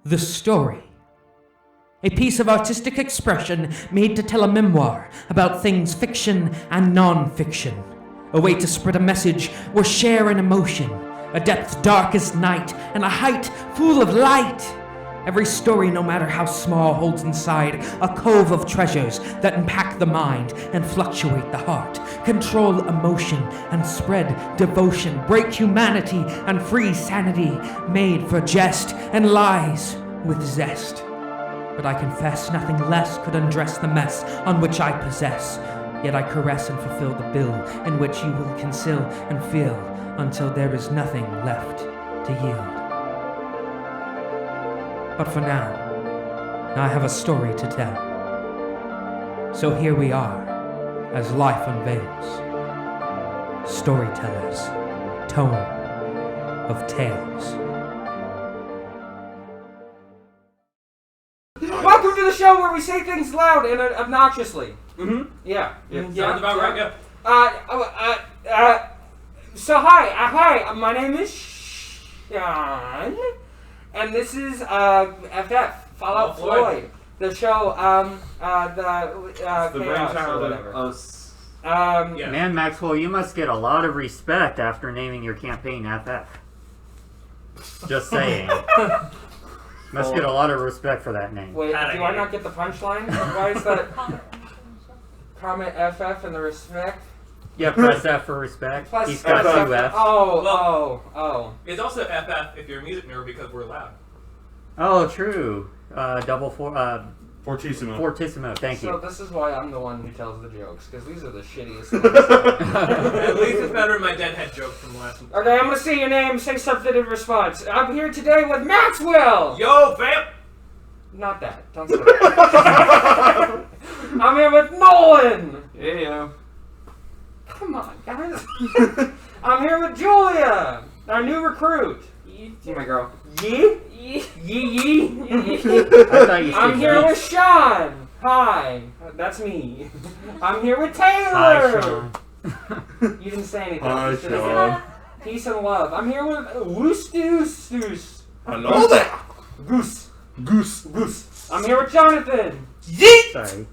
The story. A piece of artistic expression made to tell a memoir about things fiction and non-fiction. A way to spread a message or share an emotion. A depth dark as night and a height full of light. Every story, no matter how small, holds inside a cove of treasures that impact the mind and fluctuate the heart, control emotion and spread devotion, break humanity and free sanity, made for jest and lies with zest. But I confess nothing less could undress the mess on which I possess. Yet I caress and fulfill the bill in which you will conceal and feel until there is nothing left to yield. But for now, I have a story to tell. So here we are, as life unveils. Storytellers, tome of tales. Welcome to the show where we say things loud and obnoxiously. Mm-hmm. Yeah. Sounds about right, yeah. So hi, my name is Sean, and this is FF, Fallout Floyd, the show, the Chaos or whatever. Yeah. Man, Maxwell, you must get a lot of respect after naming your campaign FF. Just saying. Must get a lot of respect for that name. Wait, do I not get the punchline? Why is that? Comment FF and the respect? Yeah, press F for respect. Plus He's got FF. 2 Fs. Oh. It's also FF if you're a music nerd because we're loud. Oh, true. Fortissimo. Fortissimo, thank So you. this is why I'm the one who tells the jokes, because these are the shittiest ones. At least it's better than my deadhead joke from last week. Okay, I'm gonna say your name, say something in response. I'm here today with Maxwell! Yo, fam! Not that. Don't say that. I'm here with Nolan! Yeah. Come on, guys. I'm here with Julia, our new recruit. My girl. Yee? Yee. I thought you I'm said here yes. with Sean. Hi. That's me. I'm here with Taylor. Hi, Sean. You didn't say anything. Hi, You should've Sean. said peace and love. I'm here with Woostus. Hello there. Goose. Goose. I'm here with Jonathan. Sorry.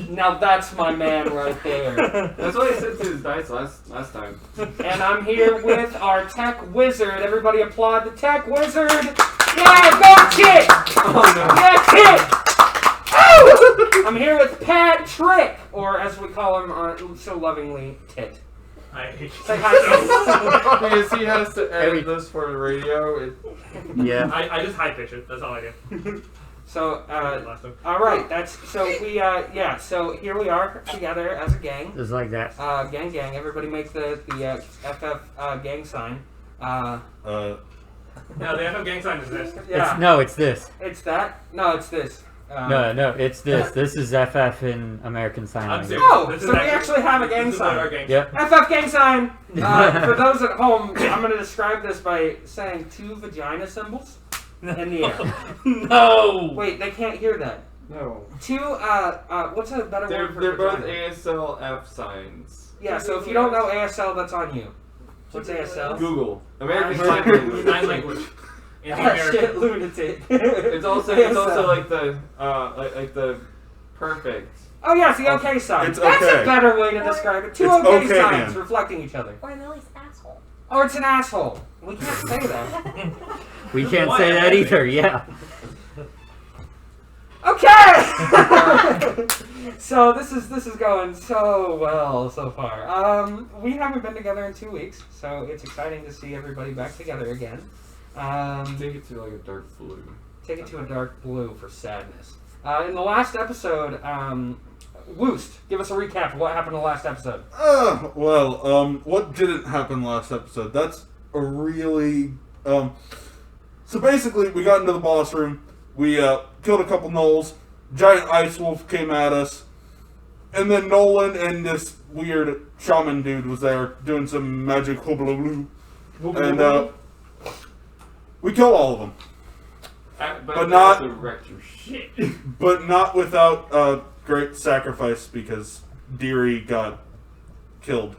Now that's my man right there. That's what I said to his dice last time. And I'm here with our tech wizard. Everybody applaud the tech wizard. Yeah, go Kit! Oh no. Yeah, Kit! I'm here with Patrick, or as we call him so lovingly, Tit. I hate you. Say hi, Tit. Because he has to edit this for the radio. Yeah. I just high pitch it. That's all I do. So, Last time. all right, so here we are together as a gang. Just like that. Gang. Everybody make the FF gang sign. No, the FF gang sign is this. Yeah. It's this. It's that? No, it's this. No, it's this. This is FF in American Sign I'm Language. serious. Oh, This so is we actually have a gang this is what our sign. gang Yep. FF gang sign! For those at home, I'm going to describe this by saying 2 vagina symbols in the air. No! Wait, they can't hear that. No. 2, what's a better word for They're both vagina? ASL F signs. Yeah, so if you don't know ASL, that's on you. What's ASL? Google. American Sign Sign Language. language. In the Ah, American. shit, lunatic. It's also like the like the perfect. Oh yeah, it's the okay sign. It's That's okay. a better way to describe it. 2 It's okay, okay, signs man. reflecting each other. Or Lily's asshole. Or it's an asshole. We can't say that. We can't say that either, yeah. Okay! So this is going so well so far. We haven't been together in 2 weeks, so it's exciting to see everybody back together again. Take it to like a dark blue. Take it to a dark blue for sadness. In the last episode, Woost, give us a recap of what happened in the last episode. What didn't happen last episode? That's a really, so basically, we got into the boss room, we, killed a couple gnolls, giant ice wolf came at us, and then Nolan and this weird shaman dude was there, doing some magic hubble-blue, and, we killed all of them. But not- also wrecked your shit. But not without, great sacrifice, because Deary got killed.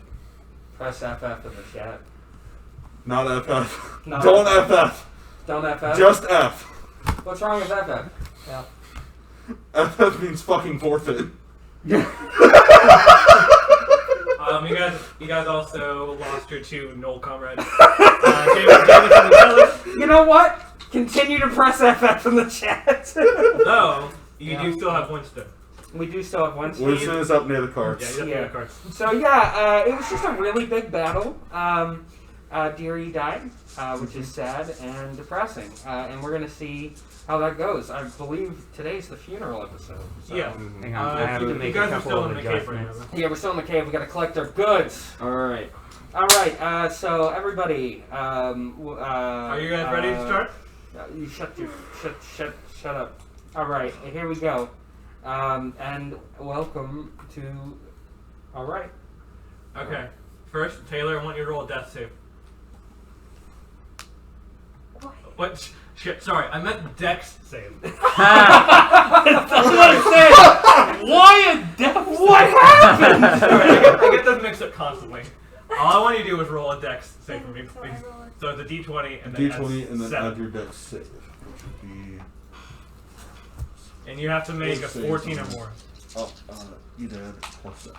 Press FF in the chat. Not FF. Not Don't FF. FF. Don't FF? Just F. What's wrong with FF? Yeah. FF means fucking forfeit. You guys also lost your 2 Knoll comrades. Jamison and Kelly. You know what? Continue to press FF in the chat. Though, you do still have Winston. We do still have one team. Winston is up near the cards. Yeah, you have the cards. So yeah, it was just a really big battle. Deary died, which is sad and depressing. And we're gonna see how that goes. I believe today's the funeral episode. So. Yeah. Hang on, I have to make you a guys are couple still of in the cave right adjustments. now. Yeah, we're still in the cave. We gotta collect our goods. Alright. All right. So everybody. Are you guys ready to start? You shut up. All right. Here we go. And welcome to. All right. Okay. First, Taylor, I want you to roll a death save. What? Shit, sorry. I meant dex save. That's what I said. Why a death? What happened? Sorry, I get them mixed up constantly. All I want you to do is roll a dex save for me, please. So it's a d20 and then D20 and then 7. add your dex save, which would be. And you have to make a Dex save 14 or is- more. Oh, you'd add +7.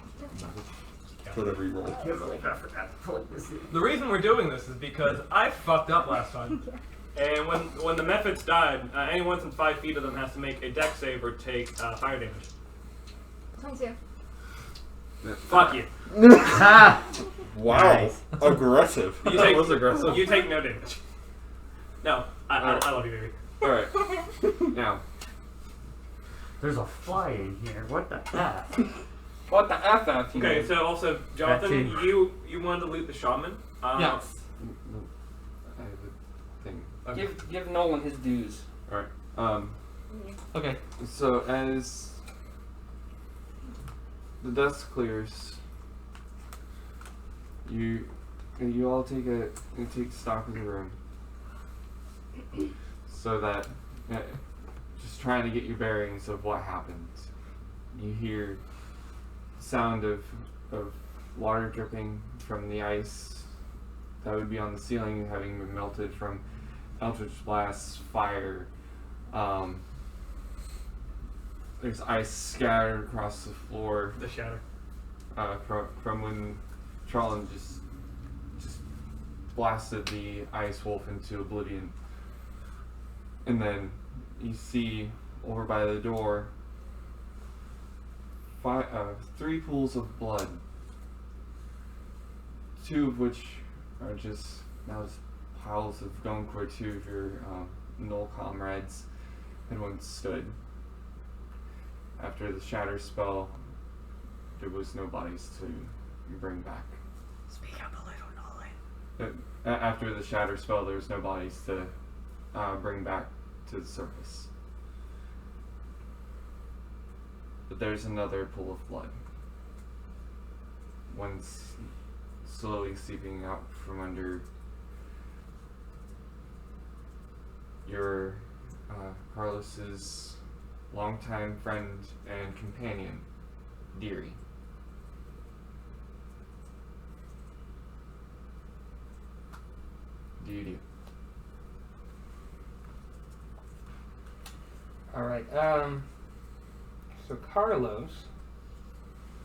Whatever you roll. The reason we're doing this is because I fucked up last time. And when the Methods died, anyone within 5 feet of them has to make a dex save or take fire damage. 22. Fuck you. Wow, Nice. aggressive. You That take, was aggressive. You take no damage. No, I love you, baby. Alright. Now, There's a fly in here. What the heck? What the FF? You Okay, mean? so also, Jonathan, That you wanted to loot the shaman. Yes. I have a thing. Okay. Give Nolan his dues. Alright. Okay. So as the dust clears, you all take stock of the room, so that just trying to get your bearings of what happened. You hear sound of water dripping from the ice that would be on the ceiling, having been melted from Eldritch Blast's fire. There's ice scattered across the floor The shatter. from when Trollan just blasted the ice wolf into oblivion. And then you see over by the door 3 pools of blood, 2 of which are just piles of gunk where 2 of your Knoll comrades had once stood. After the shatter spell, there was no bodies to bring back. Speak up a little, Nolan. After the shatter spell, there was no bodies to bring back to the surface. But there's another pool of blood. One's slowly seeping out from under your Carlos's longtime friend and companion, Deary. Do. All right. So Carlos.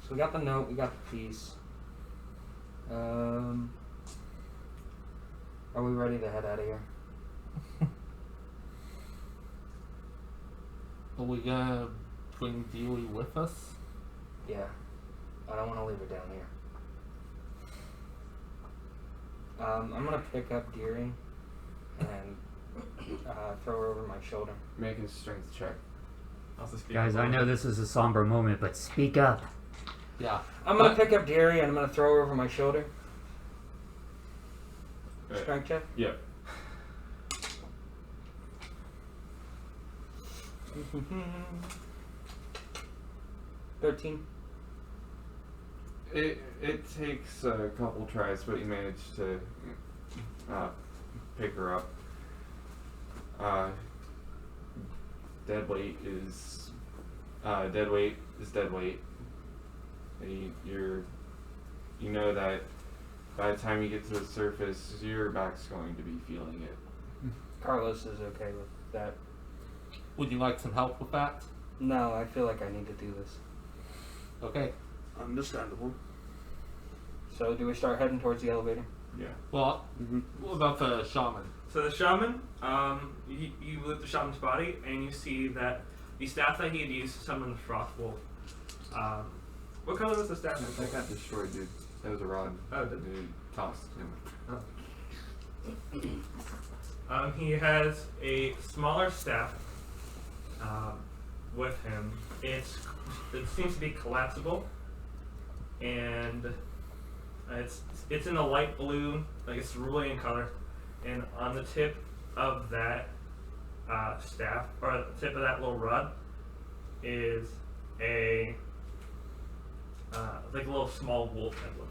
So we got the note. We got the piece. Are we ready to head out of here? Are we gonna bring Deary with us? Yeah. I don't want to leave her down here. I'm gonna pick up Deary and throw her over my shoulder. Make a strength check. Also speak Guys, up. I know this is a somber moment, but speak up. Yeah. I'm gonna pick up Deary and I'm gonna throw her over my shoulder. Right. Strength check. Yep. 13. It takes a couple tries, but you manage to pick her up. Dead weight is dead weight. You know that by the time you get to the surface, your back's going to be feeling it. Carlos is okay with that. Would you like some help with that? No, I feel like I need to do this. Okay. Understandable. So, do we start heading towards the elevator? Yeah. Well, what about the shaman? So the shaman, you look at the shaman's body and you see that the staff that he had used to summon the frost wolf. What color was the staff? That got destroyed, dude. That was a rod. Oh, did Dude, tossed him. He has a smaller staff with him. It seems to be collapsible, and it's in a light blue, like it's cerulean color. And on the tip of that staff, or the tip of that little rod, is a like a little small wolf emblem.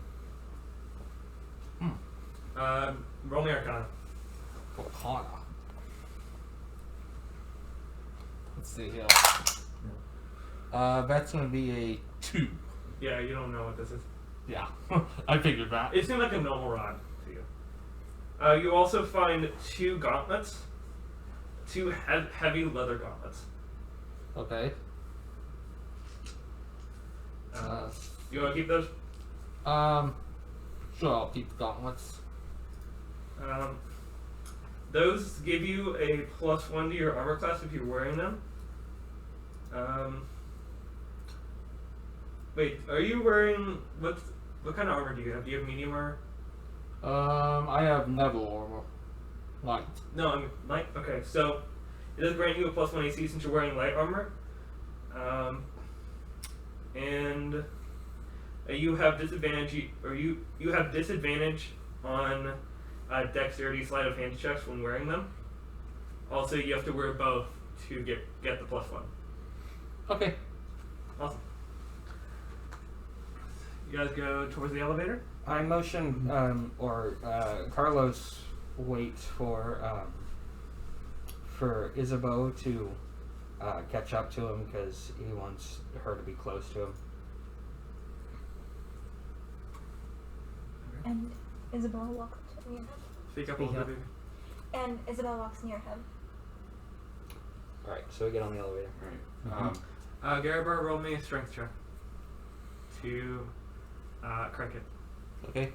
Roll me Arcana. Arcana. Let's see here. That's gonna be a 2. Yeah, you don't know what this is. Yeah, I figured that. It seemed like a normal rod to you. You also find 2 gauntlets, 2 heavy leather gauntlets. Okay. You want to keep those? Sure, I'll keep the gauntlets. Those give you a +1 to your armor class if you're wearing them. Wait, are you wearing what kind of armor do you have? Do you have medium armor? I have level armor. Light. No, I'm light. Okay, so it does grant you a +1 AC since you're wearing light armor. And you have disadvantage, or you have disadvantage on dexterity sleight of hand checks when wearing them. Also, you have to wear both to get the +1. Okay. Awesome. You guys go towards the elevator? I motion, Carlos waits for Isabeau to catch up to him because he wants her to be close to him. And Isabel walks near him. Speak up a Speak little up. bit. And Isabel walks near him. Alright, so we get on the elevator. Alright. Garibar, roll me a strength check to crank it. Okay.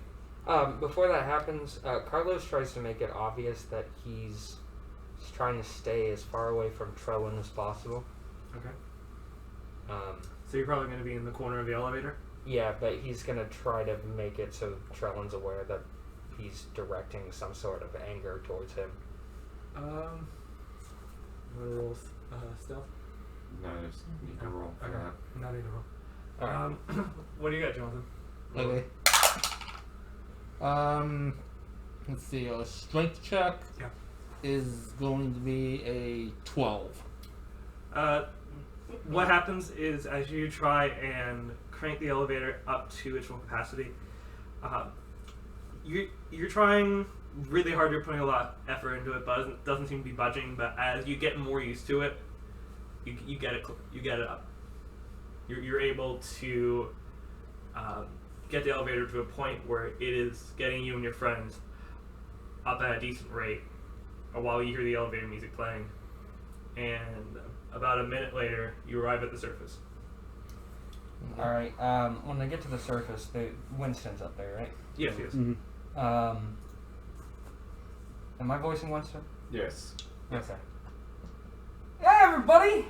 Before that happens, Carlos tries to make it obvious that he's trying to stay as far away from Trellin as possible. Okay. So So you're probably going to be in the corner of the elevator? yeah, but he's going to try to make it so Trellin's aware that he's directing some sort of anger towards him. You want to roll stealth? No, just need to roll for Okay. that. Not need to roll. Alright. What do you got, Jonathan? Okay. Let's see. A strength check Yeah. is going to be a 12. What happens is as you try and crank the elevator up to its full capacity, you're trying really hard. You're putting a lot of effort into it, but it doesn't seem to be budging. But as you get more used to it, you get it up. You're able to get the elevator to a point where it is getting you and your friends up at a decent rate, while you hear the elevator music playing. And about a minute later, you arrive at the surface. Alright, when they get to the surface, Winston's up there, right? Yes, yes. Am I voicing Winston? Yes. Okay. Hey everybody!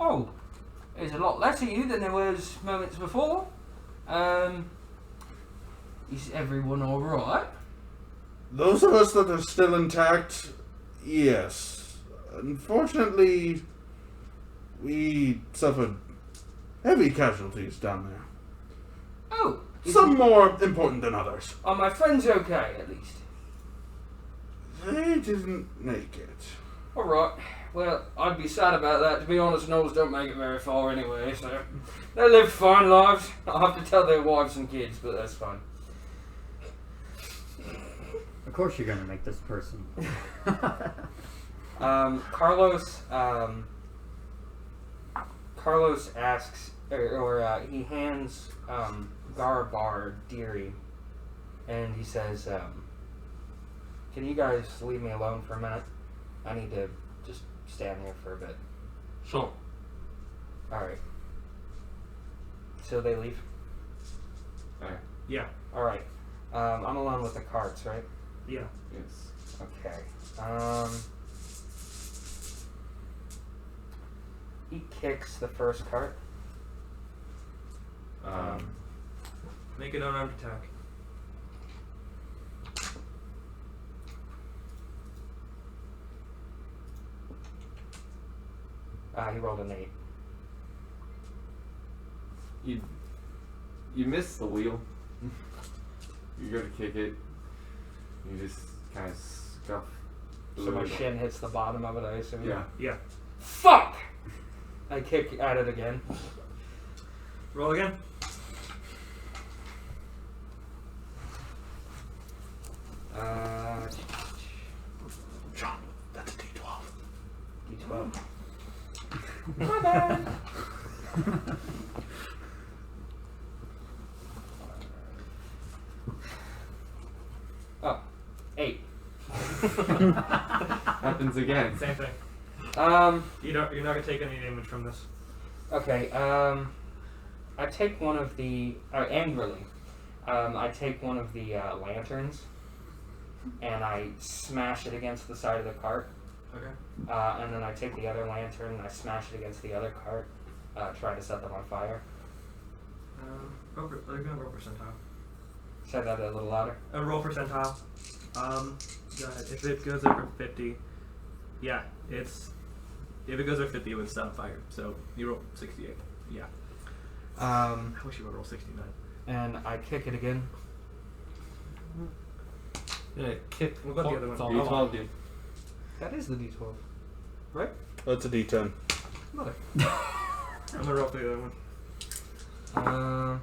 Oh, there's a lot less of you than there was moments before. Is everyone alright? Those of us that are still intact, yes. Unfortunately, we suffered heavy casualties down there. Oh, Some more important than others. are my friends okay at least? They didn't make it. Alright. Well, I'd be sad about that. To be honest, gnolls don't make it very far anyway, so they live fine lives. I'll have to tell their wives and kids, but that's fine. Of course you're gonna make this person. Carlos asks, or he hands Garabar Deary, and he says, "Can you guys leave me alone for a minute?" I need to just stand here for a bit. Sure. Alright. So they leave? Okay. Yeah. Alright. I'm alone with the carts, right? Yeah. Yes. Okay. He kicks the first cart. Make an unarmed attack. He rolled an 8. You miss the wheel. You go to kick it. You just kind of scuff. the So my wheel. shin hits the bottom of it, I assume? Yeah. Yeah. Fuck! I kick at it again. Roll again. John, that's a D12. D12. My bad. Oh, 8. Happens again. Same thing. You're not gonna take any damage from this. Okay, I take one of the, angrily, I take one of the lanterns and I smash it against the side of the cart. Okay. And then I take the other lantern and I smash it against the other cart, trying to set them on fire. They're gonna roll percentile. Say that a little louder. Roll percentile. If it goes over 50, yeah, if it goes over 50, it would set on fire. So you roll 68. Yeah. I wish you would roll 69. And I kick it again. Yeah, kick. What about the other one? It's all D12, dude. That is the D12. Right? That's a D10. Mother. I'm gonna roll for the other one.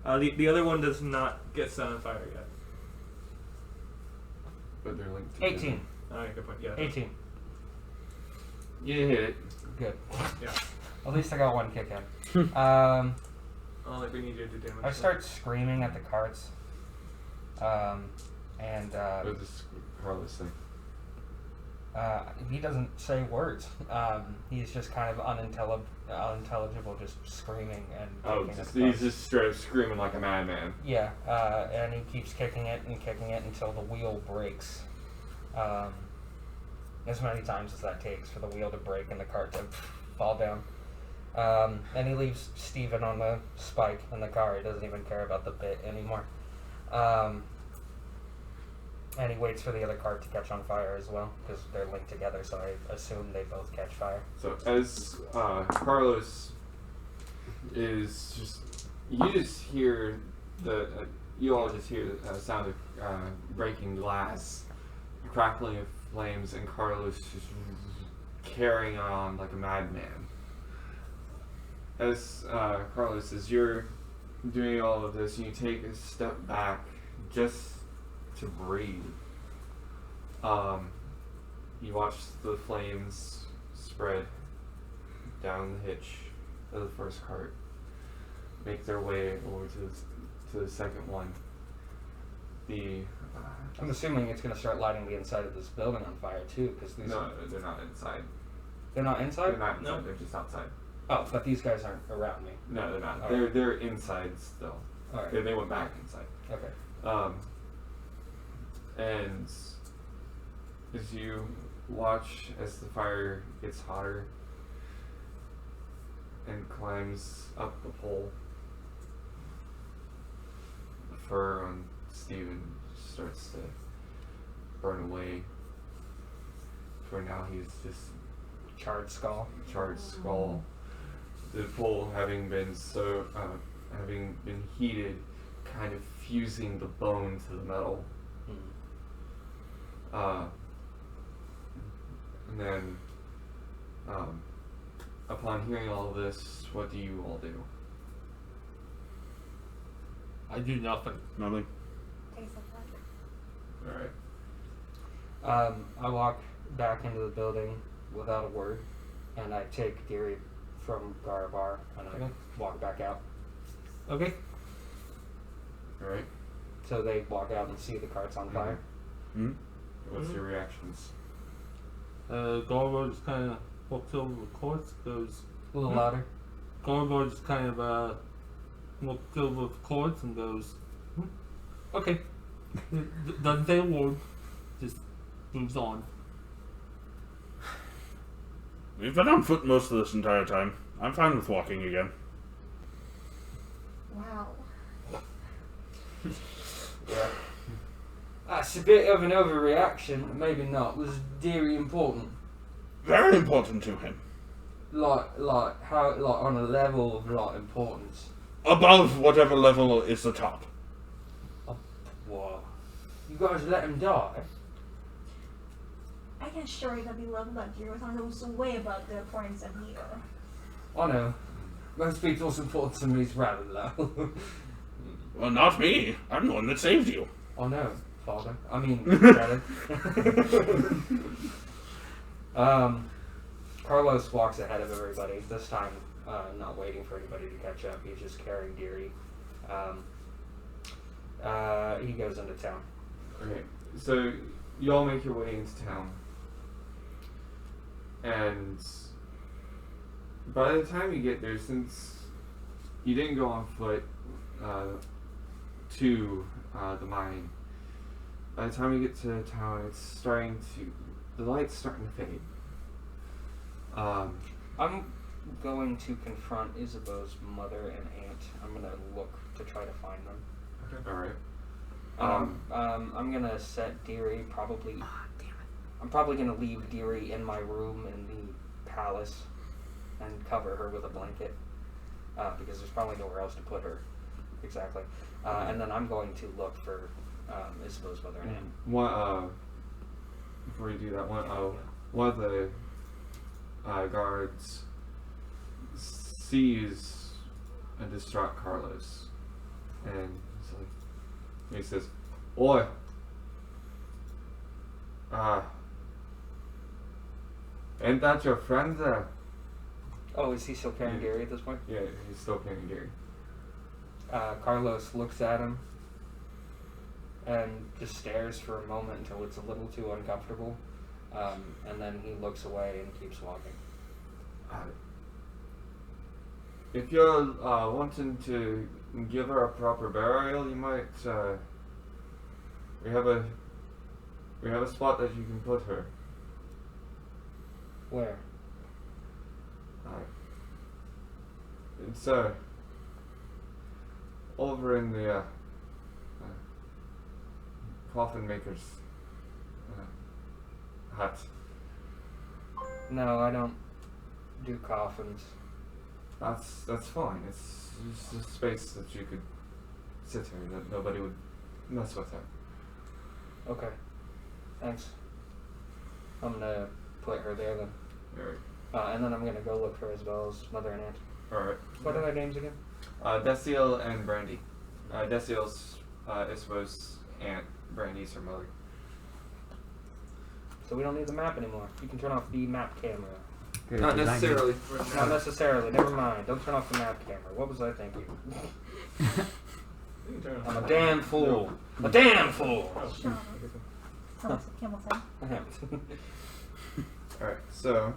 The other one does not get set on fire yet. But they're linked together. 18. Alright, good point. Yeah. 18. You hit it. Good. Yeah. At least I got one kick in. We need you to do damage. I start screaming at the carts. What does Carlos say? He doesn't say words. He's just kind of unintelligible, just screaming and Oh, kicking at just, the he's carts. just straight up screaming like a madman. Yeah, and he keeps kicking it until the wheel breaks. As many times as that takes for the wheel to break and the cart to fall down. And he leaves Steven on the spike in the car. He doesn't even care about the bit anymore. And he waits for the other cart to catch on fire as well, because they're linked together, so I assume they both catch fire. So as Carlos is just, you all just hear the sound of breaking glass, crackling of flames, and Carlos just carrying on like a madman. As Carlos, as you're doing all of this, you take a step back just to breathe. You watch the flames spread down the hitch of the first cart, make their way over to the second one. I'm assuming it's going to start lighting the inside of this building on fire too, because these No, they're not inside. they're not inside. They're not inside. No. They're just outside. Oh, but these guys aren't around me. No, they're not. Alright. They're inside still. All right. They went back inside. Okay. And as you watch as the fire gets hotter and climbs up the pole, the fur on Steven starts to burn away. For now, he's just Charred skull. charred skull. The pole having been having been heated, kind of fusing the bone to the metal. And then, upon hearing all of this, what do you all do? I do nothing. Nothing. Taste of blood. Alright. I walk back into the building without a word, and I take Deary from Garabar, and I walk back out. Okay. Alright. So they walk out and see the carts on fire. Hmm? What's your reactions? Garbo just kind of looks over the corpse, goes. A little louder. Garbo just kind of looks over the corpse and goes, okay. Doesn't say a word, just moves on. We've been on foot most of this entire time. I'm fine with walking again. Wow. Yeah. That's a bit of an overreaction. Maybe not. Was Deary important? Very important to him. How on a level of importance. Above whatever level is the top. Whoa. You guys let him die? I can assure you that we love luxury with someone who's way above the importance of you. I know. Most people's importance to me is rather low. Well, not me. I'm the one that saved you. Oh no, father. I mean, brother. Carlos walks ahead of everybody. This time, not waiting for anybody to catch up. He's just carrying Deary. He goes into town. Okay, so you all make your way into town, and by the time you get there, since you didn't go on foot to the mine, by the time you get to town, the light's starting to fade. I'm going to confront Isabeau's mother and aunt. I'm going to look to try to find them. Okay. All right. I'm gonna set Deary probably. I'm probably gonna leave Deary in my room in the palace, and cover her with a blanket, because there's probably nowhere else to put her. Exactly. And then I'm going to look for Isabeau's mother and aunt. Before you do that, one of the guards sees a distraught Carlos, and he's like. He says, "Oi, ain't that your friend there?" Oh, is he still carrying Deary at this point? Yeah, he's still carrying Deary. Carlos looks at him and just stares for a moment until it's a little too uncomfortable, and then he looks away and keeps walking. If you're wanting to give her a proper burial, you might. We have a spot that you can put her. Where? It's over in the coffin maker's hut. No, I don't do coffins. That's fine. It's just a space that you could sit here, that nobody would mess with her. Okay. Thanks. I'm gonna put her there then. Alright. And then I'm gonna go look for Isabel's mother and aunt. Alright. What are their names again? Deciel and Brandy. Deciel's Isabeau's aunt, Brandy's her mother. So we don't need the map anymore. You can turn off the map camera. Good Not design. necessarily. Not necessarily. Never mind. Don't turn off the map camera. What was I thinking? I'm a damn fool. A damn fool. Sean. Someone Kimmel said. Alright, so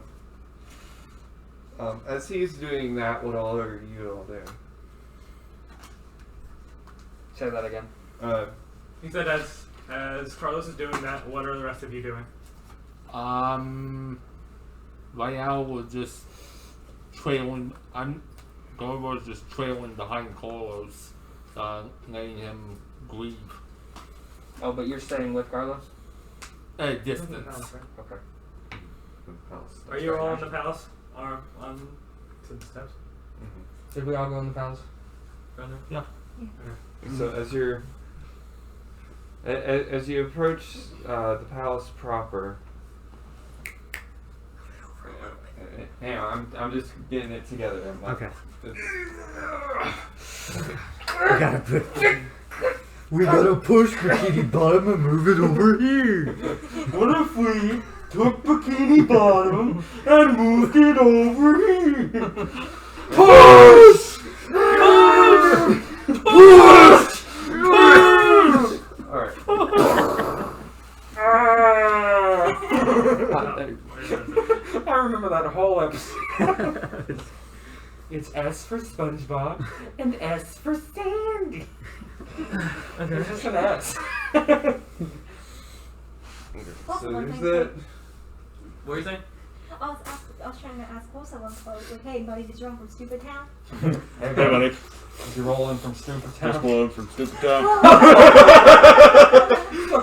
as he's doing that, what all are you all doing? Say that again. He said as Carlos is doing that, what are the rest of you doing? Right now we're just trailing. Garbo's just trailing behind Carlos, letting him grieve. Oh, but you're staying with Carlos? At a distance. Okay. Are you all in the palace? Or on to the steps? Mm-hmm. Did we all go in the palace? Yeah. So as you approach the palace proper, hang on, I'm just getting it together. Okay. We gotta push Bikini Bottom and move it over here. What if we took Bikini Bottom and moved it over here? Push! Push! Push! Push! Alright. I remember that whole episode. It's S for SpongeBob and S for Sandy. It's just an S. Also, So one is thing that? What are you saying? I was trying to ask also one quote. Like, hey, buddy, did you run from Stupid Town? Hey, buddy. Did you roll in from Stupid Town? Just blown from Stupid Town.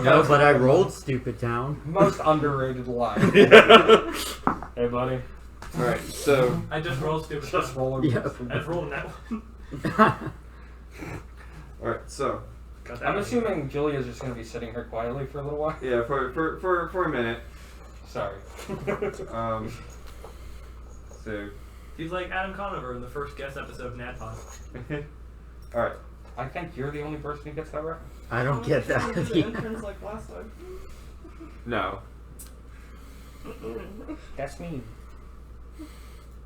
No, but I rolled Stupid Town. Most underrated line. Hey, buddy. Alright, so I just rolled stupid Just stuff. rolling. Yeah. I just rolled that one. alright, so Got that I'm one. assuming Julia's just going to be sitting here quietly for a little while. yeah, for a minute. Sorry. So He's like Adam Conover in the first guest episode of NADPOD. alright. I think you're the only person who gets that right. I don't get that. like last time. No. That's me.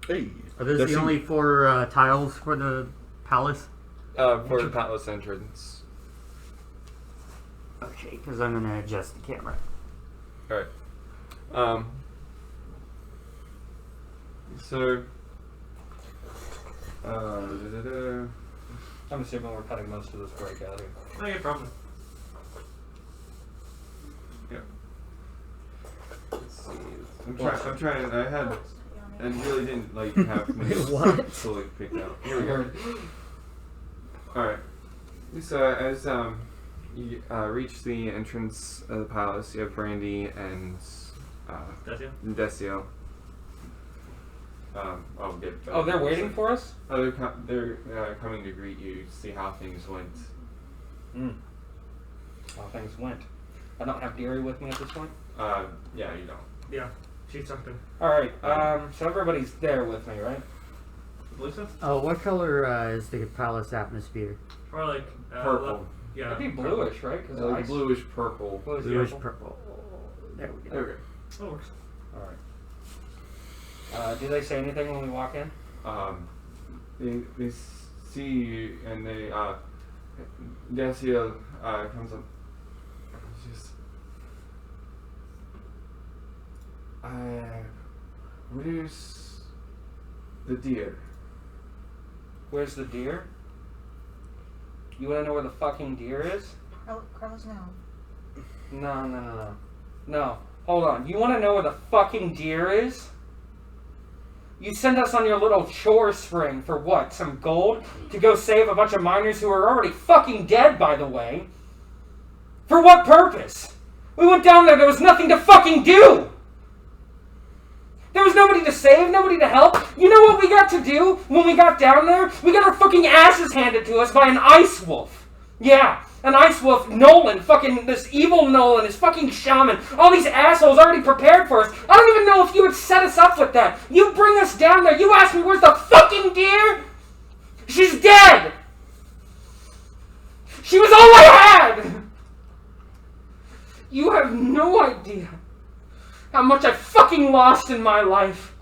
Hey. Are those That's the you. only 4 tiles for the palace? For the palace entrance. Okay, because I'm gonna adjust the camera. Alright. So I'm assuming we're cutting most of this break out here. No, you problem. let's see. I'm trying. I had. And really didn't like have me What? fully picked out. Here we go. Alright. So as you reach the entrance of the palace, you have Brandy and That's you? Decio. I'll get. Oh, they're waiting for us? Oh, they're coming to greet you, see how things went. How things went. I don't have Deary with me at this point. Yeah, you don't. Yeah. She's something. Alright, so everybody's there with me, right? Blue stuff? Oh, what color is the palace atmosphere? Or like Purple. yeah. It'd be bluish, right? 'Cause Like ice. bluish purple. Bluish Bluish purple. purple. There we go. Okay. That works. Alright. Do they say anything when we walk in? They see you and they Decio comes up. Just where's the deer? Where's the deer? You wanna know where the fucking deer is? Carlos, no. No. Hold on. You wanna know where the fucking deer is? You send us on your little chore spring for what? Some gold? To go save a bunch of miners who are already fucking dead, by the way? For what purpose? We went down there was nothing to fucking do! There was nobody to save, nobody to help. You know what we got to do when we got down there? We got our fucking asses handed to us by an ice wolf. Yeah, an ice wolf, Nolan, fucking this evil Nolan, his fucking shaman. All these assholes already prepared for us. I don't even know if you would set us up with that. You bring us down there, you ask me where's the fucking deer? She's dead! She was all I had! You have no idea how much I fucking lost in my life.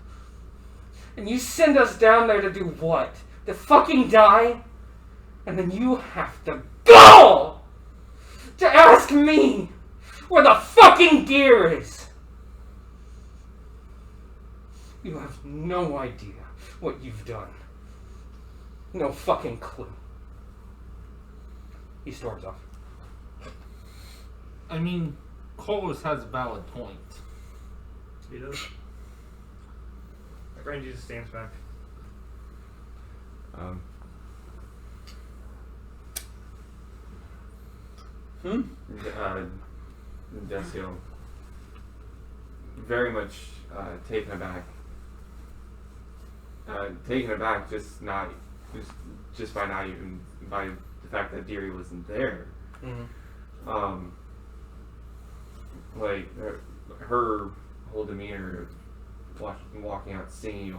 And you send us down there to do what? To fucking die? And then you have the gall to ask me where the fucking deer is. You have no idea what you've done. No fucking clue. He storms off. I mean, Carlos has a valid point. He does. Randy just stands back. Decio very much taken aback. Taken aback just by not even by the fact that Deary wasn't there. Mm-hmm. Like her whole demeanor, walking out, seeing you,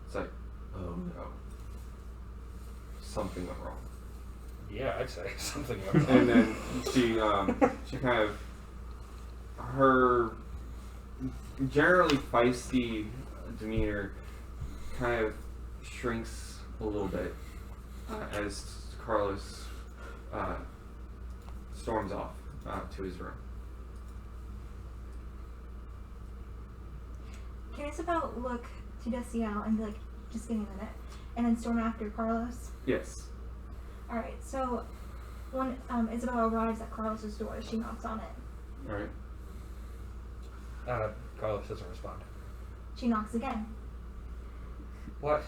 it's like, oh no, something went wrong. Yeah, I'd say something like that. And then she kind of, her generally feisty demeanor kind of shrinks a little bit as Carlos storms off to his room. Can Isabel look to Destiel and be like, just give me a minute, and then storm after Carlos? Yes. Alright, so when Isabel arrives at Carlos's door, she knocks on it. Alright. Carlos doesn't respond. She knocks again. What?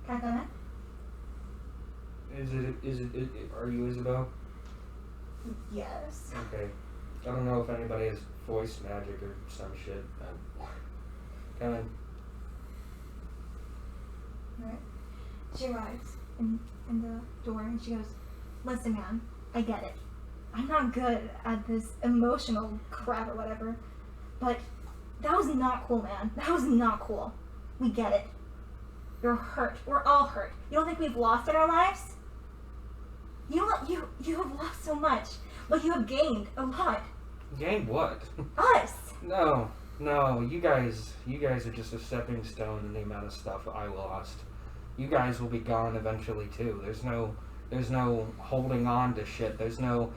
Can I come Is it, are you Isabel? in? Yes. Okay. I don't know if anybody has voice magic or some shit. Come in. Alright. She arrives in the door and she goes, listen man, I get it. I'm not good at this emotional crap or whatever, but that was not cool, man. That was not cool. We get it. You're hurt. We're all hurt. You don't think we've lost in our lives? You have lost so much, but you have gained a lot. Gained what? Us! No, you guys are just a stepping stone in the amount of stuff I lost. You guys will be gone eventually too. There's no holding on to shit. There's no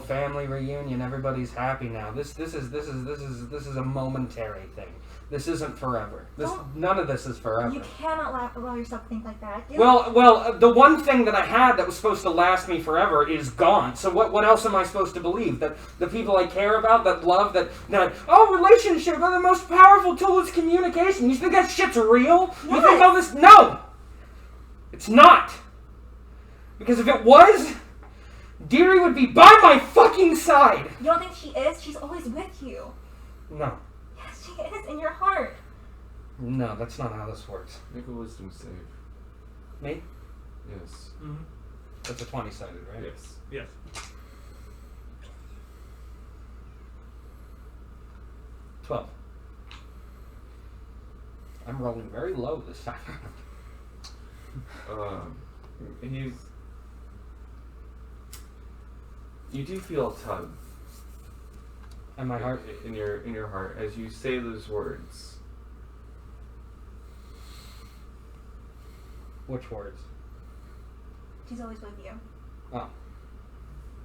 family reunion. Everybody's happy now. This is a momentary thing. This isn't forever. None of this is forever. You cannot allow yourself to think like that. Well, the one thing that I had that was supposed to last me forever is gone. So what else am I supposed to believe? That the people I care about, that love, that relationship, the most powerful tool is communication. You think that shit's real? Yes. You think all this? No! It's not. Because if it was, Deary would be by my fucking side. You don't think she is? She's always with you. No. Yes, she is in your heart. No, that's not how this works. Make a wisdom save. Me? Yes. Mm-hmm. That's a 20-sided, right? Yes. Yes. 12. I'm rolling very low this time. You do feel a tug And my heart. in your heart as you say those words. Which words? She's always with you. Oh.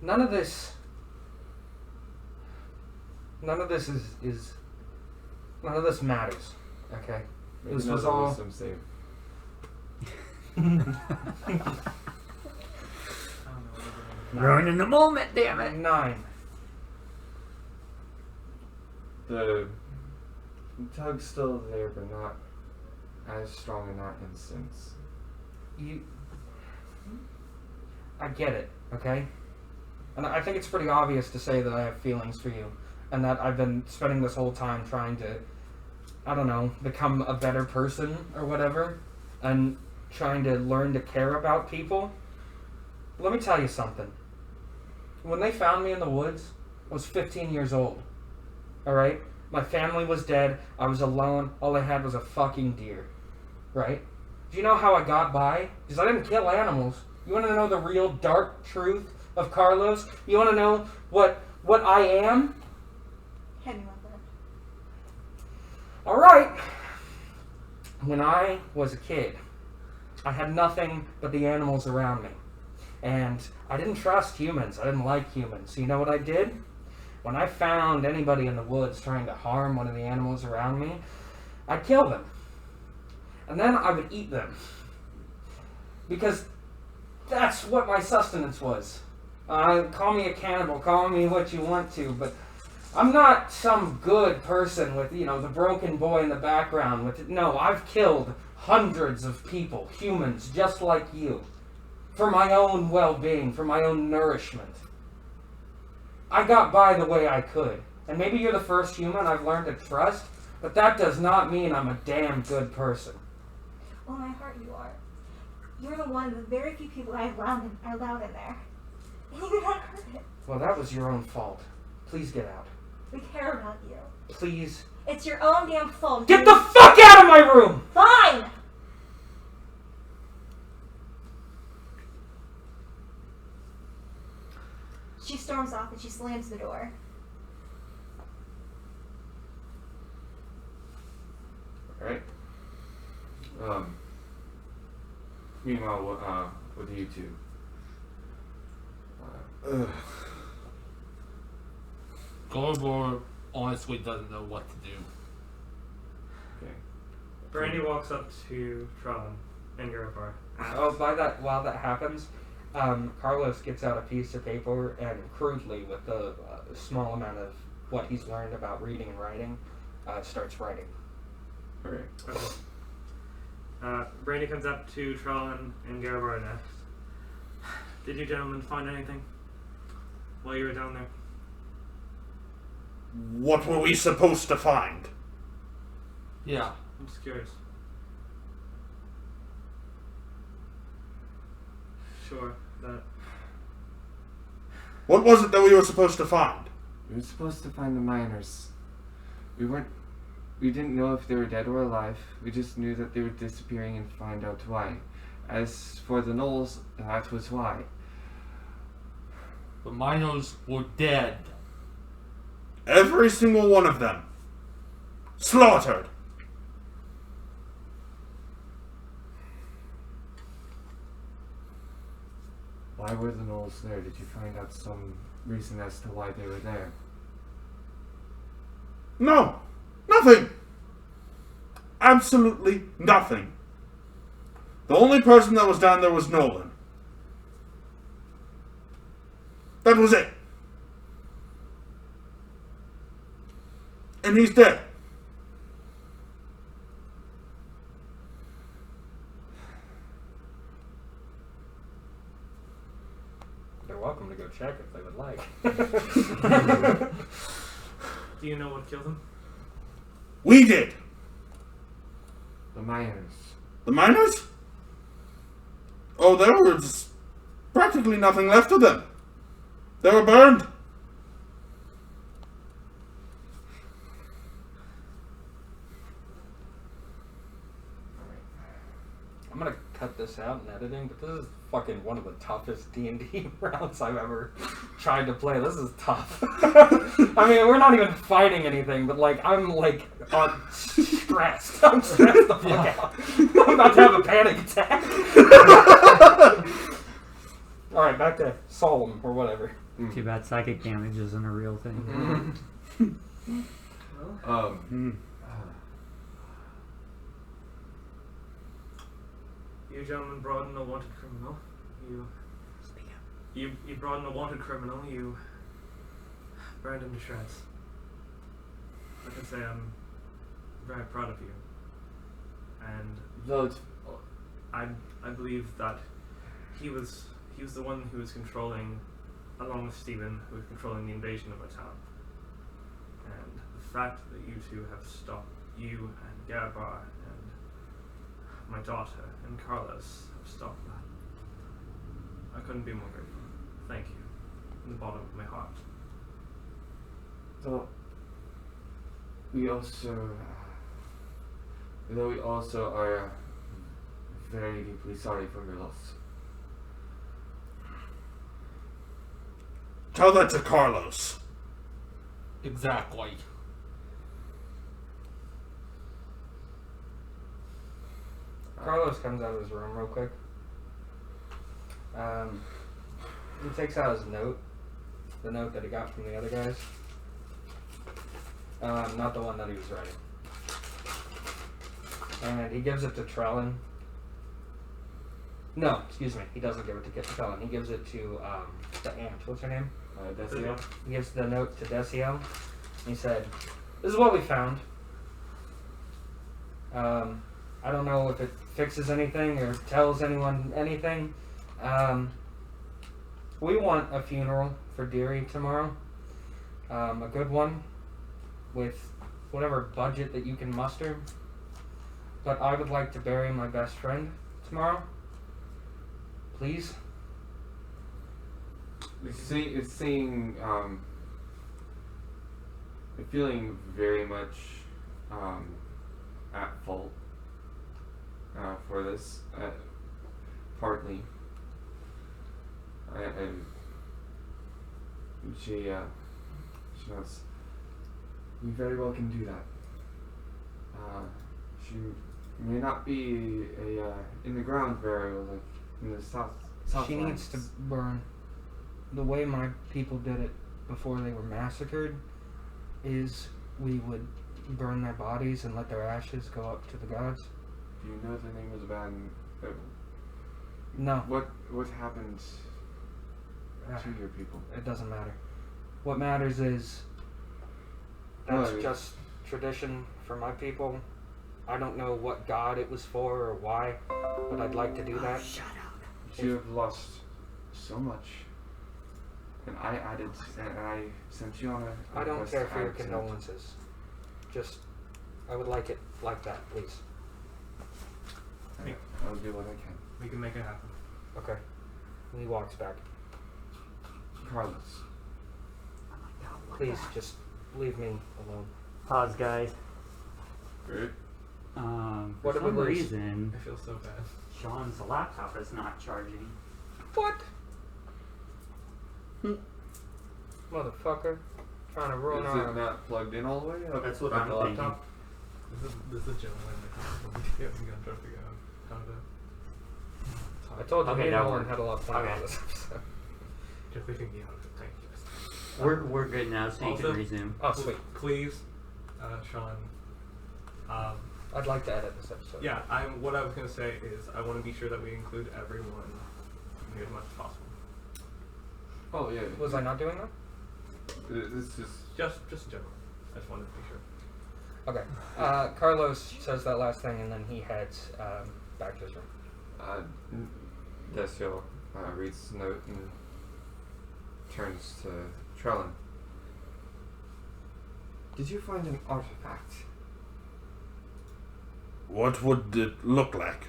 None of this is none of this matters. Okay. Make This was another all. wisdom save. Ruining the moment, damn it. 9. The tug's still there, but not as strong in that instance. I get it, okay? And I think it's pretty obvious to say that I have feelings for you, and that I've been spending this whole time trying to, I don't know, become a better person or whatever, and trying to learn to care about people. Let me tell you something. When they found me in the woods, I was 15 years old. Alright? My family was dead. I was alone. All I had was a fucking deer. Right? Do you know how I got by? Because I didn't kill animals. You want to know the real dark truth of Carlos? You want to know what I am? Hit me with it. Alright. When I was a kid, I had nothing but the animals around me. And I didn't trust humans. I didn't like humans. So you know what I did? When I found anybody in the woods trying to harm one of the animals around me, I'd kill them. And then I would eat them. Because that's what my sustenance was. Call me a cannibal, call me what you want to, but I'm not some good person with, the broken boy in the background. No, I've killed hundreds of people, humans just like you, for my own well-being, for my own nourishment. I got by the way I could. And maybe you're the first human I've learned to trust, but that does not mean I'm a damn good person. Oh, my heart, you are. You're the one of the very few people I allowed in there. And you got hurt it. Well, that was your own fault. Please get out. We care about you. Please. It's your own damn fault. Get the fuck out of my room! Fine! She storms off and she slams the door. Alright. Meanwhile, with you two. Gorbor honestly doesn't know what to do. Brandy walks up to Tron and Garabar. Oh, while that happens, Carlos gets out a piece of paper and crudely, with a small amount of what he's learned about reading and writing, starts writing. Okay. Brandy comes up to Tron and Garabar and asks, "Did you gentlemen find anything while you were down there?" What were we supposed to find? Yeah. I'm just curious. Sure, that... What was it that we were supposed to find? We were supposed to find the miners. We didn't know if they were dead or alive. We just knew that they were disappearing and find out why. As for the gnolls, that was why. The miners were dead. Every single one of them. Slaughtered. Why were the gnolls there? Did you find out some reason as to why they were there? No. Nothing. Absolutely nothing. The only person that was down there was Nolan. That was it. And he's dead. They're welcome to go check if they would like. Do you know what killed him? We did. The miners. The miners? Oh, there was practically nothing left of them. They were burned. I'm gonna cut this out in editing, but this is fucking one of the toughest D&D rounds I've ever tried to play. This is tough. I mean, we're not even fighting anything, but like, I'm like stressed. I'm stressed the fuck out. I'm about to have a panic attack. Alright, back to Solemn or whatever. Too bad psychic damage isn't a real thing. You gentlemen brought in a wanted criminal. You brought in a wanted criminal. You burned him to shreds. Like I say, I'm very proud of you. And Though it's, I believe that he was the one who was controlling, along with Stephen, who was controlling the invasion of our town. And the fact that you two have stopped, you and Garabar and my daughter and Carlos have stopped that, I couldn't be more grateful. Thank you, from the bottom of my heart. though we also are very deeply sorry for your loss. Tell that to Carlos. Exactly. Carlos comes out of his room real quick. He takes out his note. The note that he got from the other guys. Not the one that he was writing. And he gives it to Trellin. No, excuse me. He doesn't give it to Trellin. He gives it to the aunt. What's her name? Decio? He gives the note to Decio. He said, "This is what we found. I don't know if it fixes anything or tells anyone anything. We want a funeral for Deary tomorrow. A good one with whatever budget that you can muster. But I would like to bury my best friend tomorrow. Please." It's seeing, feeling very much at fault for this, partly. And she knows we very well can do that. She may not be a in the ground burial like in the south. She needs to burn. The way my people did it before they were massacred is we would burn their bodies and let their ashes go up to the gods? Do you know the name of the band? No, What happened to your people? it doesn't matter. What matters is that's Oh, just tradition for my people. I don't know what god it was for or why, but I'd like to do that. You have lost so much, and I sent you on a. I don't request care to for your add to it. condolences. Just, I would like it like that, please. I'll do what I can. We can make it happen. Okay. And he walks back. Carlos. Please, just leave me alone. Pause, guys. Great. For What did we some lose? reason, I feel so bad. Sean's laptop is not charging. What? Motherfucker. Trying to ruin Is it our... not plugged in all the way? That's what Like I'm the thinking. laptop? This is gentleman that I'm gonna try to figure out how to I told you Okay, me and that Nolan worked. had a lot of fun Okay. on this episode. just figuring out of it. Thank you. We're good now, so you Also- can resume. Oh, sweet. Please, Sean. I'd like to edit this episode. Yeah, what I was gonna say is I want to be sure that we include everyone as much as possible. Oh yeah. Was I not doing that? This is Just in general. I just wanted to be sure. Okay. Carlos says that last thing and then he heads back to his room. Desio reads the note and turns to Trellin. Did you find an artifact? What would it look like?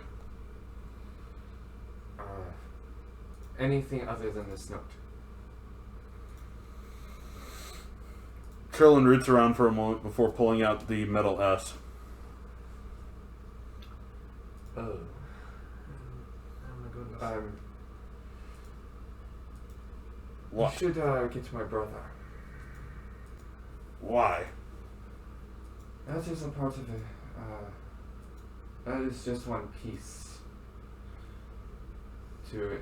Anything other than this note? Trillin roots around for a moment before pulling out the metal S. Oh my goodness. What? You should get to my brother. Why? That isn't part of it. That is just one piece to a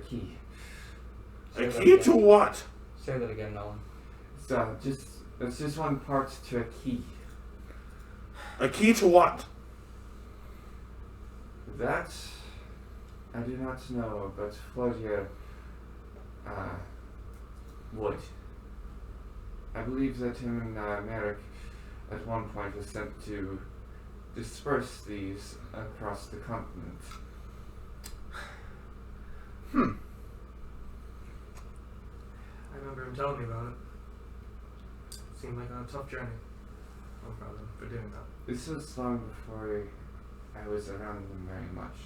key. A Say that key again. to what? Say that again, Nolan. It's just one part to a key. A key to what? That I do not know, but Floyd here would. I believe that him and Merrick at one point was sent to disperse these across the continent. I remember him telling me about it. Seemed like a tough journey. I'm proud of him for doing that. This was long before I was around him very much,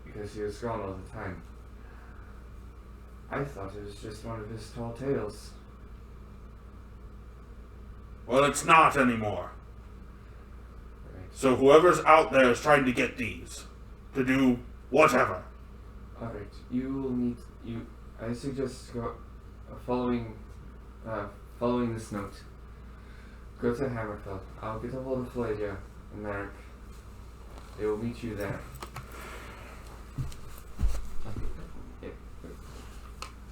because he was gone all the time. I thought it was just one of his tall tales. Well, it's not anymore. Right. So whoever's out there is trying to get these. To do whatever. Alright, you will need I suggest following this note. Go to Hammerfell. I'll get a hold of Floyd and Merrick. They will meet you there.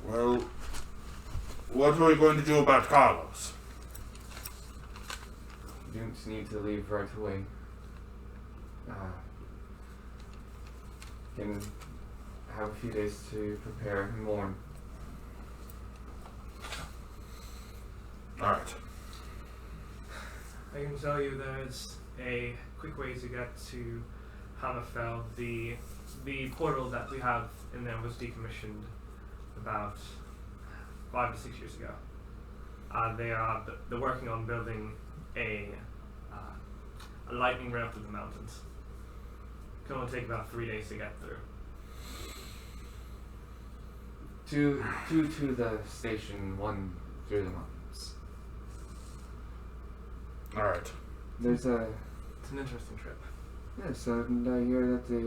Well, what are we going to do about Carlos? You don't need to leave right away. Can have a few days to prepare and mourn. Alright. I can tell you there's a quick way to get to Hammerfell. The portal that we have in there was decommissioned about 5 to 6 years ago. They're working on building a lightning rail through the mountains. It can only take about 3 days to get through. Two to the station, one through the mountains. Alright. There's a It's an interesting trip. yes, and I hear that they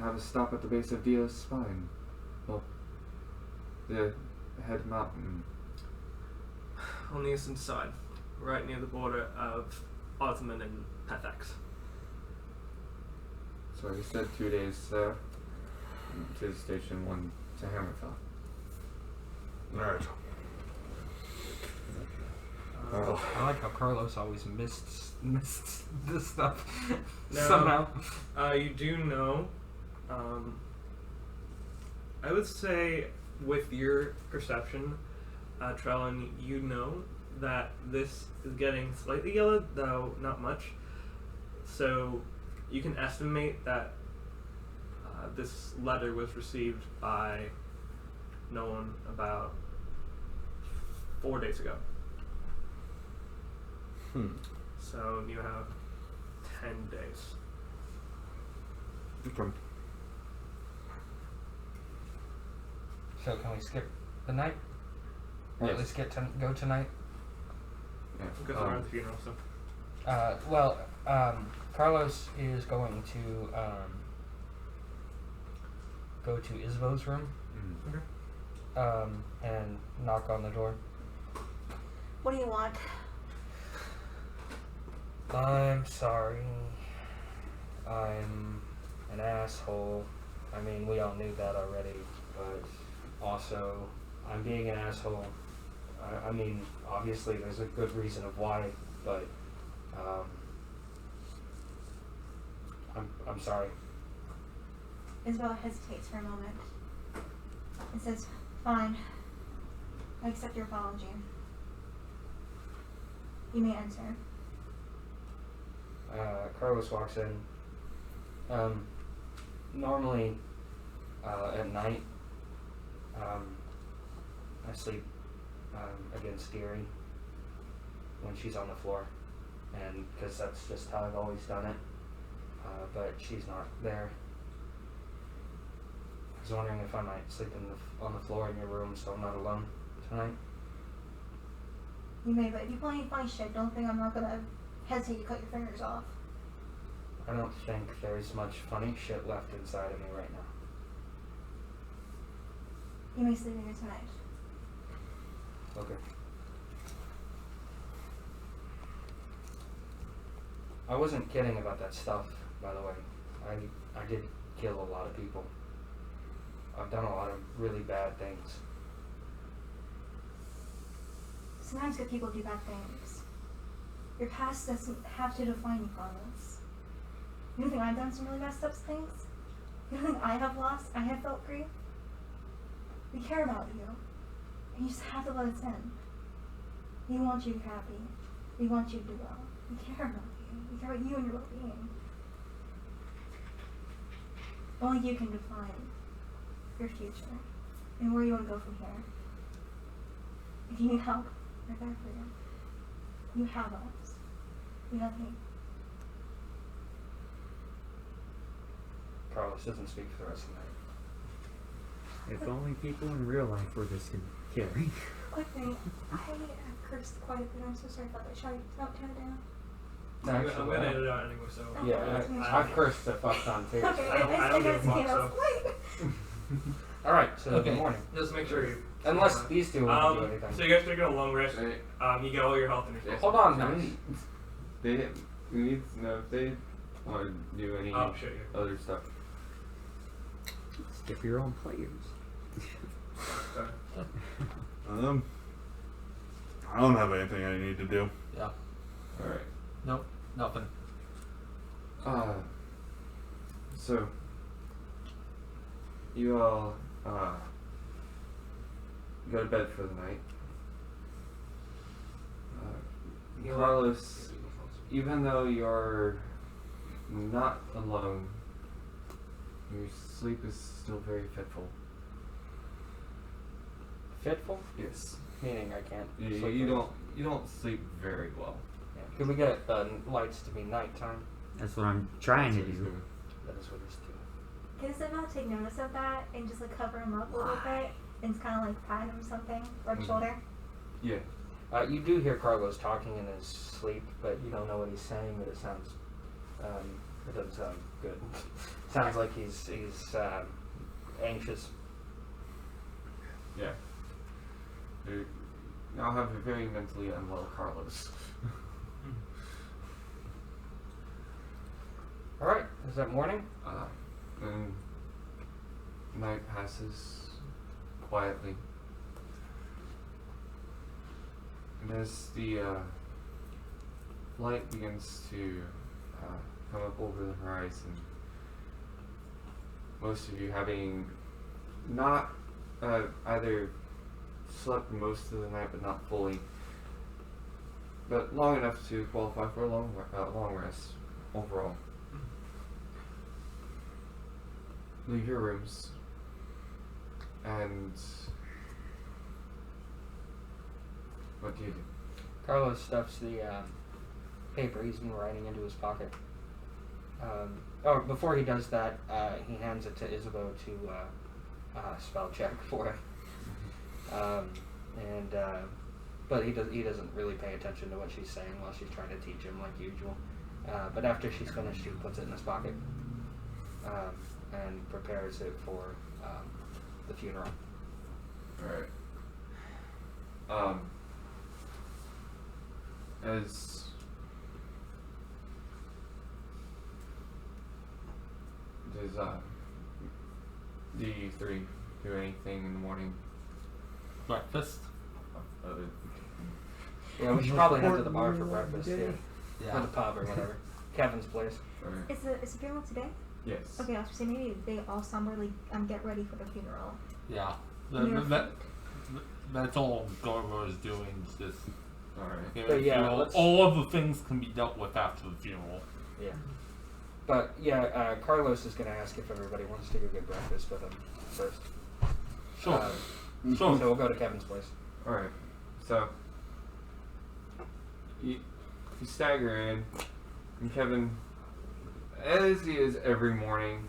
have a stop at the base of Dio's spine. Well, the head mountain. On the eastern side, right near the border of Ottoman and Pethax. So you said 2 days there to the station, one to Hammerfell. Alright. Oh. I like how Carlos always missed this stuff Now, somehow. You do know, I would say with your perception, Trellin, you know that this is getting slightly yellow, though not much. So you can estimate that this letter was received by no one about 4 days ago. So you have 10 days. Okay. So can we skip the night? Or at Yes. least go tonight? Because we're at the funeral, so. Carlos is going to go to Isabeau's room and knock on the door. What do you want? I'm sorry. I'm an asshole. I mean, we all knew that already, but also, I'm being an asshole. I mean, obviously, there's a good reason of why, but I'm sorry. Isabella hesitates for a moment and says, "Fine. I accept your apology. You may enter." Carlos walks in. Normally, at night, I sleep against Deary when she's on the floor, and because that's just how I've always done it. But she's not there. I was wondering if I might sleep on the floor in your room, so I'm not alone tonight. You may, but if you pull any funny shit, don't think I'm not gonna hesitate to cut your fingers off. I don't think there's much funny shit left inside of me right now. You may sleep here tonight. Okay. I wasn't kidding about that stuff, by the way. I did kill a lot of people. I've done a lot of really bad things. Sometimes good people do bad things. Your past doesn't have to define you, Carlos. You don't think I've done some really messed up things? You don't think I have lost? I have felt grief? We care about you. And you just have to let us in. We want you to be happy. We want you to do well. We care about you. We care about you and your well-being. Only you can define your future and where you want to go from here. If you need help, we're there for you. You have us. You have me. Carlos doesn't speak for the rest of the night. If only people in real life were this caring. Quick thing, I have cursed quite a bit. I'm so sorry about that. Shall I turn it down? I'm gonna edit it out anyway, so. Yeah, I've cursed the fuck ton too. Okay, I don't give a fuck, it so. Alright, so Okay. good morning. Just make sure you. Unless these two want to do anything. So you guys take a long rest. They- You get all your health and your Hold on, man. we need to know if they want to do any Oh, shit, yeah. other stuff. Skip your own players. Sorry. I don't have anything I need to do. Yeah. Alright. Nope. Nothing. So you all go to bed for the night. Carlos, even though you're not alone, your sleep is still very fitful. Fitful? Yes. Meaning I can't You, sleep. you don't sleep very well. Yeah. Could we get lights to be nighttime? That's what I'm trying to That's what he's do. doing. That is what he's doing. Can Isabella take notice of that and just like cover him up a little bit and kind of like pat him or something, rub his shoulder? Yeah. You do hear Carlos talking in his sleep, but you don't know what he's saying. But it sounds, it doesn't sound good. Sounds like he's anxious. Yeah. You now have a very mentally unwell Carlos. All right, is that morning? And night passes quietly. And as the light begins to come up over the horizon, most of you having not either slept most of the night but not fully, but long enough to qualify for a long rest overall, leave your rooms and what do you do? Carlos stuffs the paper he's been writing into his pocket. Before he does that, he hands it to Isabeau to spell check for it. But he doesn't really pay attention to what she's saying while she's trying to teach him like usual. But after she's finished, he puts it in his pocket and prepares it for the funeral. Alright. As do you three do anything in the morning? Breakfast. Yeah, we should probably head to the bar for breakfast. Yeah. Or the pub or whatever. Kevin's place. Alright. Is the funeral today? Yes. Okay, I was saying maybe they all somberly get ready for the funeral. Yeah. Near That's all Garbo is doing. Just Alright. But yeah, all of the things can be dealt with after the funeral. Yeah. But yeah, Carlos is going to ask if everybody wants to go get breakfast with him first. Sure. So we'll go to Kevin's place. Alright. So you stagger in, and Kevin, as he is every morning,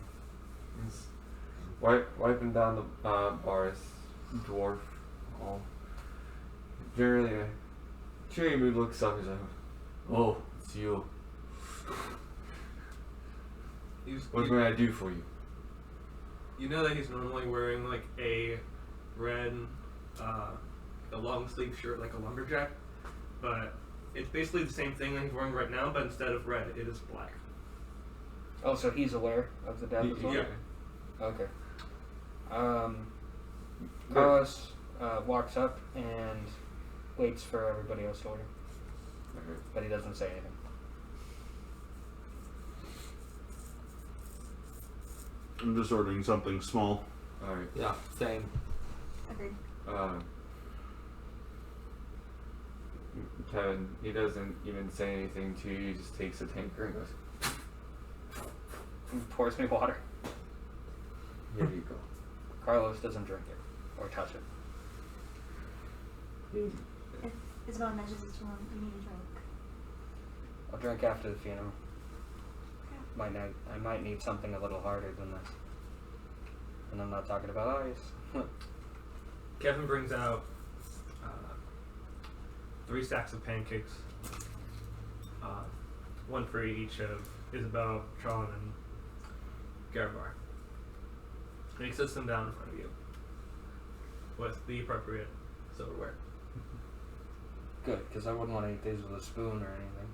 is wiping down the bars, dwarf, all. Generally in a cheery mood, looks up, he's like, "Oh, it's you. What can I do for you?" You know that he's normally wearing like a red, a long sleeve shirt like a lumberjack, but it's basically the same thing that he's wearing right now, but instead of red, it is black. Oh, so he's aware of the death as well? Yeah. Okay. Carlos walks up and waits for everybody else to order. But he doesn't say anything. I'm just ordering something small. Alright. Yeah, same. Agreed. Kevin, he doesn't even say anything to you, he just takes a tanker and goes, And pours me water. "Here you go." Carlos doesn't drink it or touch it. If Isabella mentions it to him, you need a drink. I'll drink after the funeral. Okay. I might need something a little harder than this. And I'm not talking about ice. Kevin brings out 3 stacks of pancakes, one for each of Isabel, Sean, and Garabar. And he sits them down in front of you with the appropriate silverware. Good, because I wouldn't want to eat these with a spoon or anything.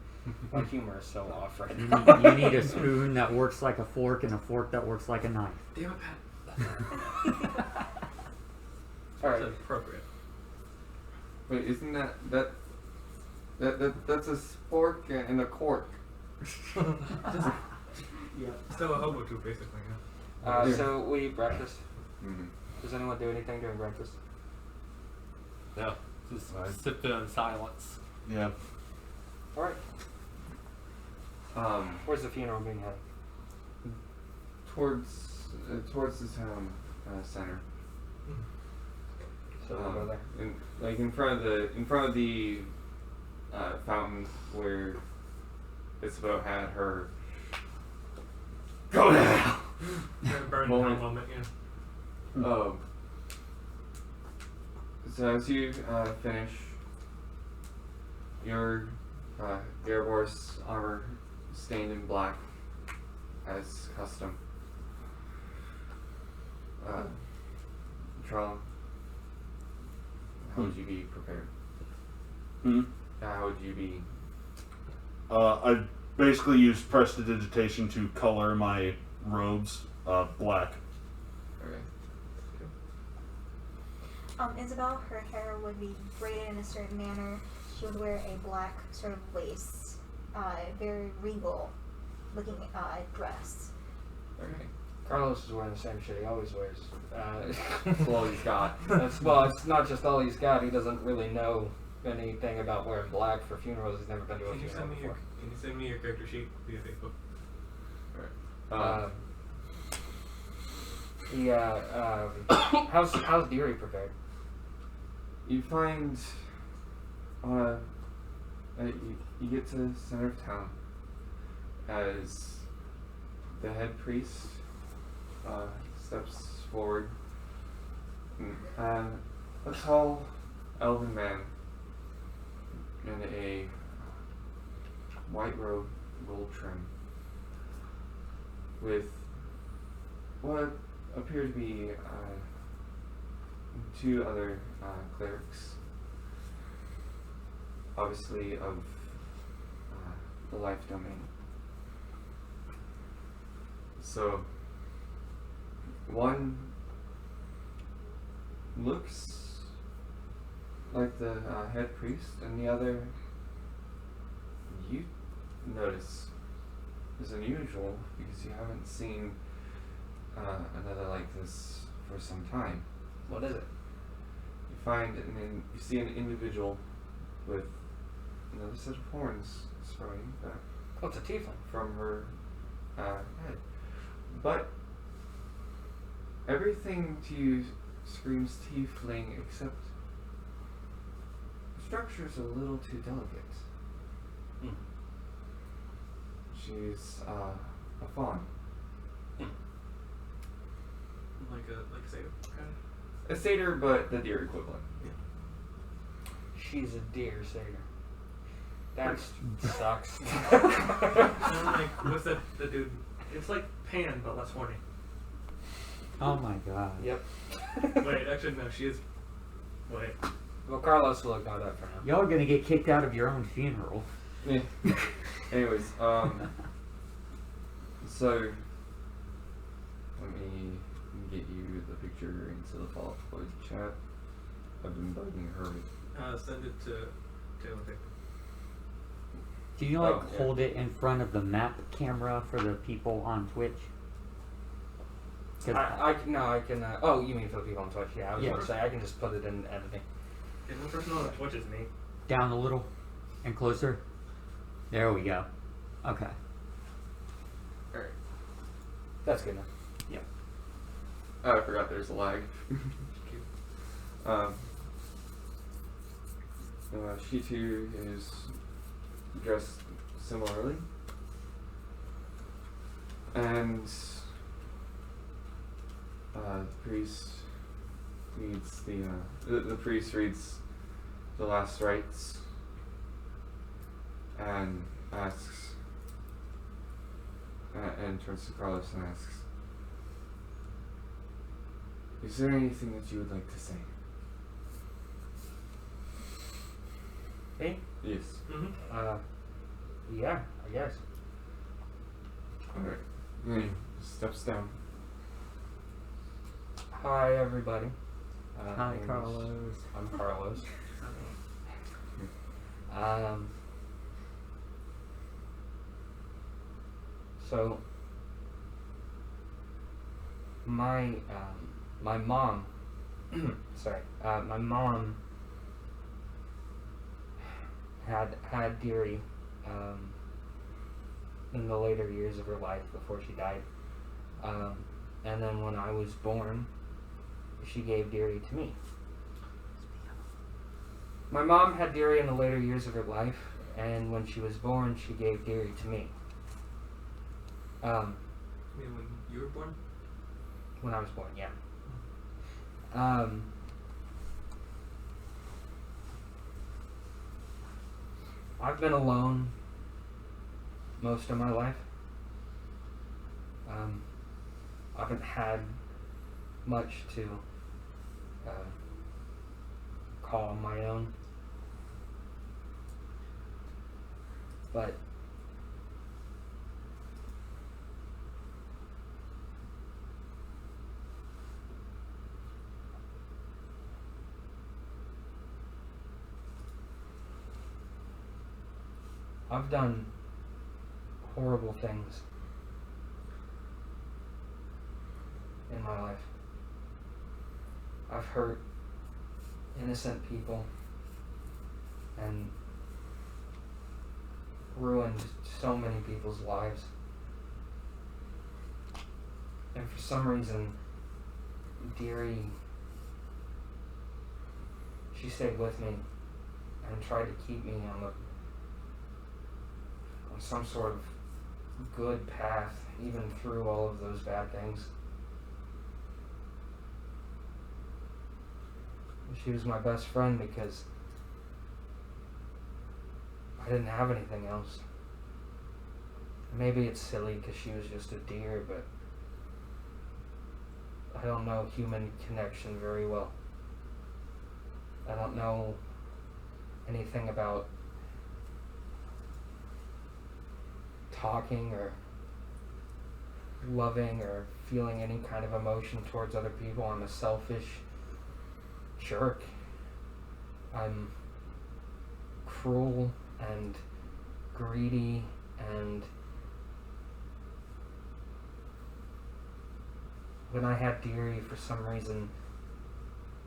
My humor is so off right You now. need, you need a spoon that works like a fork and a fork that works like a knife. Damn it, Pat. Alright. That's appropriate. Wait, isn't that's a spork and a cork? Yeah. Still a hobo too, basically. Yeah. So we eat breakfast. Mm-hmm. Does anyone do anything during breakfast? Yeah. Just sit there in silence. Yeah. Alright. Where's the funeral being held? Towards the town center. So we'll go there. In front of the fountain where Isabel had her go now. Burn Moment. that moment, yeah. So as you finish, your Garabor's armor stained in black as custom. Tron, how would you be prepared? How would you be? I basically used prestidigitation to color my robes black. Okay. Isabel, her hair would be braided in a certain manner. she would wear a black sort of lace, very regal looking dress. Okay. Carlos is wearing the same shit he always wears. That's all he's got. It's not just all he's got. He doesn't really know anything about wearing black for funerals. He's never been to a Can you funeral before. send me your character sheet via Facebook? How's Deary prepared? You find, you get to the center of town as the head priest steps forward. A tall elven man in a white robe, gold trim, with what appear to be two other clerics, obviously of the life domain. So, one looks like the head priest, and the other, you notice, is unusual because you haven't seen another like this for some time. What is it? You find, you see an individual with another set of horns sprouting back Oh, it's a tiefling. from her head. But everything to you screams tiefling except the structure's a little too delicate. Hmm. She's a fawn. Like a satyr. A satyr, but the deer equivalent. She's a deer satyr. That sucks. What's that? The dude. It's like Pan, but less horny. Oh my god. Yep. Wait, actually no. She is. Wait. Well, Carlos will look that up for now. Y'all are gonna get kicked out of your own funeral. Yeah. Anyways, so let me get you the picture into the Fall Out Floyd chat. I've been bugging her. Send it to Taylor. Do you Oh, yeah. hold it in front of the map camera for the people on Twitch? 'Cause I can. Oh, you mean for the people on Twitch? Yeah, I was Yeah. going to say I can just put it in editing. And the person on Twitch is me. down a little and closer. There we go. Okay. Alright. That's good enough. Oh, I forgot there's a lag. She too is dressed similarly. And the priest reads the priest reads the last rites and asks and turns to Carlos and asks, "Is there anything that you would like to say?" Me? Yes. Mm-hmm. Yeah, I guess. Alright. Then he steps down. Hi, everybody. Hi, my name is- Carlos. I'm Carlos. So my mom, sorry, my mom had Deary in the later years of her life before she died, and then when I was born, she gave Deary to me. My mom had Deary in the later years of her life, and when she was born, she gave Deary to me. You mean when you were born? When I was born, yeah. I've been alone most of my life. I haven't had much to call my own. But I've done horrible things in my life. I've hurt innocent people and ruined so many people's lives. And for some reason, Deary, she stayed with me and tried to keep me on some sort of good path, even through all of those bad things. She was my best friend because I didn't have anything else. Maybe it's silly because she was just a deer, but I don't know human connection very well. I don't know anything about talking or loving or feeling any kind of emotion towards other people. I'm a selfish jerk. I'm cruel and greedy, and when I had Deary, for some reason,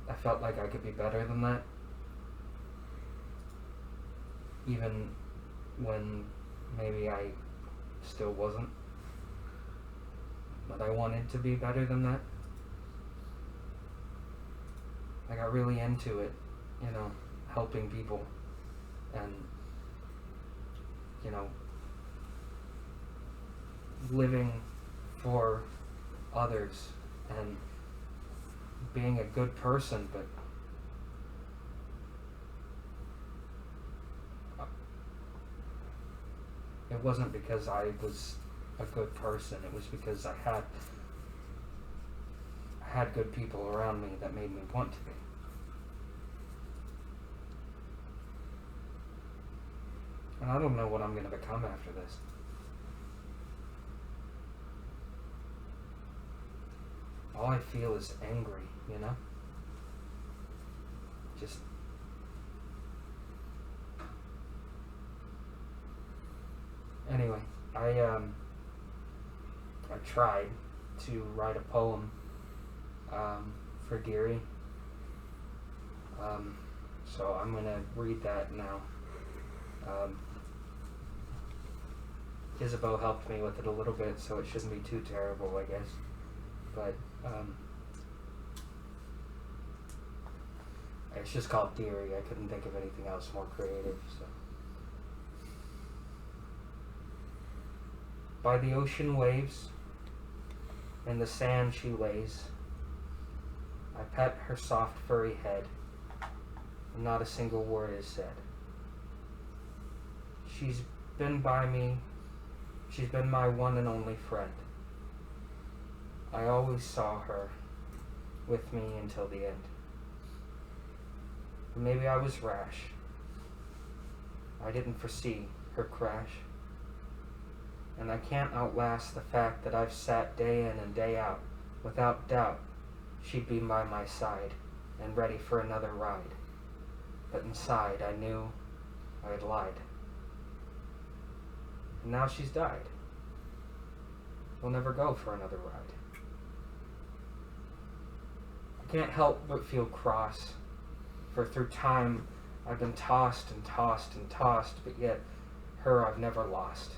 I felt like I could be better than that. Even when maybe I still wasn't. But I wanted to be better than that. I got really into it, you know, helping people and, you know, living for others and being a good person, but it wasn't because I was a good person. It was because I had good people around me that made me want to be. And I don't know what I'm going to become after this. All I feel is angry, you know? Just... Anyway, I tried to write a poem for Deary. So I'm gonna read that now. Isabeau helped me with it a little bit, so it shouldn't be too terrible, I guess. But it's just called Deary. I couldn't think of anything else more creative. So, by the ocean waves, in the sand she lays. I pet her soft furry head, and not a single word is said. She's been by me. She's been my one and only friend. I always saw her with me until the end. But maybe I was rash. I didn't foresee her crash. And I can't outlast the fact that I've sat day in and day out. Without doubt, she'd be by my side and ready for another ride. But inside, I knew I had lied. And now she's died. We'll never go for another ride. I can't help but feel cross, for through time I've been tossed and tossed and tossed, but yet her I've never lost.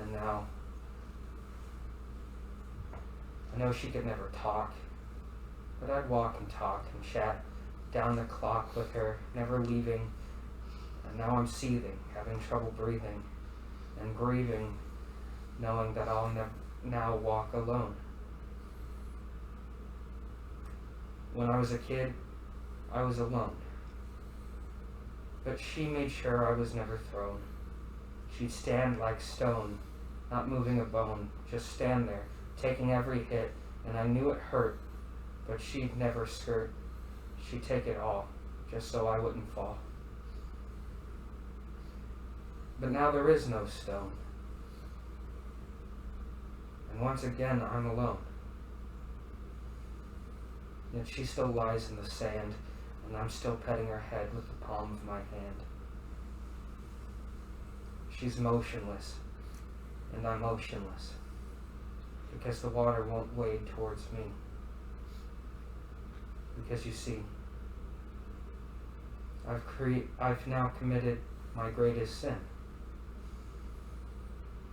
And now I know she could never talk, but I'd walk and talk and chat down the clock with her, never leaving. And now I'm seething, having trouble breathing, and grieving, knowing that I'll now walk alone. When I was a kid, I was alone. But she made sure I was never thrown. She'd stand like stone, not moving a bone, just stand there, taking every hit, and I knew it hurt, but she'd never skirt. She'd take it all, just so I wouldn't fall. But now there is no stone. And once again, I'm alone. Yet she still lies in the sand, and I'm still petting her head with the palm of my hand. She's motionless, and I'm motionless, because the water won't wade towards me. Because you see, I've now committed my greatest sin,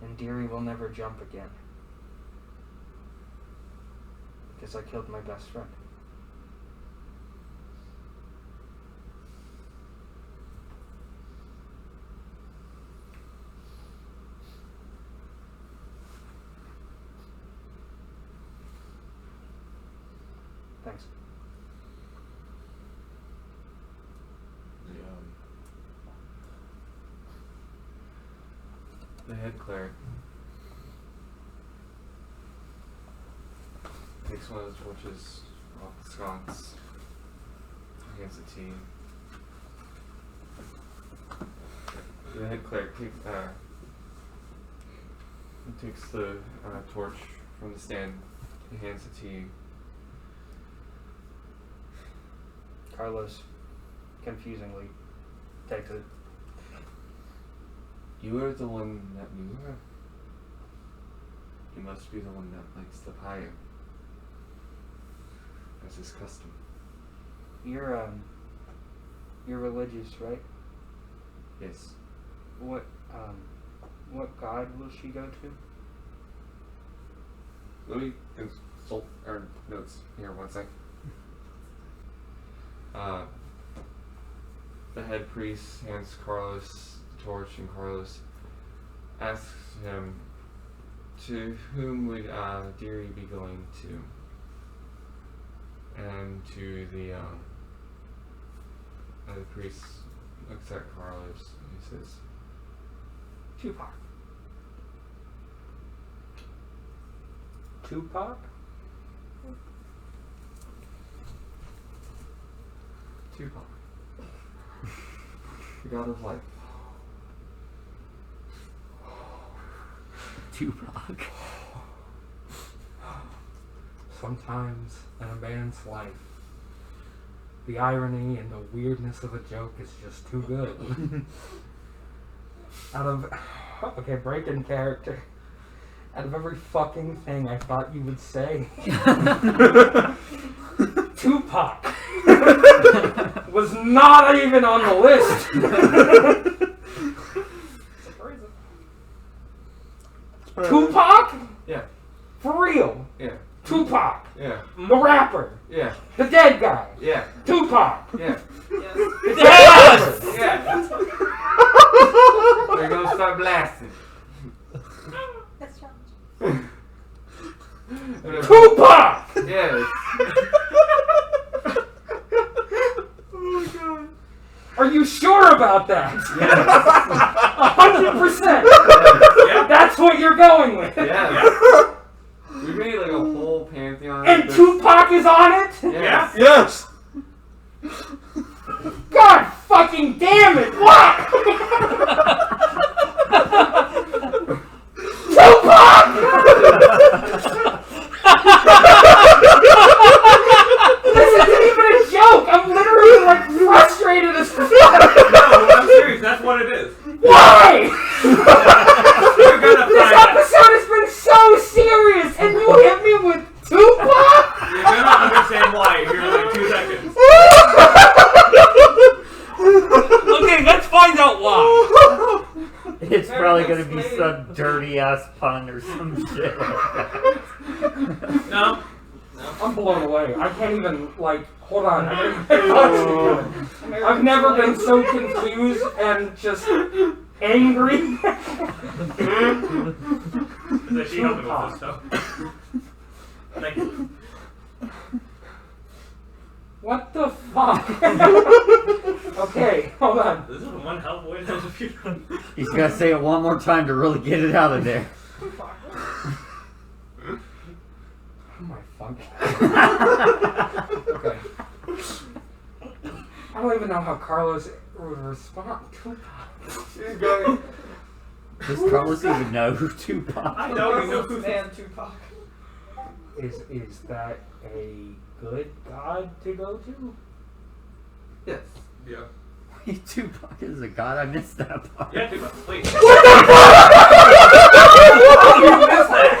and Deary will never jump again, because I killed my best friend. Thanks. The head cleric takes one of the torches off the sconce, hands it to you. The head cleric takes the torch from the stand, he hands it to you. Carlos confusingly takes it. You are the one that knew her. You must be the one that lights the fire, as is custom. You're religious, right? Yes. What god will she go to? Let me consult our notes here one sec. The head priest hands Carlos the torch, and Carlos asks him, to whom would Deary be going to? And to the priest looks at Carlos and he says, Tupac. Tupac? Tupac, the god of life. Tupac. Sometimes in a man's life, the irony and the weirdness of a joke is just too good. Okay, breaking character. Out of every fucking thing I thought you would say, Tupac was not even on the list. Tupac? Yeah. For real? Yeah. Tupac. Yeah. The rapper. Yeah. The dead guy. Yeah. Tupac. Yeah. The dead rapper. Yeah. They're gonna start blasting. That's challenge. Tupac! Yes. Oh my god. Are you sure about that? Yes. 100%! Yeah. That's what you're going with! Yes. We made like a whole pantheon. And Tupac is on it? Yes. Yes! God fucking damn it! What? Tupac! This isn't even a joke! I'm literally like frustrated as fuck! No, I'm serious. That's what it is. Why? You're gonna This find out. episode has been so serious and you hit me with Tupac? You're gonna understand why here in like 2 seconds. Okay, let's find out why. It's probably gonna be some dirty ass pun or some shit like that. No. I'm blown away. I can't even, like, hold on. I've never been so confused and just angry. That she helped me with this stuff. Thank you. What the fuck? Okay, hold on. This is one hell of a way to know the future. He's gotta say it one more time to really get it out of there. Oh my fuck. Okay. I don't even know how Carlos would respond. She's going. Does Carlos even know who Tupac? I know you know who Man, Tupac. Is that a good god to go to? Yes. Yeah. Wait, Tupac is a god? I missed that part. Yeah, Tupac. Wait. What the fuck? You missed that.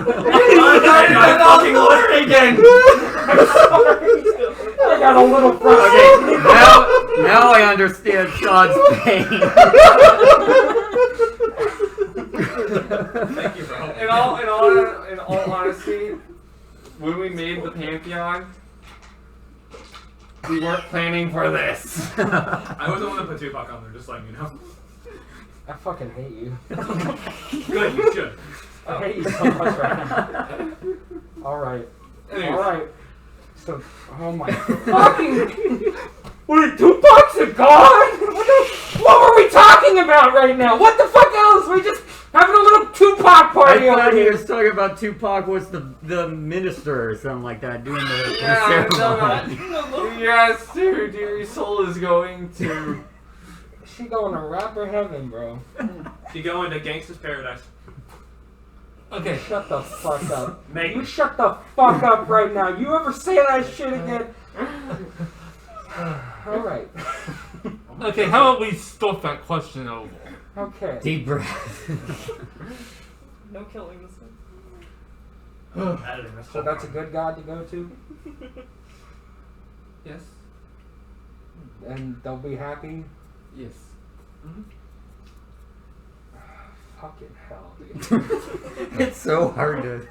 I'm fucking learning again. I'm sorry. I got a little frustrated. Okay, now I understand Sean's pain. Thank you, bro. In all honesty, when we made the Pantheon, we weren't planning for this. I was the one that put Tupac on there, just letting you know. I fucking hate you. Good, you should. I hate you so much right now. Alright. Anyways. Alright. So, oh my fucking... Wait, Tupac's a god? What were we talking about right now? What the fuck else? We're just having a little Tupac party I over thought he here. was talking about Tupac was the minister or something like that, doing the Yeah, ceremony. Yes, dude, your soul is going to. She going to rapper heaven, bro. You go into Gangsta's Paradise. Okay, shut the fuck up. Make You shut the fuck up right now. You ever say that shit again? Alright. Okay, how about we stop that question over? Okay. Deep breath. No killing this one. editing. That's So that's a good god to go to? Yes. And they'll be happy? Yes. Fucking hell, dude. It's so hard to.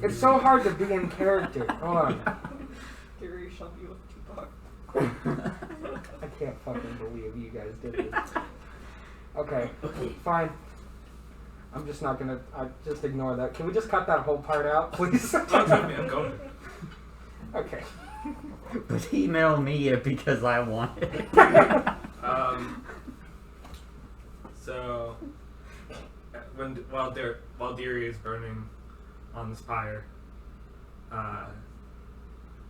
It's so hard to be in character. Hold on. Gary shall be with Tupac. I can't fucking believe you guys did this. Okay, fine. I'm just not gonna. Just ignore that. Can we just cut that whole part out, please? I'm going. Okay. But email me it because I want it. So, while Deary is burning on this pyre,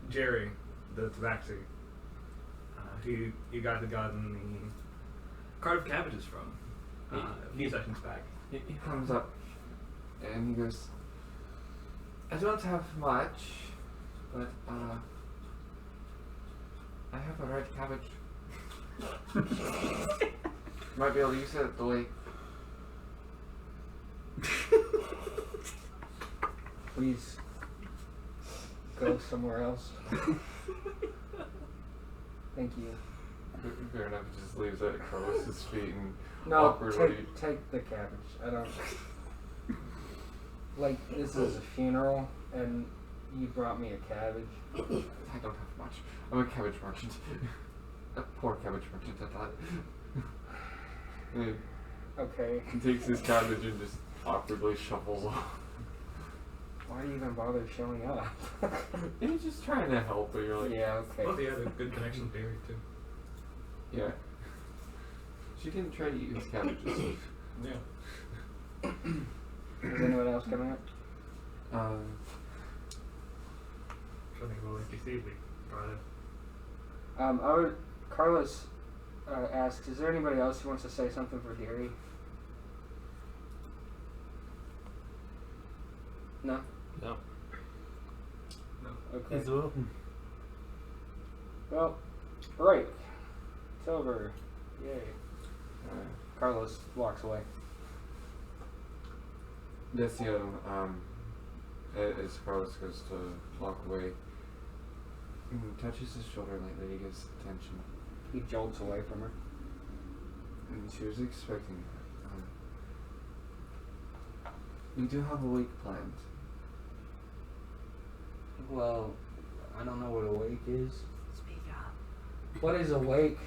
Jerry, the tabaxi, who you guys had gotten the cart of cabbages from a few sessions back. He comes up and he goes, I don't have much, but I have a red cabbage. Might be able to use it at the lake. Please go somewhere else. Thank you. Fair enough, he just leaves it at Carlos's feet and No, awkwardly. take the cabbage. I don't. Like, this is a funeral, and you brought me a cabbage. I don't have much. I'm a cabbage merchant. A poor cabbage merchant, I thought. And Okay. he takes his cabbage and just awkwardly shuffles off. Why do you even bother showing up? He's just trying to help, but you're like, Yeah, okay. Well, he had a good connection with Deary too. yeah. She didn't try to eat his cabbages. Yeah. Is anyone else coming up? Trying to think about NPC we brought in. Carlos asks, is there anybody else who wants to say something for Deary? No? No. Okay. Is it? Well, break. It's over. Yay. Carlos walks away. Desio, as Carlos goes to walk away, touches his shoulder lightly to get his attention. He jolts away from her. And she was expecting that. We do have a week planned. Well, I don't know what awake is. Speak up. What is awake?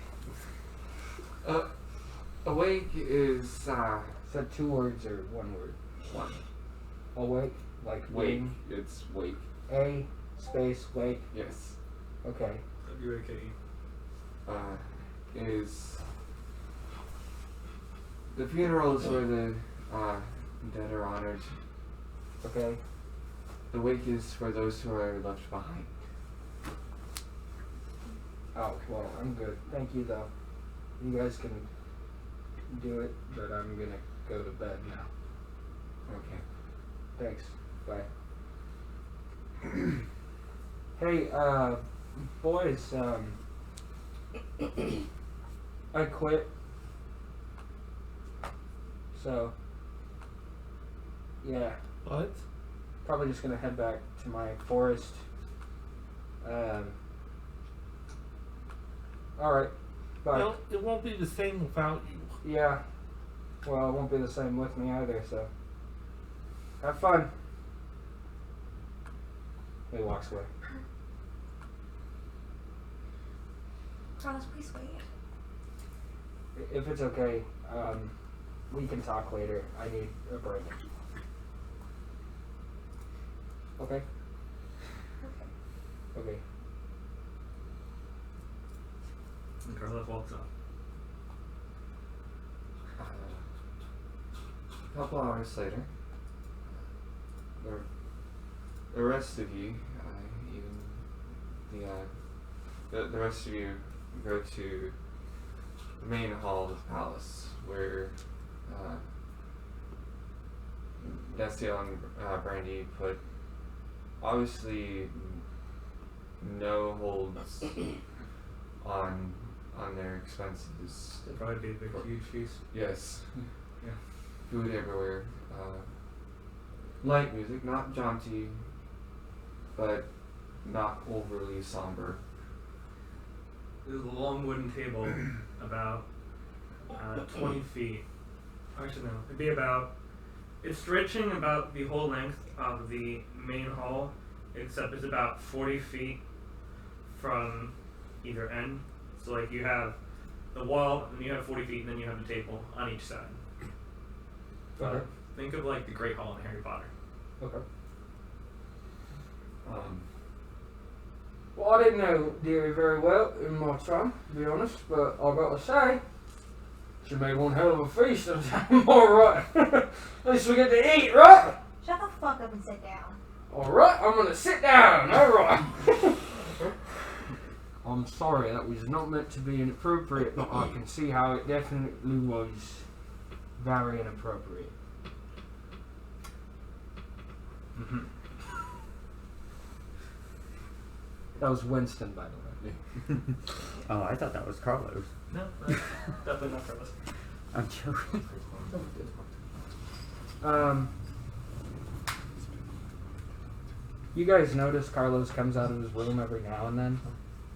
Awake is, Is that 2 words or 1 word? one. Awake? Like Wake. wing? It's wake. A space wake? Yes. Okay. W-A-K-E. Is the funeral is where the dead are honored. Okay. The wake is for those who are left behind. Oh, well, I'm good. Thank you, though. You guys can do it, but I'm gonna go to bed now. Okay. Thanks. Bye. Hey, boys, I quit. So, yeah, What? probably just gonna head back to my forest. Alright, bye. Well, it won't be the same without you. Yeah, well, it won't be the same with me either, so. Have fun. He walks away. Carlos, please wait. If it's okay, we can talk later. I need a break. Okay? Okay. And Carlos walks off. A couple hours later, the rest of you, the rest of you go to the main hall of the palace, where Destiel and Brandy put obviously no holds on their expenses. It'd probably be a big, huge feast. Yes. Yeah. Food everywhere. Light music, not jaunty, but not overly somber. There's a long wooden table about 20 feet. Actually, no. It'd be about... It's stretching about the whole length of the main hall, except it's about 40 feet from either end. So, like, you have the wall, and you have 40 feet, and then you have the table on each side. Okay. Think of, like, the Great Hall in Harry Potter. Okay. Well, I didn't know Deary very well in my time, to be honest, but I gotta say, she made one hell of a feast. I'm alright. At least we get to eat, right? Shut the fuck up and sit down. Alright, I'm gonna sit down, alright. I'm sorry, that was not meant to be inappropriate, but I can see how it definitely was very inappropriate. That was Winston, by the way. Oh, I thought that was Carlos. No, that's definitely not Carlos. I'm joking. You guys notice Carlos comes out of his room every now and then,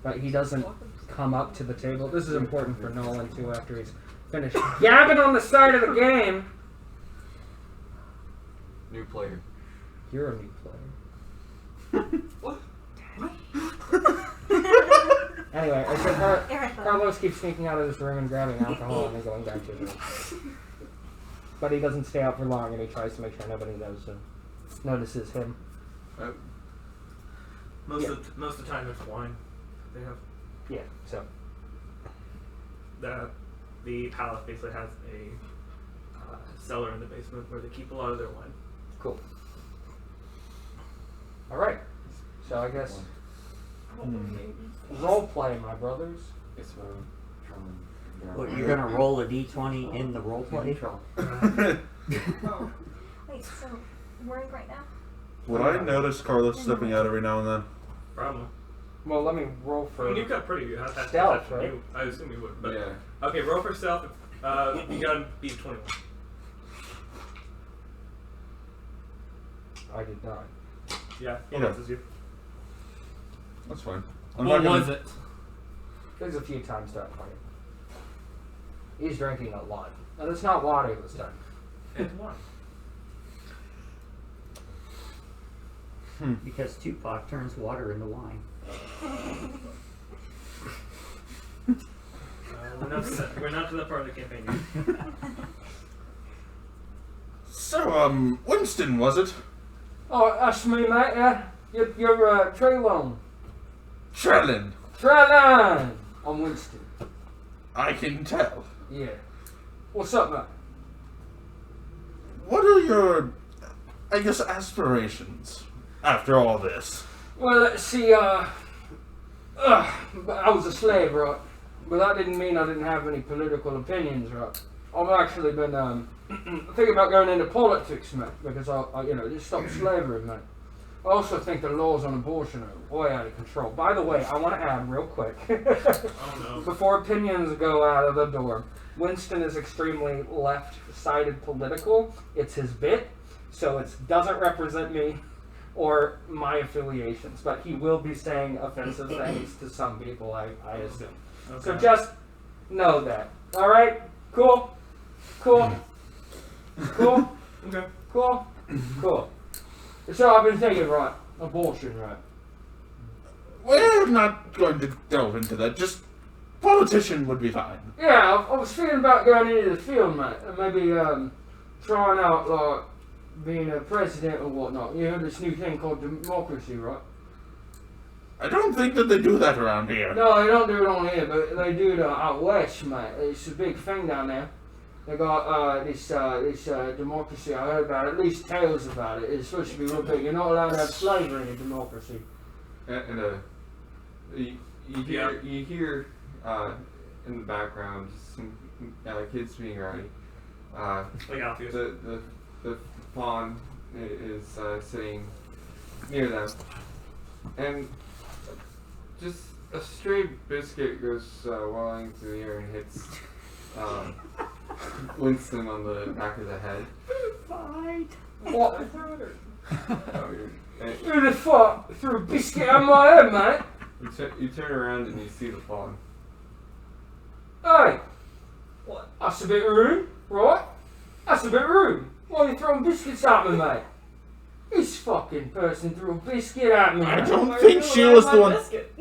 but he doesn't come up to the table. This is important for Nolan too. After he's finished gabbing on the side of the game. New player. You're a new player. What? Anyway, I said Eric, Carlos keeps sneaking out of his room and grabbing alcohol and then going back to his room. But he doesn't stay out for long, and he tries to make sure nobody notices him. Most of the time it's wine. They have Yeah. So. the palace basically has a cellar in the basement where they keep a lot of their wine. Cool. All right. So I guess role play, my brothers. It's What, you're gonna roll a d20 in the roleplay? Oh. Wait, so we're in right now? Would I notice Carlos stepping out every now and then? Probably. Well, let me roll I for. mean, you've got pretty good Stealth, perception. right? I assume you would. But Yeah. okay, roll for stealth. You gotta beat 21. I did not. Yeah, he Okay. notices you. That's fine. I'm What not gonna, was it? There's a few times throughout the fight. He's drinking a lot. And it's not water this time. It's wine. Because Tupac turns water into wine. We're not to that part of the campaign yet. So, Winston, was it? Oh, that's me, mate. Yeah, you're Traylon. Trellin. Traylon. I'm Winston. I can tell. Yeah. What's up, mate? What are your, I guess, aspirations after all this? Well, let's see. I was a slave, right? But that didn't mean I didn't have any political opinions, right? I've actually been thinking about going into politics, mate, because I just stopped slavery, mate. I also think the laws on abortion are way out of control. By the way, I want to add real quick, Oh no. before opinions go out of the door, Winston is extremely left-sided political. It's his bit, so it doesn't represent me or my affiliations, but he will be saying offensive things to some people, I assume. Okay. So just know that. All right? Cool? Cool? Cool? Okay. Cool? Cool. So I've been thinking, right, abortion, right? We're not going to delve into that. Just politician would be fine. Yeah, I was thinking about going into the field, mate, and maybe trying out, like, being a president or whatnot. You know, this new thing called democracy, right? I don't think that they do that around here. No, they don't do it on here, but they do it out west, mate. It's a big thing down there. They got this democracy. I heard about it, at least tales about it. It's supposed to be real big. You're not allowed to have slavery in a democracy. And you hear in the background some kids being rowdy. Like Alpheus. The fawn is sitting near them, and just a stray biscuit goes whirling through the air and hits Winston on the back of the head. What? Oh, Who the fuck threw a biscuit on my head, mate? you turn around and you see the fawn. Hey, What? that's a bit rude, right? That's a bit rude. Why are you throwing biscuits at me, mate? This fucking person threw a biscuit at me. I mate. don't Why are think you she in the way was of the my one. biscuit?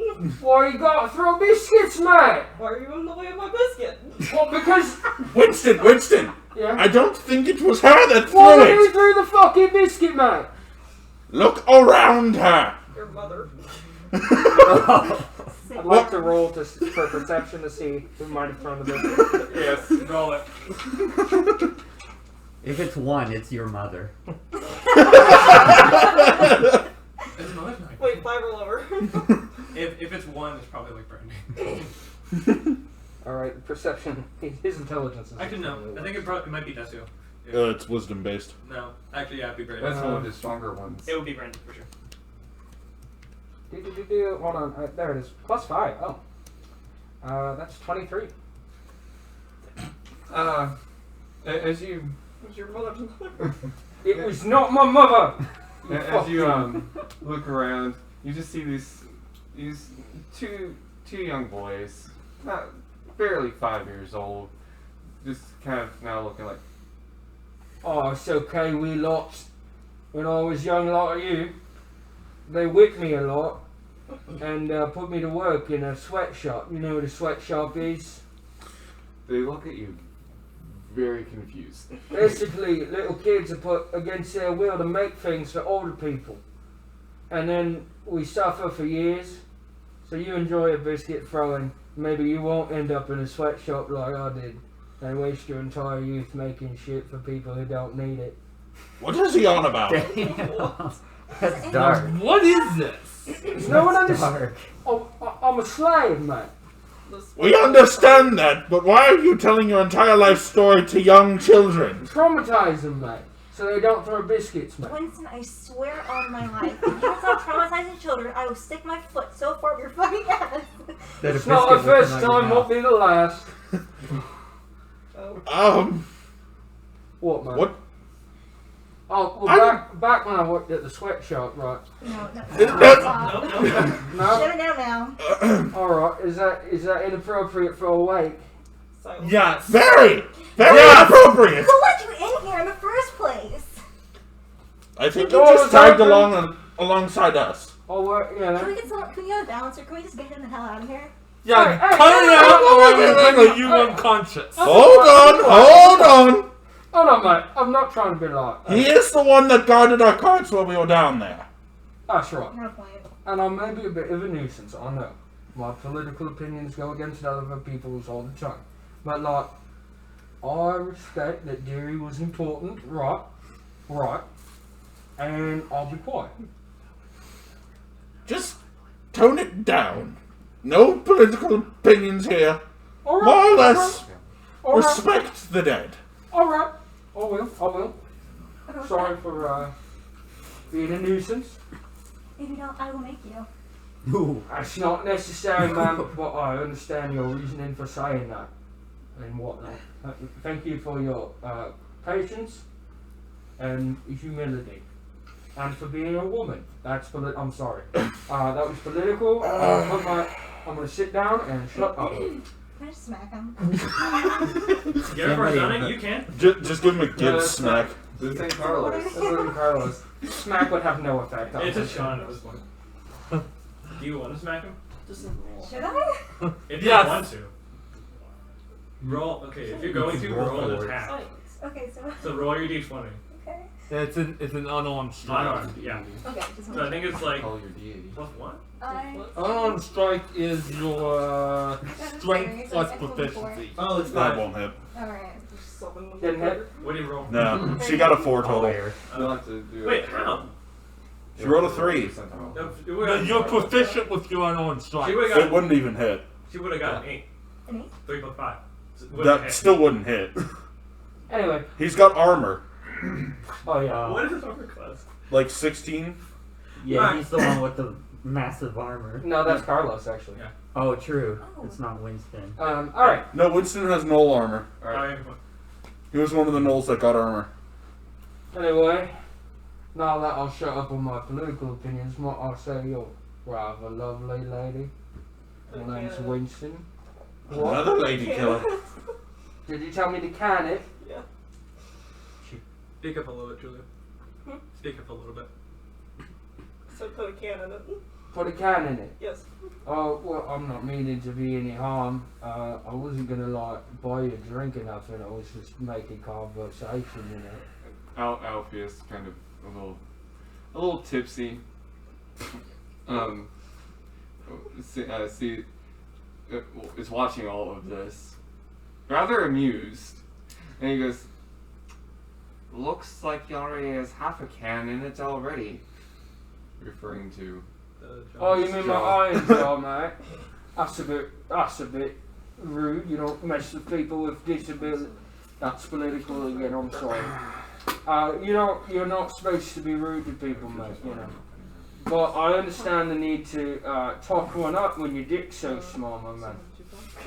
Why you gotta throw biscuits, mate? Why are you in the way of my biscuit? Well, because... Winston! Yeah? I don't think it was her that Why threw did you it! threw the fucking biscuit, mate? Look around her! Your mother. I'd like to roll for perception to see who might have thrown the biscuit. Yes, roll it. If it's one, it's your mother. It's not like Wait, 5 or lower. if it's one, it's probably like Brandy. Alright, perception. His intelligence is... Actually, no. I think it might be Desu. It's wisdom based. No. Actually, yeah, it'd be Brandy. That's one of the stronger ones. It would be Brandy for sure. Hold on. There it is. +5. Oh. That's 23. As you Was your mother's mother? It was not my mother! as you look around, you just see these two young boys, not barely 5 years old, just kind of now looking like, Oh, it's okay, we lots. When I was young like you, they whipped me a lot and put me to work in a sweatshop. You know what a sweatshop is? they look at you very confused. Basically, little kids are put against their will to make things for older people. And then we suffer for years. So you enjoy a biscuit throwing. Maybe you won't end up in a sweatshop like I did and waste your entire youth making shit for people who don't need it. What is he on about? Damn. That's dark. What is this? Does no one That's understand? dark. I'm a slave, mate. We understand that, but why are you telling your entire life story to young children? Traumatize them, mate. So they don't throw biscuits, mate. Winston, I swear on my life, if you don't stop traumatizing children, I will stick my foot so far up your fucking ass. That a It's not the biscuit will first come out your time, mouth. won't be the last. What, man? What? Oh, well, back when I worked at the sweatshop, right? No, no. No, no. No? Shut it down now. Alright, is that inappropriate for a wake? Silence. Yes. Very Yes. appropriate. Who let you in here in the first place? I think The you door just was tagged open. alongside us. Oh, yeah. Can we get someone? Can we get a bouncer? Can we just get him the hell out of here? Yeah, Hey, cut it out or I'm hey, gonna hey, put you hey. unconscious. Hold on. Oh no, mate. I'm not trying to be like. He is the one that guarded our carts while we were down there. That's right. No point. And I may be a bit of a nuisance, I know. My political opinions go against other people's all the time. But, like, I respect that dairy was important, right? And I'll be quiet. Just tone it down. No political opinions here. Alright. More or less, Alright. respect the dead. Alright. I will. Sorry for being a nuisance. If you don't, I will make you. Ooh. That's not necessary, ma'am, but I understand your reasoning for saying that and whatnot. Thank you for your patience and humility. And for being a woman. That's I'm sorry. That was political. I'm gonna sit down and shut up. Can I just smack him? You ever done it? You can. Just give him a good that's smack. This ain't Carlos. That's really Carlos. Smack would have no effect on It's a him. Sean at this point. Do you want to smack him? Just Should I? If you Yes. want to. Roll. Okay, if you're going to, roll an attack. science. Okay, so So roll your d20. okay. It's an unarmed strike. Unarmed, yeah. Okay, just So I think it's like Call your deity. plus 1? Unarmed strike is your strength plus That's proficiency. Oh, it's That won't hit. Alright. Just summon the Didn't hit? What do you roll? No, she got a 4 total. You'll have to do Wait, it. how? She rolled a 3. No, you're proficient with your unarmed strike. She would It have got, wouldn't even hit. she would have got an 8. An 8? 3 plus 5. So it wouldn't That hit. still wouldn't hit. Anyway. He's got armor. Oh yeah. What is his armor class? Like 16? Yeah, he's the one with the massive armor. No, that's Carlos actually. Yeah. Oh, true. Oh. It's not Winston. Alright. No, Winston has null armor. Alright. He was one of the gnolls that got armor. Anyway, now that I'll shut up on my political opinions, might I say you're rather lovely lady. My name's Winston. What? Another lady killer. Did you tell me to can it? Yeah. Speak up a little bit, Julia. Hmm? Speak up a little bit. So put a can in it. Put a can in it. Yes. Oh, well, I'm not meaning to be any harm. I wasn't gonna like buy you a drink or nothing. I was just making conversation, you know. Alpheus kind of a little tipsy. Is watching all of this, rather amused, and he goes, "Looks like he already has half a can in it already," referring to. Oh, you mean my Jaw. iron jaw, mate? That's a bit rude. You don't mess with people with disability. That's political again. I'm sorry. You're not supposed to be rude to people, mate. You know. But I understand the need to talk one up when your dick's so small, my man.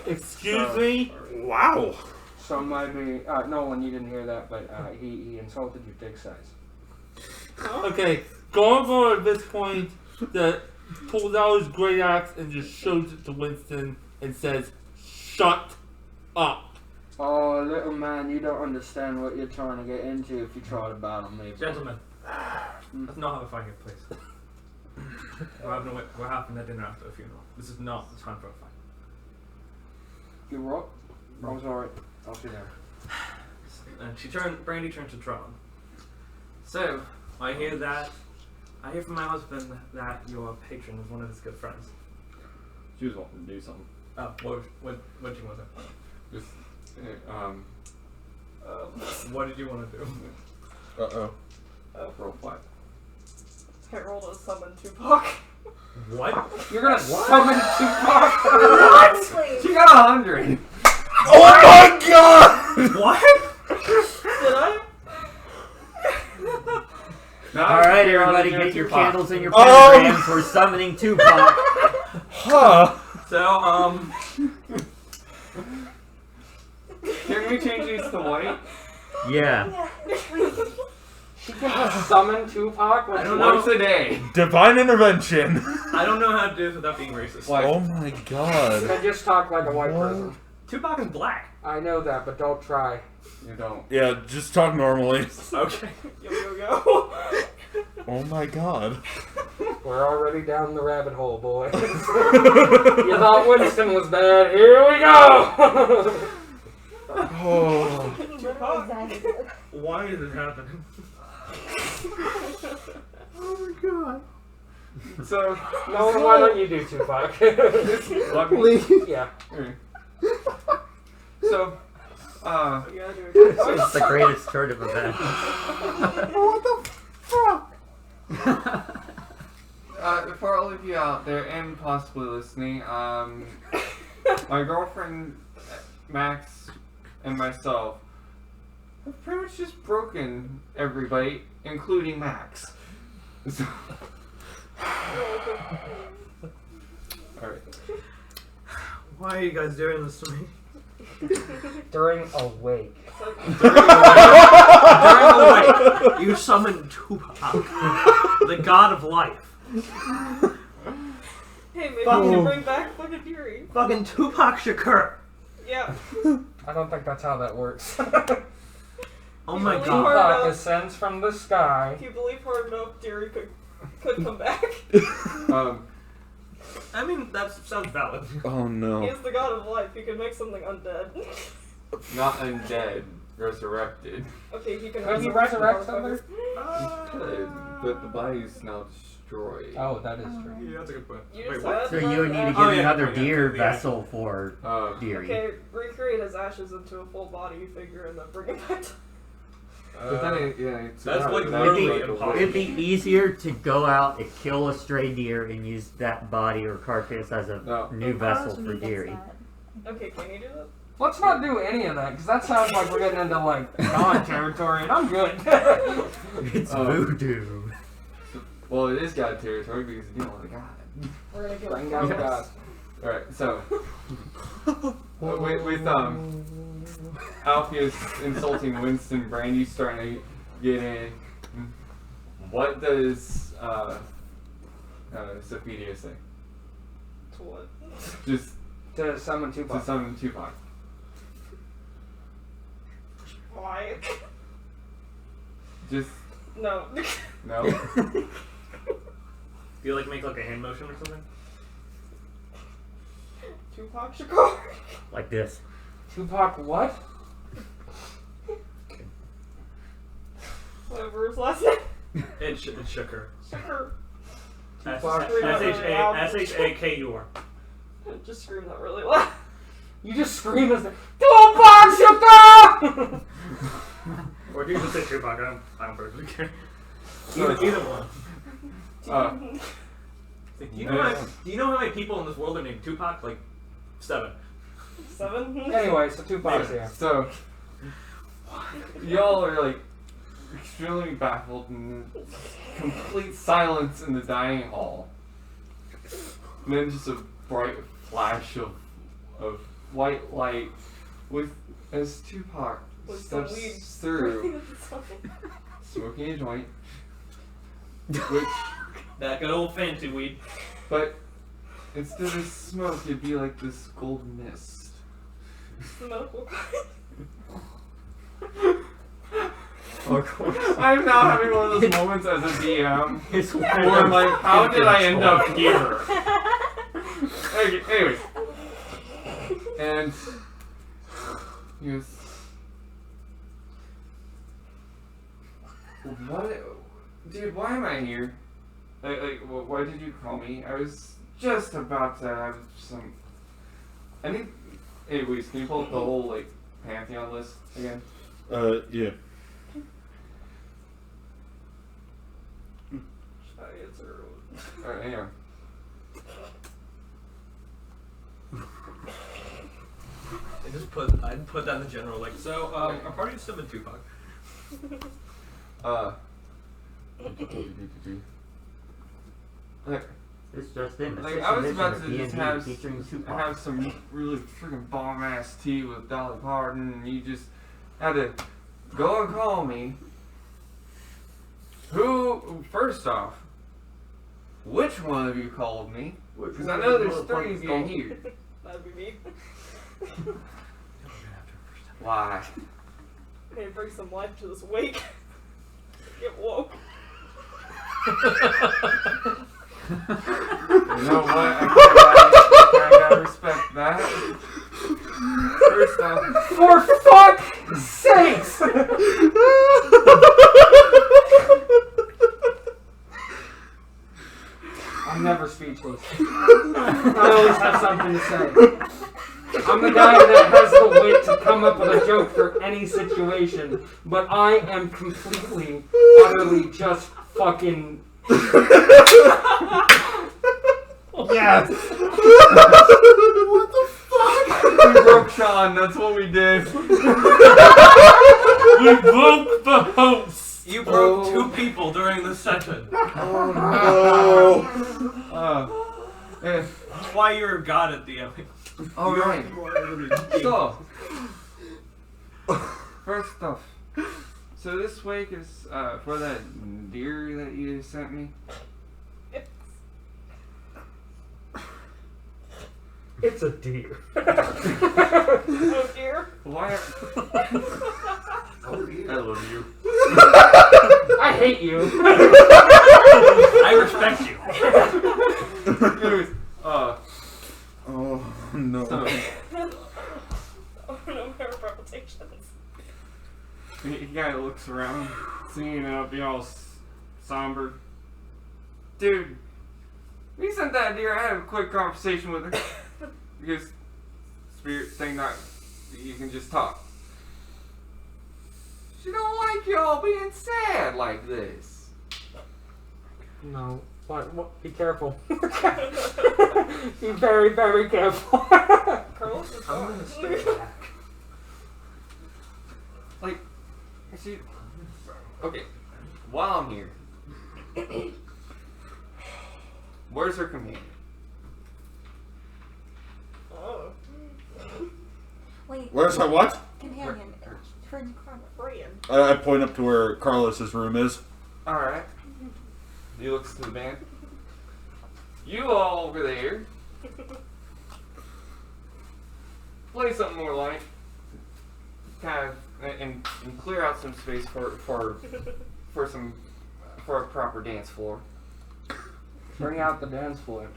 Excuse me? Wow. So maybe no one, you didn't hear that, but he insulted your dick size. Okay, Garbo at this point that pulls out his great axe and just shows it to Winston and says, "Shut up." Oh, little man, you don't understand what you're trying to get into if you try to battle me. Gentlemen, let's not have a fight here, please. We're having a dinner after a funeral. This is not the time for a fight. You're right. I was alright. I'll see there. And Brandy turned to Tron. So, I hear from my husband that your patron is one of his good friends. She was wanting to do something. Oh, what did you want to do? Just, What did you want to do? Uh-oh. roll 5. Harold has summoned Tupac. What? You're gonna summon Tupac? What? She got 100. Oh my god! What? Did I? Alright, everybody, get your candles and your Um, pentagrams. We're summoning Tupac. Huh. So, Can we change these to white? Yeah. She can just summon Tupac? I don't know. Once a day. Divine intervention. I don't know how to do this without being racist. Why? Oh my god. Then just talk like a white person. Tupac is black. I know that, but don't try. You don't. Yeah, just talk normally. Okay. Yo yo yo. Oh my god. We're already down the rabbit hole, boys. You thought Winston was bad. Here we go! Oh. Exactly. Why is this happening? So, No, why don't you do Tupac? let me. Yeah. So, You gotta do it. It's the greatest turn of events. for all of you out there and possibly listening, my girlfriend Max and myself have pretty much just broken everybody, including Max. So, Alright. Why are you guys doing this to me? During a wake. During the wake, you summoned Tupac, the god of life. Hey, maybe we can bring back fucking Fury. Fucking Tupac Shakur. Yeah. I don't think that's how that works. Oh my Really god. hard. Tupac descends from the sky. If you believe hard enough, Fury could come back. I mean, that sounds valid. Oh He no. is the god of life. He can make something undead. Not undead, resurrected. Okay, he can Could he resurrect something? Could, but the body's now destroyed. Oh, that is true. Yeah, that's a good point. You Wait, just what? said So you would need to that, get Oh, yeah, another yeah, deer yeah. vessel for Deary. Okay, recreate his ashes into a full body figure and then bring him back to But then it's That's about- like that literally would be like a impossible. It'd be easier to go out and kill a stray deer and use that body or carcass as a No. new vessel for Gets Deary. that. Okay, can you do that? Let's not do any of that, because that sounds like we're getting into, like, God territory, and I'm good. It's Oh. voodoo. Well, it is God territory because it's dealing with a god. We're gonna get Bring down God. Alright, so with Alpheus insulting Winston, Brandy's starting to get in. What does Sophitia say? to what? Just To summon to Tupac. summon Tupac. Why? Just No. no. Do you like make like a hand motion or something? Tupac Shakur. Like this. Tupac what? Whatever his last name. It shook her. Shakur. S-H-A-K-U-R. Just scream that really loud. You just scream as the Tupac Shakur! Or do you just say Tupac? I don't personally care. Either one. Do you know how many people in this world are named Tupac? Like 7. 7? Anyway, so Tupac's here. So y'all are like extremely baffled and complete silence in the dining hall. And then just a bright flash of white light with as Tupac With some steps weed. through smoking a joint. Which That good old fancy weed. but instead of smoke it'd be like this golden mist. The medical card. Of course. I'm now having one of those moments as a DM It's where I'm like, how did I end up here? Okay, anyways. And he goes, what? Dude, why am I here? Why did you call me? I was just about to have some. Anyways, can you pull up the whole, like, Pantheon list again? Yeah. Alright, anyway. I'd put that in the general, like, so, our party is summoned Tupac. Like, It's just in. Like, I was about to just have featuring Tupac. have some really freaking bomb ass tea with Dolly Parton, and you just had to go and call me. Who? First off, which one of you called me? Because I know there's 3 of you here. That'd be me. Why? Okay, bring some life to this wake. Get woke. You know what? I gotta respect that. First off, For fuck's sakes! I'm never speechless. I always have something to say. I'm the guy that has the wit to come up with a joke for any situation, but I am completely, utterly just fucking... Yes! what the fuck? We broke Sean, that's what we did. We broke the host! You broke 2 people during this session. Oh That's why you're a god at DMing. Alright. So, first off, so this wake is for that deer that you sent me? It's a deer. Oh dear. Why? I love you. I hate you. I respect you. Anyways, oh no. so, Oh no, my reputations. he kind of looks around, seeing it be all somber. Dude, we sent that deer. I had a quick conversation with her. Because spirit thing that you can just talk. She don't like y'all being sad like this. No. What? Be careful. Be very, very careful. Carlos is I'm gone. gonna stay back. Like, she. Okay, while I'm here, where's her companion? Oh. Wait, Where's my what? companion. Friend Carla. Brian. I point up to where Carlos's room is. Alright. He looks to the band. You all over there. Play something more light. Kind of and clear out some space for a proper dance floor. Bring out the dance floor.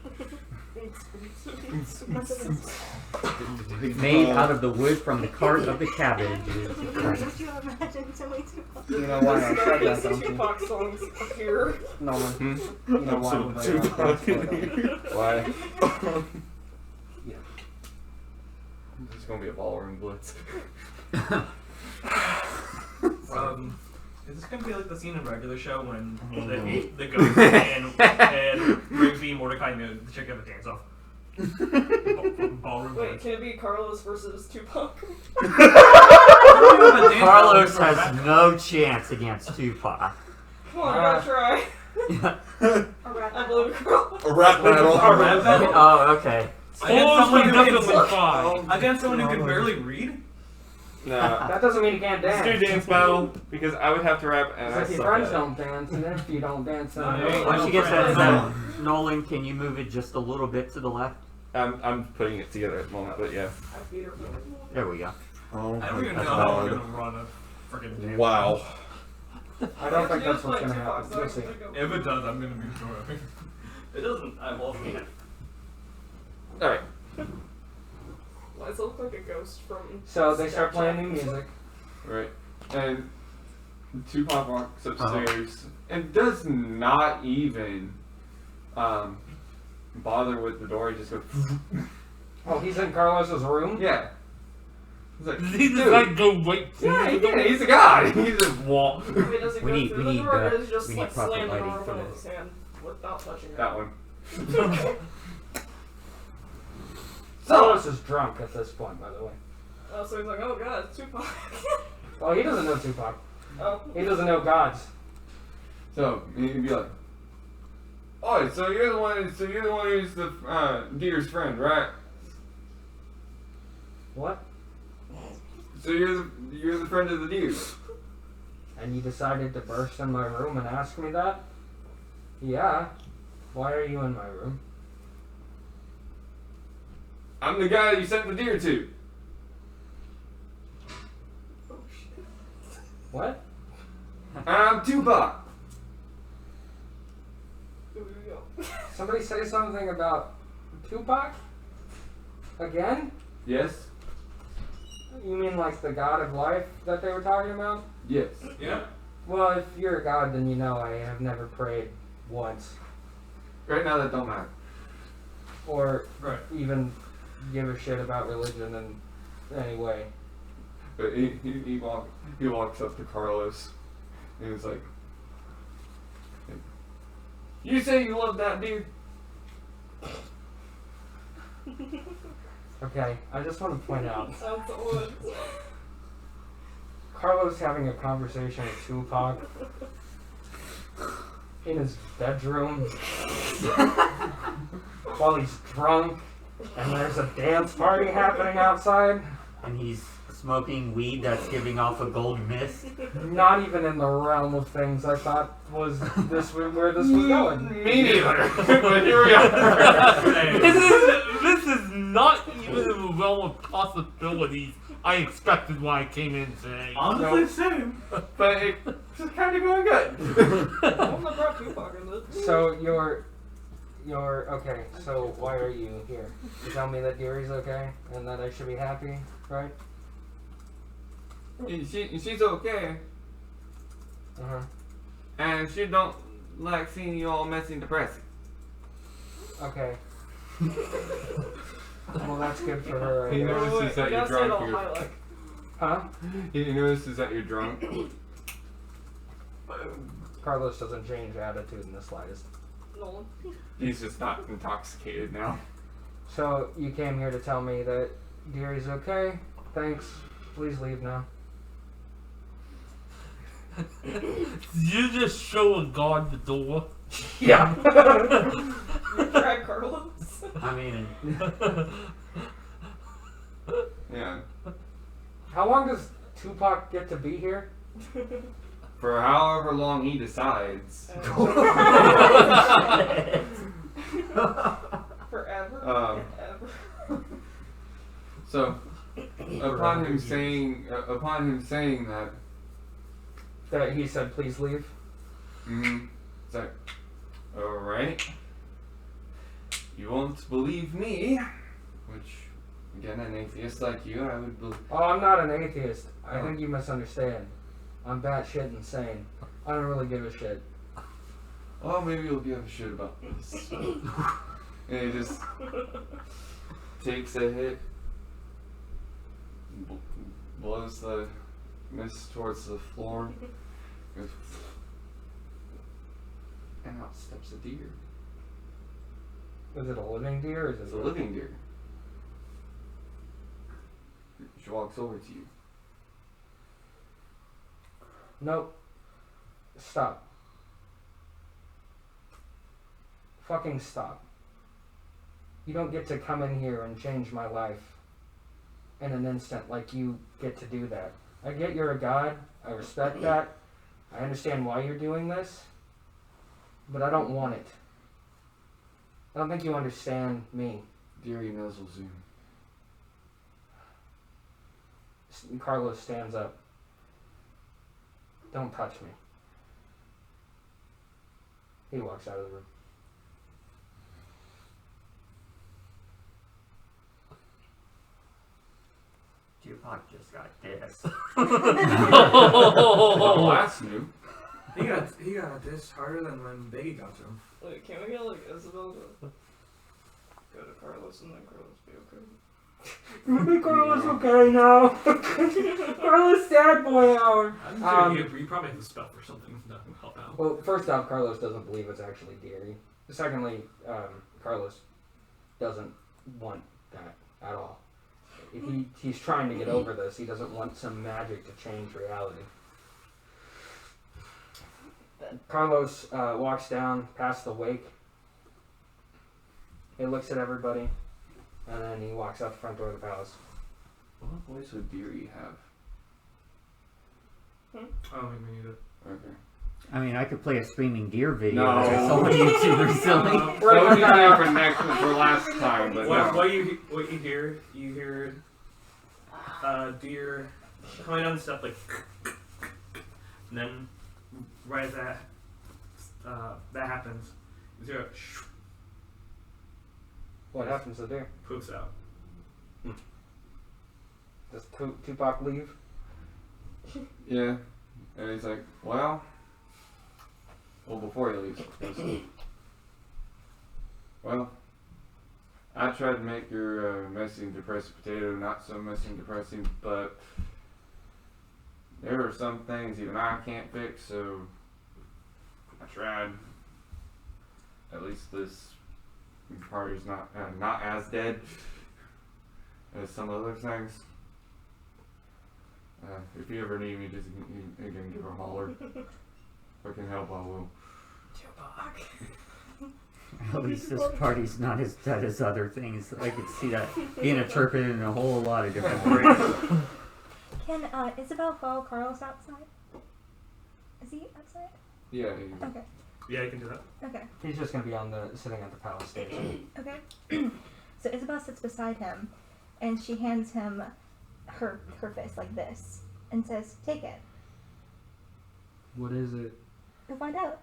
Made out of the wood from the cart of the cabbage. Could you imagine somebody to You know why I said that, These don't you? Tupac songs appear. No one. Hmm? You know why Some we lay Tupac out dance in floor, don't you? here. Why? Yeah. There's gonna be a ballroom blitz. Is this gonna be like the scene in regular show when the ghost and Rigby, Mordecai, and the chick have a dance off? Ballroom Wait, dance. can it be Carlos versus Tupac? Carlos has no chance against Tupac. Come on, gotta try. a rap I believe it, girl. A rap battle. A rap battle? Oh, okay. Against someone who definitely can fine. against someone who can barely read? No. That doesn't mean you can't Let's dance. do dance battle because I would have to rap and I If your suck friends at it. don't dance, and if you don't dance, then No, Once no you get friends. that, Nolan, can you move it just a little bit to the left? I'm putting it together at the moment, but yeah. I beat her. There we go. Oh I don't my even know how we're god. gonna run a freaking dance. Wow. I don't think that's what's gonna happen. We'll see. If it does, I'm gonna be sure. It doesn't, I won't. Alright. Why does it look like a ghost from... So they start playing new music. Right. And Tupac walks upstairs and does not even bother with the door. He just goes, Oh, he's in Carlos's room? yeah. He's like, He just dude. like go right Yeah, through he the can. He's a god. He just walks. Wait, does it We go need- through we the need, door, or uh, does it just we need like proper slam the lighting door for open with this. his hand without touching it? That one. Carlos is drunk at this point, by the way. Oh, so he's like, oh god, it's Tupac. Well, he doesn't know Tupac. Oh. He doesn't know gods. So he'd be like, "Oh, so you're the one. So you're the one who's the deer's friend, right? What? So you're the friend of the deer." And you decided to burst in my room and ask me that? Yeah. Why are you in my room? I'm the guy that you sent the deer to. What? I'm Tupac. Here we go. Somebody say something about Tupac? Again? Yes. You mean like the god of life that they were talking about? Yes. Yeah. Well, if you're a god, then you know I have never prayed once. Right now, that don't matter. Or Right. even give a shit about religion in any way. But he walks up to Carlos, and he's like, "You say you love that deer?" Okay, I just want to point out, Sounds the woods. Carlos having a conversation with Tupac in his bedroom while he's drunk, and there's a dance party happening outside. And he's smoking weed that's giving off a gold mist. Not even in the realm of things I thought was this where this was going. Me neither. But here we are. This is not even in the realm of possibilities I expected when I came in today. Honestly, same. But it's kind of going good. I wouldn't have brought Tupac in this. So you're okay. So why are you here? You tell me that Gary's okay and that I should be happy, right? She's okay. And she don't like seeing you all messy and depressing. Okay. Well, that's good for her. I He guess. notices that you're drunk. Highlight. Huh? He notices that you're drunk. Carlos doesn't change attitude in the slightest. Nolan. He's just not intoxicated now. So you came here to tell me that Gary's okay. Thanks. Please leave now. You just show a guard the door. Yeah. You drag Carlos. I mean, Yeah. How long does Tupac get to be here? For however long he decides. Forever. Ever. So, upon him saying that, That he said, please leave. it's like, all right. You won't believe me, which, again, an atheist like you, I would believe. Oh, I'm not an atheist. I think you misunderstand. I'm batshit insane. I don't really give a shit. Oh, maybe you'll give a shit about this. And he just takes a hit, blows the mist towards the floor, goes, and out steps a deer. Is it a living deer or is it It's a living deer. She walks over to you. Nope. Stop. Fucking stop. You don't get to come in here and change my life in an instant like you get to do that. I get you're a god. I respect that. I understand why you're doing this. But I don't want it. I don't think you understand me. Deary nuzzles you. Carlos stands up. Don't touch me. He walks out of the room. Tupac just got this. Oh, that's new. He got this harder than when Biggie got to him. Wait, can we get like Isabel to go to Carlos and then Carlos be okay? Carlos okay now. Carlos sad boy hour. You probably have to spell for something that can help out. Well, first off, Carlos doesn't believe it's actually Gary. Secondly, Carlos doesn't want that at all. He's trying to get over this. He doesn't want some magic to change reality. Carlos walks down past the wake. He looks at everybody, and then he walks out the front door of the palace. What voice would Deary have? I don't think we need it. Okay. I mean, I could play a screaming deer video No. that I saw on YouTube recently. That would be there for next for last time, but no. What you hear deer coming down the step like, and then right as that happens, you hear What happens to deer? poops out. Does Tupac leave? Yeah. And he's like, well, before he leaves, well, I tried to make your messy and depressing potato not so messy and depressing, but there are some things even I can't fix, so I tried. At least this party's not as dead as some other things. If you ever need me, just again give a holler. If I can help, I will. At least this party's not as dead as other things. I could see that being interpreted in a whole lot of different ways. Can Isabel follow Carlos outside? Is he outside? Yeah. Okay. Yeah, you can do that. Okay. He's just gonna be sitting at the palace station. Okay. So Isabel sits beside him, and she hands him her fist like this, and says, "Take it." What is it? You'll find out.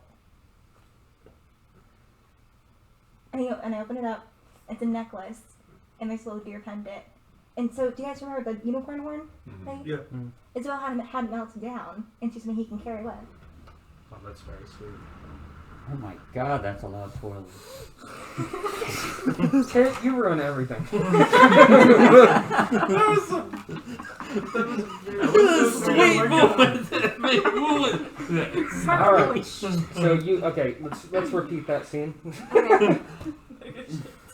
And I open it up. It's a necklace, and there's a little deer pendant. And so, do you guys remember the unicorn horn thing? Yeah. Isabel had it melted down, and she's something he can carry away. Oh, that's very sweet. Oh my god, that's a lot of spoilers. Kurt, you ruin everything. All right. So let's repeat that scene. Okay.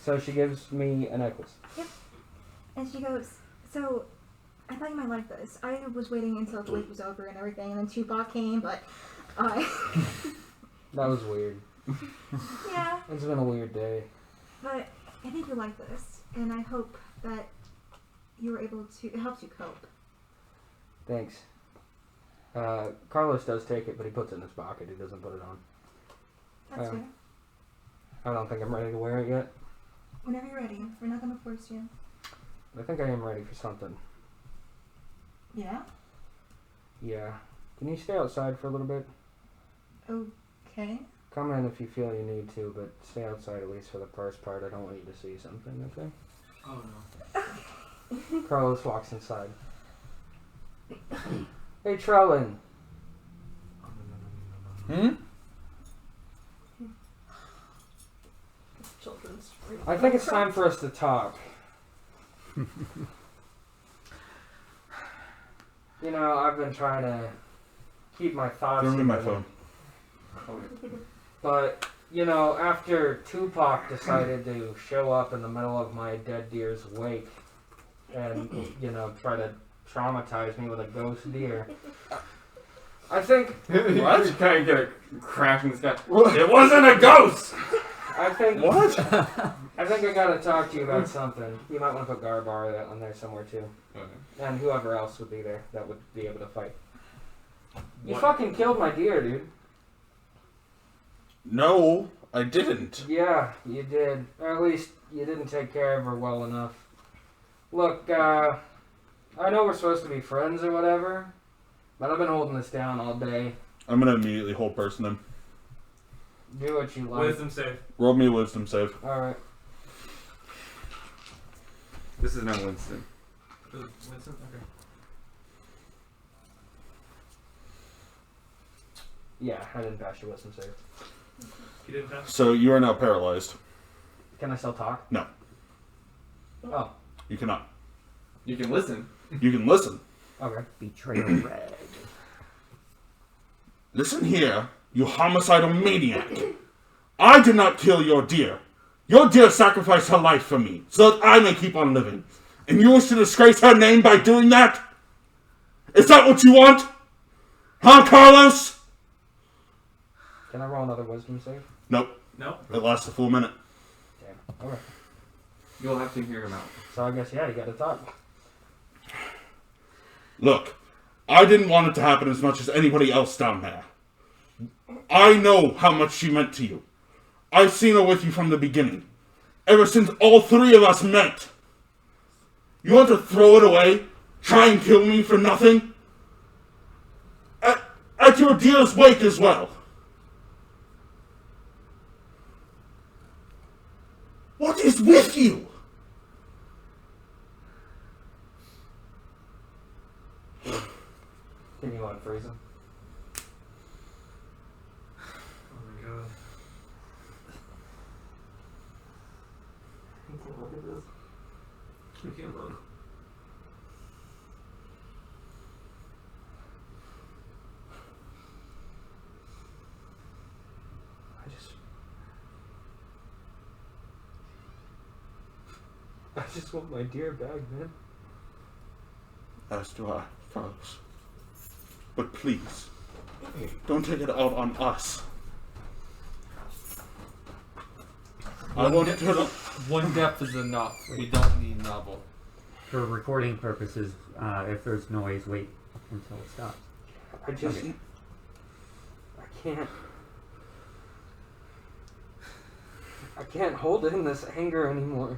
So she gives me a necklace. Yep. And she goes, "So, I thought you might like this. I was waiting until the week was over and everything, and then Tupac came, but That was weird. yeah. It's been a weird day. But I think you like this, and I hope that you were able to. It helps you cope." Thanks. Carlos does take it, but he puts it in his pocket. He doesn't put it on. That's fair. I don't think I'm ready to wear it yet. Whenever you're ready, we're not gonna force you. I think I am ready for something. Yeah. Yeah. Can you stay outside for a little bit? Okay. Come in if you feel you need to, but stay outside at least for the first part. I don't want you to see something, okay? Oh no. Carlos walks inside. Hey, Trellin. Children's. I think it's time for us to talk. You know, I've been trying to keep my thoughts Throw me my together. phone. But, you know, after Tupac decided to show up in the middle of my dead deer's wake and, you know, try to traumatize me with a ghost deer, I think... What? You kind of get a crash in the sky. It wasn't a ghost! I think... What? I think I gotta talk to you about something. You might want to put Garbar on there somewhere, too. Okay. And whoever else would be there that would be able to fight. You What? fucking killed my deer, dude. No, I didn't. Yeah, you did. Or at least you didn't take care of her well enough. Look, I know we're supposed to be friends or whatever, but I've been holding this down all day. I'm gonna immediately hold person him. Do what you like. Wisdom save. Roll me a wisdom save. Alright. This is not Winston. Winston? Okay. Yeah, I didn't pass your wisdom save. You didn't pass? So you are now paralyzed. Can I still talk? No. Oh, You cannot. You can listen. You can listen. okay. Betrayal red. Listen here, you homicidal maniac. I did not kill your deer. Your deer sacrificed her life for me, so that I may keep on living. And you wish to disgrace her name by doing that? Is that what you want? Huh, Carlos? Can I roll another wisdom save? Nope. No? It lasts a full minute. Damn. Okay. You'll have to hear him out. So I guess, yeah, you gotta talk. Look, I didn't want it to happen as much as anybody else down there. I know how much she meant to you. I've seen her with you from the beginning. Ever since all three of us met. You want to throw it away? Try and kill me for nothing? At your dear's wake as well. What is with you? Can you unfreeze him? Oh my god. I can't look at this. I can't look. I just want my deer back, man. As do I. Carlos. But please, don't take it out on us. I want to turn up. One death is enough. We don't need another. For recording purposes, if there's noise, wait until it stops. I just. Okay. I can't hold in this anger anymore.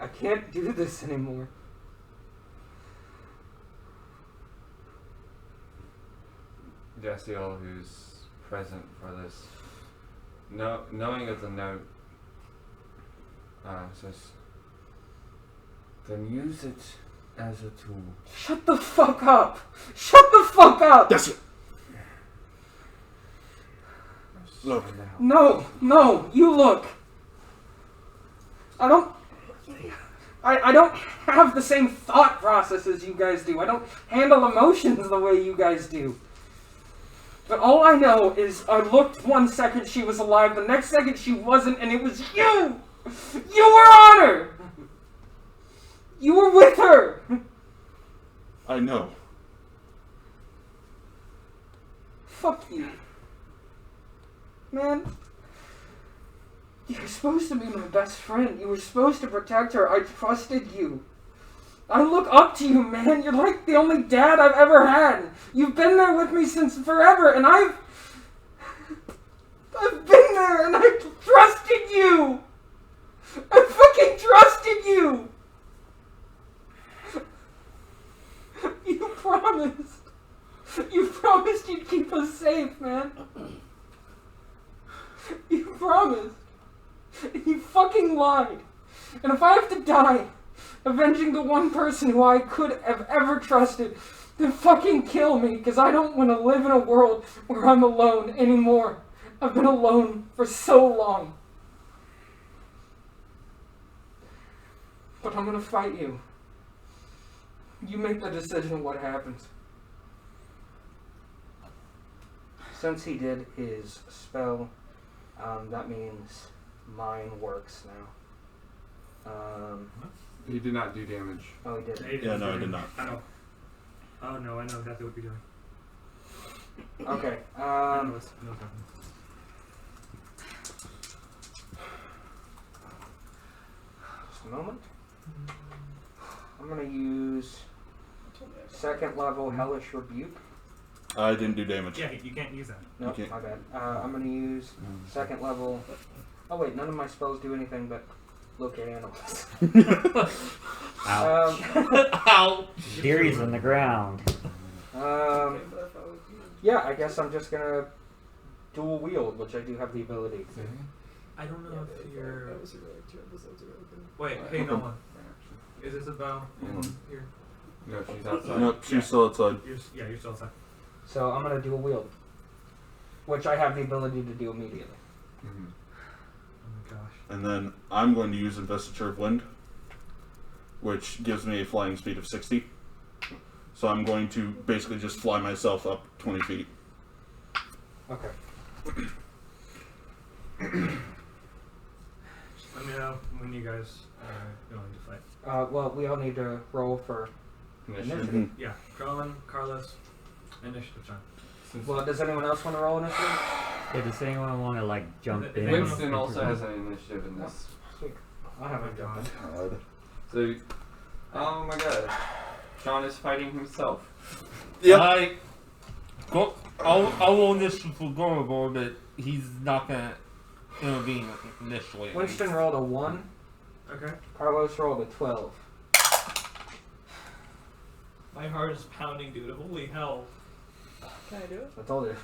I can't do this anymore. Jaciel, who's present for this, knowing of the note, says, then use it as a tool. Shut the fuck up! Shut the fuck up! That's it. Look. No, you look. I don't have the same thought process as you guys do. I don't handle emotions the way you guys do. But all I know is I looked 1 second she was alive, the next second she wasn't, and it was you! You were on her! You were with her! I know. Fuck you. Man. You were supposed to be my best friend. You were supposed to protect her. I trusted you. I look up to you, man. You're like the only dad I've ever had. You've been there with me since forever, and I've been there, and I trusted you. I fucking trusted you. You promised. You promised you'd keep us safe, man. You promised. You fucking lied. And if I have to die avenging the one person who I could have ever trusted, then fucking kill me, because I don't want to live in a world where I'm alone anymore. I've been alone for so long. But I'm gonna fight you. You make the decision of what happens. Since he did his spell, that means mine works now. He did not do damage. Oh, he did. Yeah, no, I did not. I know. Oh no, I know exactly what you're doing. Okay. I know what's happening. Just a moment. I'm gonna use second level Hellish Rebuke. I didn't do damage. Yeah, you can't use that. No, Okay. my bad. I'm gonna use second level. Oh wait, none of my spells do anything but locate animals. Ouch. Ouch. Deary's in the ground. Yeah, I guess I'm just gonna dual wield, which I do have the ability to. I don't know if you're. That was really 2 episodes ago. Wait, hey Nolan. Is this a bow here? No, she's outside. Nope, she's still outside. You're still outside. So I'm gonna dual wield, which I have the ability to do immediately. Mm-hmm. Oh my gosh. And then I'm going to use Investiture of Wind, which gives me a flying speed of 60. So I'm going to basically just fly myself up 20 feet. Okay. Just let me know when you guys are going to fight. Well, we all need to roll for initiative. Mhm. Yeah, Colin, Carlos, initiative time. Well, does anyone else want to roll initiative? Yeah, does anyone want to like jump in? Winston also has an initiative in this. Sweet. I have Oh a my god. God. So, oh my god. Sean is fighting himself. Yep. I'll roll initiative for Gorobor, but he's not gonna intervene initially. Winston rolled a 1. Okay. Carlos rolled a 12. My heart is pounding, dude. Holy hell. Can I do it? I told you.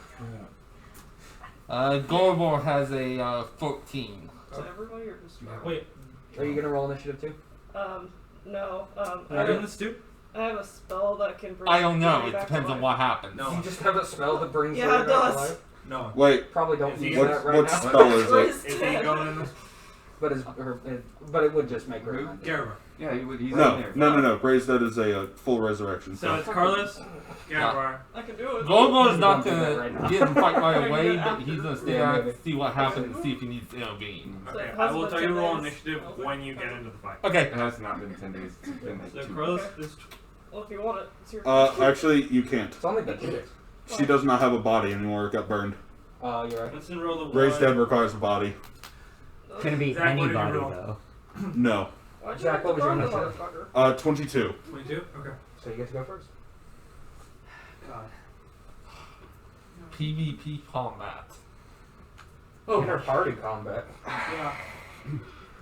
Gorobor has a 14. To everybody or just Wait. Are you gonna roll initiative too? No. Are you in this too? I have a spell that can bring I don't know. Gary It back depends to on life. what happens. No. You just have a spell that brings Yeah, Gary it back to does. life? No. Wait, Probably don't Is use he- that right what now. spell is it? Chris Is he dead. going? but but it would just make her. Who? Garber. Yeah, he's in No, there. no. Raised Dead is a full resurrection. So it's Carlos, Garber. I can do it. Gorgo's not You don't do that gonna right now. get in fight right away, but he's gonna stay Yeah, back, maybe. see what happens, and see if he needs to intervene. Okay, it I hasn't will been tell you 10 roll days. initiative when you get into the fight. Okay. It has not been 10 days. It's been like So 2 Carlos weeks. is. Well, if you want it, it's your. Actually, you can't. It's only been 2 days. She does not have a body anymore. It got burned. Oh, you're right. Let's enroll the Raised Dead requires a body. Couldn't be Zach, what did you anybody roll? though. No. Why'd you Jack, have to what was your burn the initiative? motherfucker? 22. 22? Okay. So you get to go first. God. PvP combat. Inter-party combat. Yeah.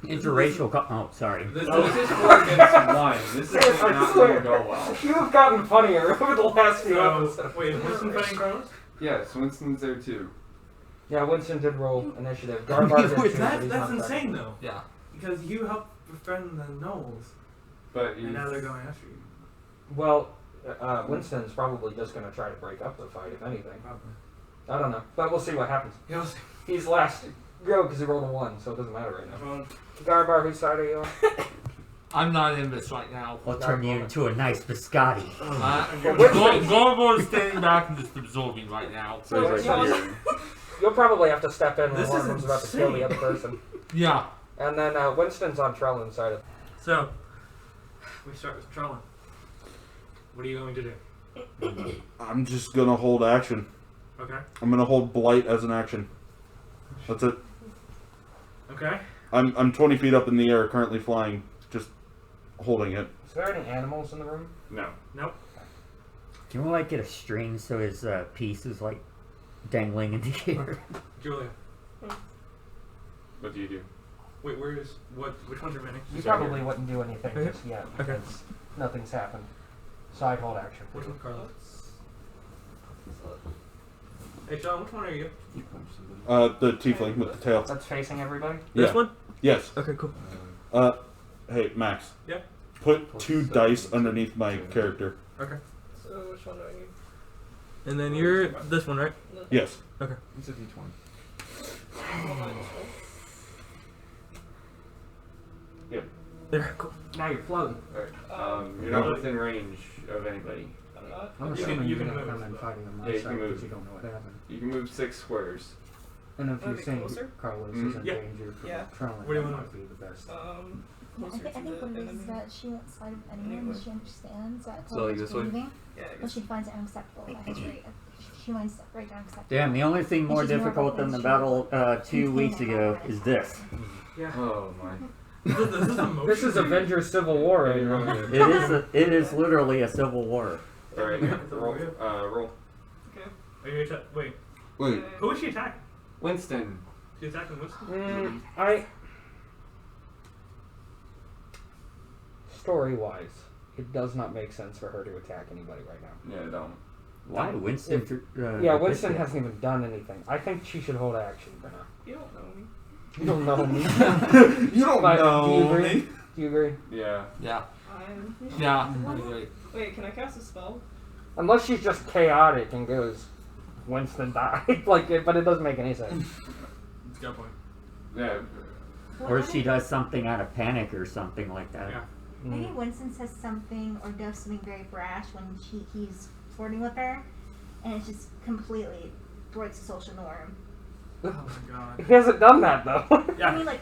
Interracial. Oh, sorry. This is 4 against 1. This is I not swear. going to go well. You have gotten funnier over the last few So, episodes. wait, is Winston fighting Carlos? Yes, Winston's there too. Yeah, Winston did roll initiative. Garbar did too, but he's That's not insane though. Yeah. Because you helped befriend the gnolls, But and now they're going after you. Well, Winston's probably just going to try to break up the fight, if anything. Probably. I don't know, but we'll see what happens. Yeah, we'll see. He's last go because he rolled a 1, so it doesn't matter right now. Well, Garbar, whose side are you on? I'm not in this right now. I'll turn you into a nice biscotti. Gorgo's standing back and just absorbing right now. So he's Yeah. like here. You'll probably have to step in when This one is of them's about to kill the insane. other person. Yeah. And then Winston's on Trellin's side. So, we start with Trellin. What are you going to do? I'm just gonna hold action. Okay. I'm gonna hold Blight as an action. That's it. Okay. I'm 20 feet up in the air, currently flying, just holding it. Is there any animals in the room? No. Nope. Can we like get a string so his piece is like dangling in the air? Julia. What do you do? Wait, where is which one's remaining? You probably wouldn't do anything Okay. just yet Okay. because nothing's happened. So I'd hold action. Which one's Carlos? Hey John, which one are you? The tiefling with the tail. That's facing everybody? Yeah. one? Yes. Okay, cool. Hey, Max. Yeah? Put 2 dice underneath my character. Okay. So which one do I need? And then you're this one, right? Yes. It's a d20. There, cool. Now you're floating. Alright. You're not within range of anybody. I'm not. I'm You assuming can- you you're can going to move. come and fighting on my Yeah, you side can move. because you don't know what happened. You can move 6 squares. And if Wanna you be think closer? Carlos Mm. is in Yeah. danger from Yeah. Trellin, What do you that wanna might be the best. I Closer think, I to think what the it is enemy. that she won't side with anyone, Anyway. but she understands that So, like Chloe's this way? grieving, Yeah, I but guess. she finds it unacceptable at his rate. She finds it right unacceptable. Damn, the only thing more She's more difficult than the emotional. battle 2 weeks ago is this. Oh my. This is Avengers Civil War right now. It is literally a civil war. Alright, roll. Roll. Are you wait, Wait. who is she attacking? Winston. She's attacking Winston? Story-wise, it does not make sense for her to attack anybody right now. Yeah, don't. Why Winston? Yeah, Winston hasn't even done anything. I think she should hold action for now. You don't know me. You don't know me. You don't But do you know agree? me. Do you agree? Yeah. Yeah. I'm. Yeah. Wait, can I cast a spell? Unless she's just chaotic and goes, Winston died. But it doesn't make any sense. It's a good point. Yeah. Or she does something out of panic or something like that. Yeah. Maybe Winston says something or does something very brash when he's flirting with her, and it just completely breaks the social norm. Oh my god. He hasn't done that though. I Yeah. mean, like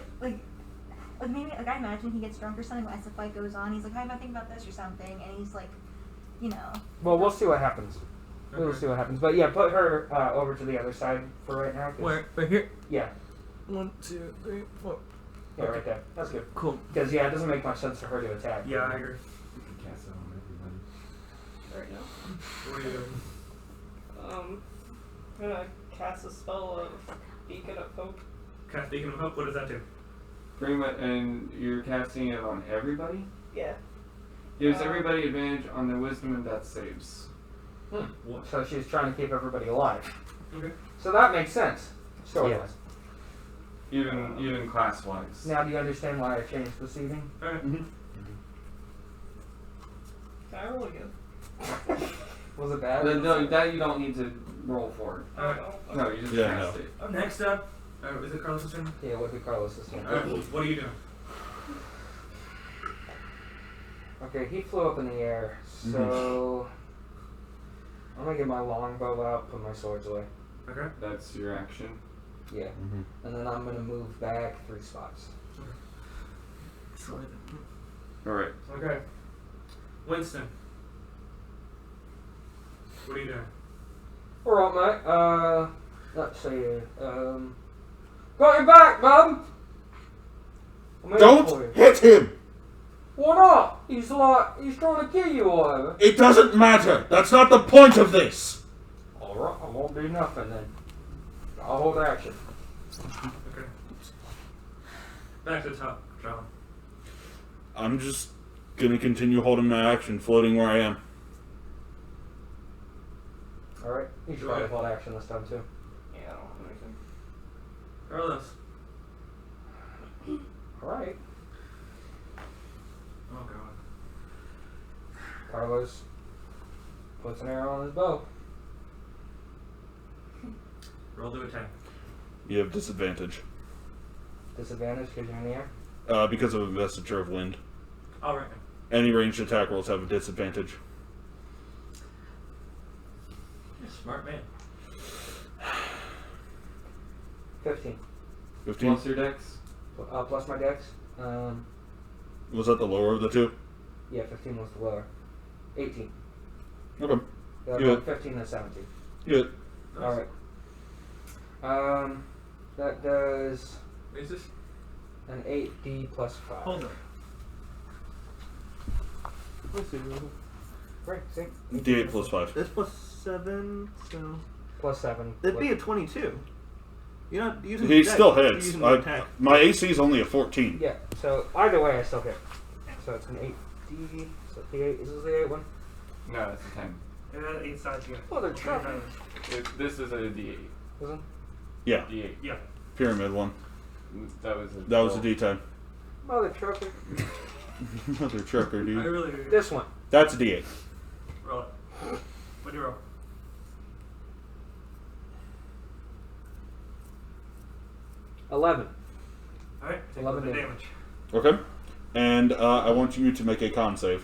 maybe I imagine he gets drunk or something as the fight goes on. He's like, "Hey, I'm thinking about this or something," and he's like, you know. Well, we'll see what happens. We'll Okay. see what happens. But yeah, put her over to the other side for right now. 'Cause- Where? Right here? Yeah. 1, 2, 3, 4. Yeah, right there. That's good. Cool. Because yeah, it doesn't make much sense for her to attack. Yeah, I agree. You can cast it on everybody. Right now. What are you doing? I'm gonna cast a spell of Beacon of Hope. Cast Beacon of Hope, what does that do? Pretty much, and you're casting it on everybody? Yeah. Gives everybody advantage on their wisdom and death saves. What? So she's trying to keep everybody alive. Okay. So that makes sense. Story-wise. Even class-wise. Now do you understand why I changed this evening? Alright. Can I roll again? Was it bad? No, that you don't need to roll for. Oh, no. No, you just Yeah, cast no. it. Okay. Next up Is it Carlos' turn? Yeah, it would be Carlos' turn. What are you doing? Okay, he flew up in the air, so I'm gonna get my longbow out, put my swords away. Okay. That's your action. Yeah. Mm-hmm. And then I'm gonna move back 3 spots. Alright. Okay. Winston. What are you doing? Alright, mate. Let's see here. Got your back, bub! I'm here for Don't you. hit him! Why not? He's trying to kill you or whatever. It doesn't matter. That's not the point of this. Alright, I won't do nothing then. I'll hold action. Okay. Back to the top, John. I'm just gonna continue holding my action, floating where I am. Alright, you should probably hold action this time too. Yeah, I don't have anything. Carlos. Alright. Oh god. Carlos puts an arrow on his bow. Roll to attack. You have disadvantage. Disadvantage because you're in the air. Because of a vestige of wind. Alright. Any ranged attack rolls have a disadvantage. You're a smart man. 15. 15? Plus your dex? Plus my dex. Was that the lower of the two? Yeah, 15 was the lower. 18. Okay. Good. 15 and 17. Good. Alright. That does What is this? an 8d plus 5. Hold on. Let's see. Right, see? D8 plus 5. That's plus 7, so Plus 7. that'd be a 22. You're not using. He dex, still you're hits. using the attack. My AC is only a 14. Yeah, so either way I still hit. So it's an 8d. So the 8. Is this the 8 one? No, that's a 10. It had 8 sides here. Oh, they're dropping. This is a D8. Isn't? Yeah, D8. Yeah. pyramid one. That was a That was a D10. Mother trucker. Mother trucker, I dude. really do. This one. That's a D8. Roll it. What do you roll? $11. Alright, take 11 the damage. damage. Okay. And I want you to make a con save.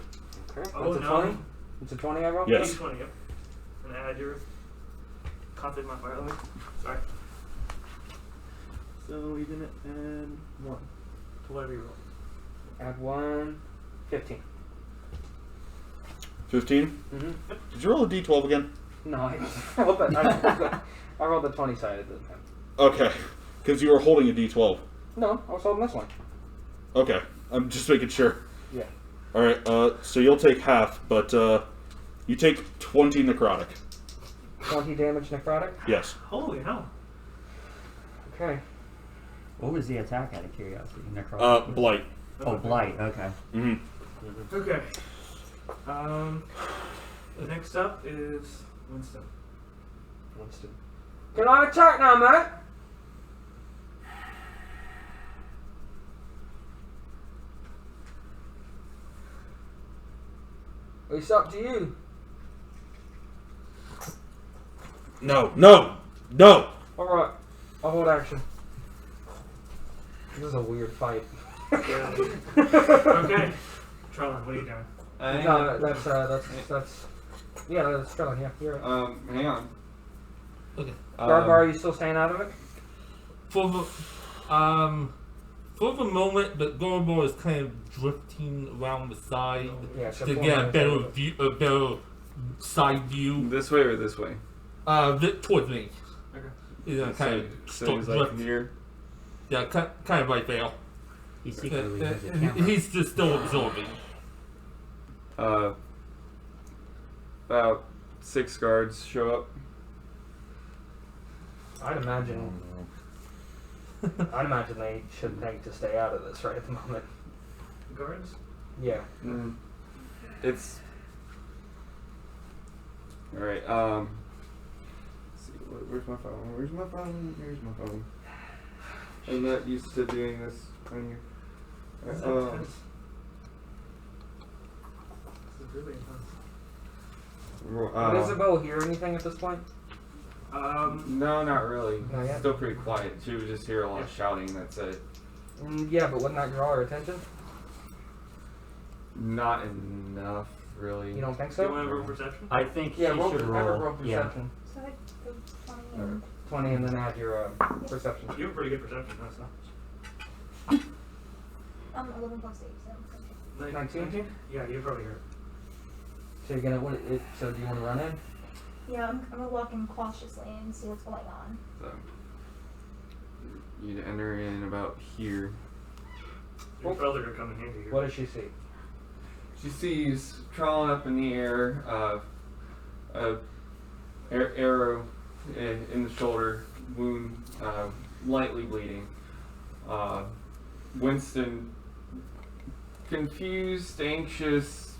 Okay. Oh, That's a no. 20? It's a 20 I rolled? Yes. 20, yep. And add your confident modifier. Let me. Sorry. So you're gonna add 1. To whatever you roll. Add 1. 15. 15? Mm-hmm. Did you roll a D12 again? No, I rolled I rolled the 20 sided this time. Okay. Because you were holding a D12. No, I was holding this one. Okay. I'm just making sure. Yeah. Alright, so you'll take half, but you take 20 necrotic. 20 damage necrotic? Yes. Holy hell. Okay. What was the attack out of curiosity? Necrotic? Blight. Oh, blight. Okay. Mm-hmm. Okay. Next up is Winston. Winston. Can I attack now, mate? It's up to you. No, no, no! Alright. I'll hold action. This is a weird fight. Okay. Trellin, what are you doing? No, that's yeah, that's Trellin, yeah. You're right. Hang on. Okay. Garbar, are you still staying out of it? For the moment, but Gorbor is kind of drifting around the side Yeah, so to get a better view, a better side view. This way or this way? Towards me. Okay. Yeah, kind of So he's like here. Yeah, kind of right there. He secretly has a camera. He's just still absorbing. About 6 guards show up. I'd imagine they should think to stay out of this right at the moment. Guards? Yeah. It's alright. Let's see, where's my phone? Where's my phone? Here's my phone. I'm not used to doing this on you. This is intense. This is really intense. Does Isabel hear anything at this point? No, not really. Not yet? Still pretty quiet. She would just hear a lot of shouting, that's it. Yeah, but wouldn't that draw her attention? Not enough, really. You don't think Do you so? want to roll perception? I think Yeah, she roll, should have her roll. roll Yeah. perception. So I go 20 and 20 and then add your perception. You have a pretty good perception, that's not. 11 plus 8, so 19? Yeah, you probably heard. So you're gonna, so do you want to run in? yeah, I'm gonna walk in cautiously and see what's going on. So, you'd enter in about here. Your spells are going to come in handy here. What does she see? She sees crawling up in the air, a arrow in the shoulder, wound, lightly bleeding. Winston, confused, anxious,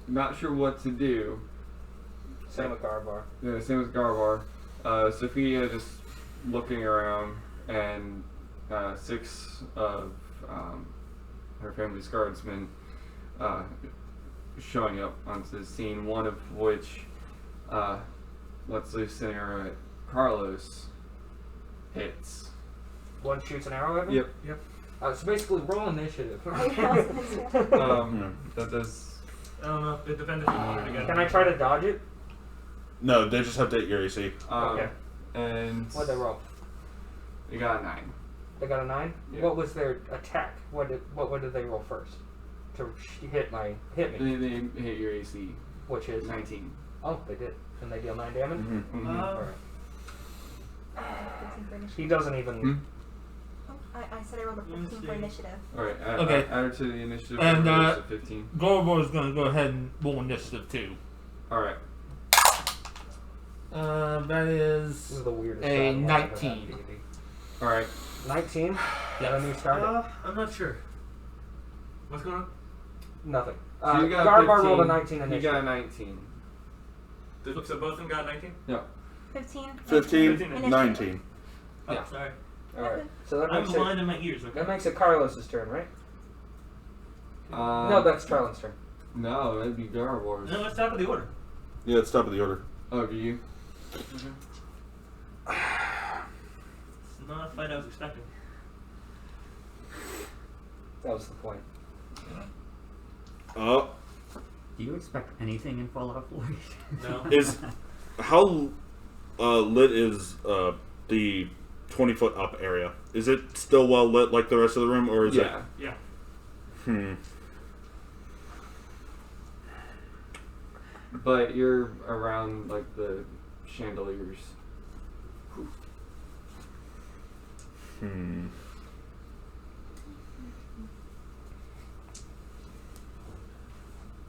not sure what to do. Same with Garbar. Yeah, same with Garvar. Sophia just looking around, and 6 of her family's guardsmen showing up onto the scene, one of which lets loose an arrow at Carlos. Hits. One shoots an arrow at me? Yep. So basically, roll initiative. That does. I don't know. It depends if you want her to get. Can I try to dodge it? No, they just have to hit your AC. Okay. And What'd they roll? you got a 9. They got a 9? Yeah. What was their attack? What did they roll first? To hit me. They hit your AC. Which is? 19. Oh, they did. And they deal 9 damage? Mm-hmm. Alright. 15 for initiative. He doesn't even... I said I rolled a 15 for initiative. Alright, Okay. add her to the initiative. And, so 15. Gorbo is going to go ahead and roll initiative too. Alright. That This is is the weirdest a shot I've ever had 19. in D&D. Alright. 19? Got a new start? I'm not sure. What's going on? Nothing. So you got Garbar 15, rolled a 19 You initiative. got a 19. So both of them got 19? No. 15. 15, 19. Oh, Yeah. sorry. Alright. So that I'm makes, blind in my ears, okay? that makes it Carlos's turn, right? No, that's Charlin's turn. No, that'd be Garvor's. No, it's top of the order. Yeah, it's top of the order. Oh, do you? It's not a fight I was expecting. That was the point. Uh, Do you expect anything in Fallout 4? No. is how lit is the 20-foot up area? Is it still well lit like the rest of the room, or is Yeah. Yeah. it? But you're around, like, the chandeliers.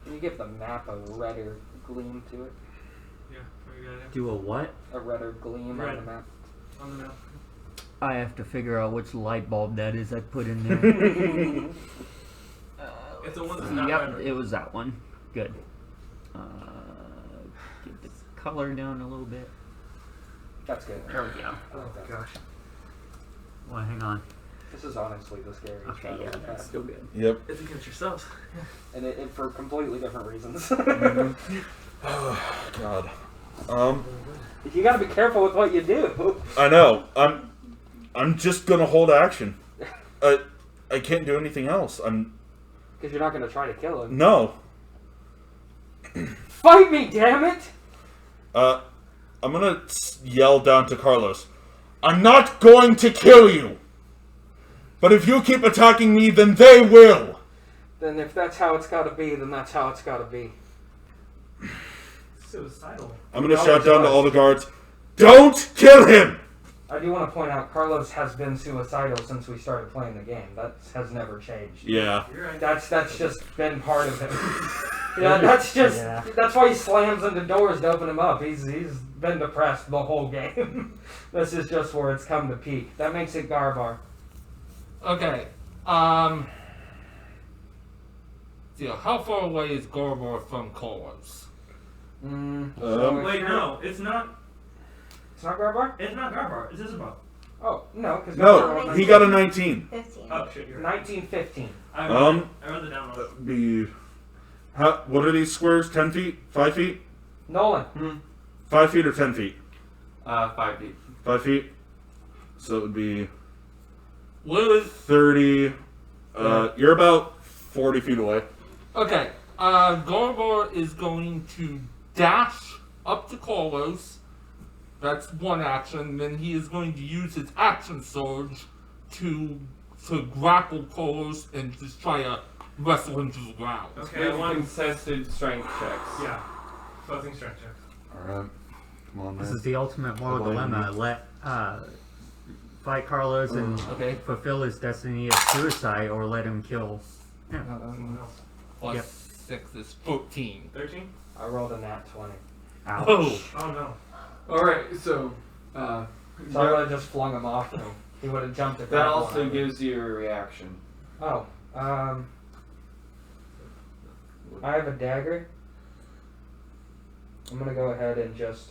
Can you give the map a redder gleam to it? Yeah, very good idea. Do a what? A redder gleam Red. on the map? On the map. I have to figure out which light bulb that is I put in there. It's the one that's not Yep, red. it was that one. Good. Get the color down a little bit. That's good. There we go. I like that. Gosh. Well, hang on. This is honestly the scariest Okay, battle yeah, we've that's had. still good. Yep. It's against yourselves. And it for completely different reasons. God. You gotta be careful with what you do. I know. I'm just gonna hold action. I can't do anything else. Because you're not gonna try to kill him. No. Fight me, damn it! I'm gonna yell down to Carlos. I'm not going to kill you! But if you keep attacking me, then they will! Then if that's how it's gotta be, then that's how it's gotta be. Suicidal. I'm gonna No, shout it's down to not. all the guards, don't kill him! I do want to point out, Carlos has been suicidal since we started playing the game. That has never changed. Yeah. You're right. That's just been part of him. Yeah, that's just that's why he slams into doors to open them up. He's been depressed the whole game. This is just where it's come to peak. That makes it Garvar. Okay. Yeah, how far away is Gorbor from Carlos? Wait, no, it's not. It's not Garvar? It's not Garbar. It's Isabel. Oh, no, because No, he got a 19. 15. Oh shit, you're right. 1915. I wrote it down wrong. What are these squares? 10 feet? 5 feet? Nolan. 5 feet or 10 feet? 5 feet. 5 feet. So it would be Lewis. 30. You're about 40 feet away. Okay. Garbar is going to dash up to Carlos. That's one action. Then he is going to use his action surge to grapple Carlos and just try to wrestle him to the ground. Okay, I Make want. contested strength checks. Yeah. Both strength checks. Alright. Come on, This man. is the ultimate moral Avoid dilemma. me. Let fight Carlos and fulfill his destiny of suicide, or let him kill him. Someone else. Plus Yep. 6 is 14. 13? I rolled a nat 20. Ouch. Oh! Oh no. Alright, so. So I would have just flung him off him. He would have jumped at That that also one. gives you a reaction. Oh, I have a dagger. I'm gonna go ahead and just.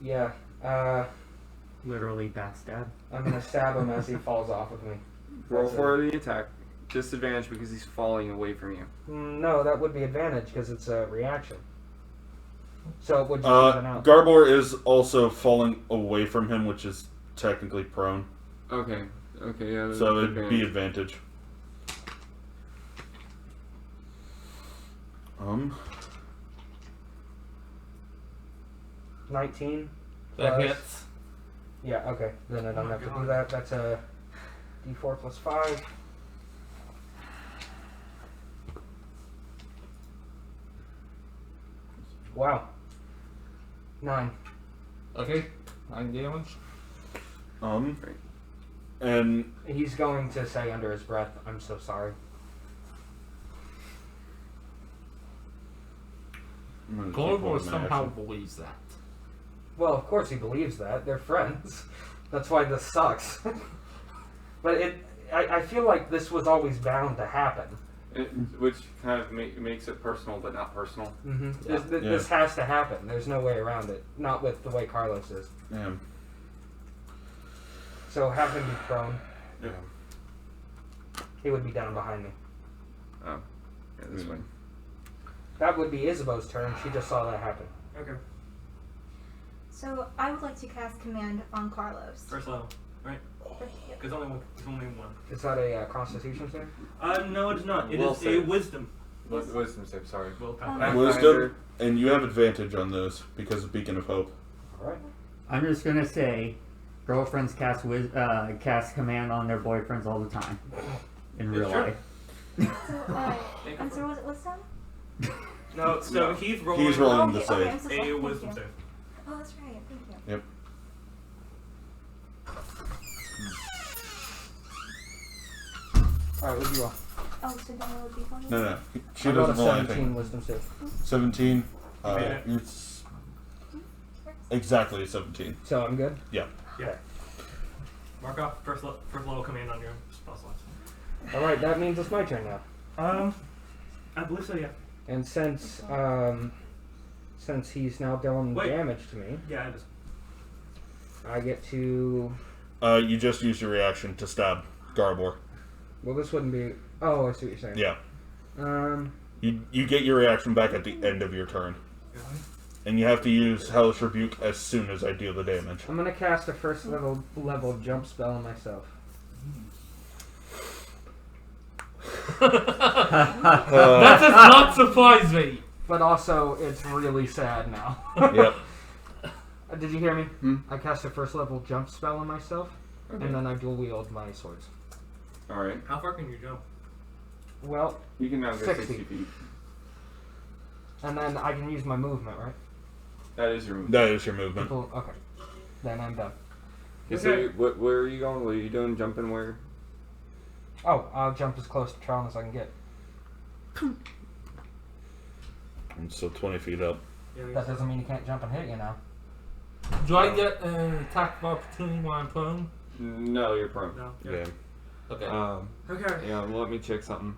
Yeah, Literally backstab. I'm gonna stab him as he falls off of me. Roll That's for the attack. Disadvantage because he's falling away from you. No, that would be advantage because it's a reaction. So it would just even out. Garbor is also falling away from him, which is technically prone. Okay, yeah. So it'd be advantage. 19. That plus- hits. Yeah, okay. Then I don't have to do that. That's a d4 plus 5. Wow. 9. Okay. 9 damage. And He's going to say under his breath, I'm so sorry. I'm gonna keep Garbar holding my somehow action. believes that. Well, of course he believes that. They're friends. That's why this sucks. But I feel like this was always bound to happen. Which kind of makes it personal, but not personal. Mm-hmm. Yeah. This has to happen. There's no way around it. Not with the way Carlos is. Yeah. So have him be prone. Yeah. He would be down behind me. Oh, yeah, this way. That would be Isabeau's turn. She just saw that happen. Okay. So I would like to cast command on Carlos. First level, right? Yep. Because only one. Is that a Constitution save? No, it's not. It Will is a save. wisdom. Wisdom save, sorry. Willpower. Wisdom, and you have advantage on those because of Beacon of Hope. All right. I'm just gonna say, girlfriends cast command on their boyfriends all the time in real true. life. So, and so what's that? No, so No. he's rolling. He's rolling okay, the save. okay, I'm so sorry. a Thank wisdom you. save. Oh, that's right. Thank you. Yep. All right, what do you roll? Oh, so then it would be funny? No. She I rolled a doesn't roll 17 anything. wisdom save. 17. You made it. It's exactly 17. So I'm good? Yeah. Mark off first level command on your spell slots. All right, that means it's my turn now. I believe so. Yeah. And since he's now dealing Wait. damage to me, Yeah, it is. I get to. You just use your reaction to stab Garbor. Well, this wouldn't be. Oh, I see what you're saying. Yeah. You get your reaction back at the end of your turn. And you have to use Hellish Rebuke as soon as I deal the damage. I'm gonna cast a first level jump spell on myself. That does not surprise me. But also, it's really sad now. Yep. Did you hear me? Hmm? I cast a first level jump spell on myself, Okay. and then I dual wield my swords. Alright. How far can you jump? Well, You can now go 60. 60 feet. and then I can use my movement, right? That is your move. That is your movement. Cool, okay. Then I'm done. So where are you going? What are you doing? Jumping where? Oh, I'll jump as close to Tron as I can get. I'm still 20 feet up. That doesn't mean you can't jump and hit you now. Do I get an attack of opportunity while I'm prone? No, you're prone. No. Yeah. Okay. Okay. Yeah, let me check something.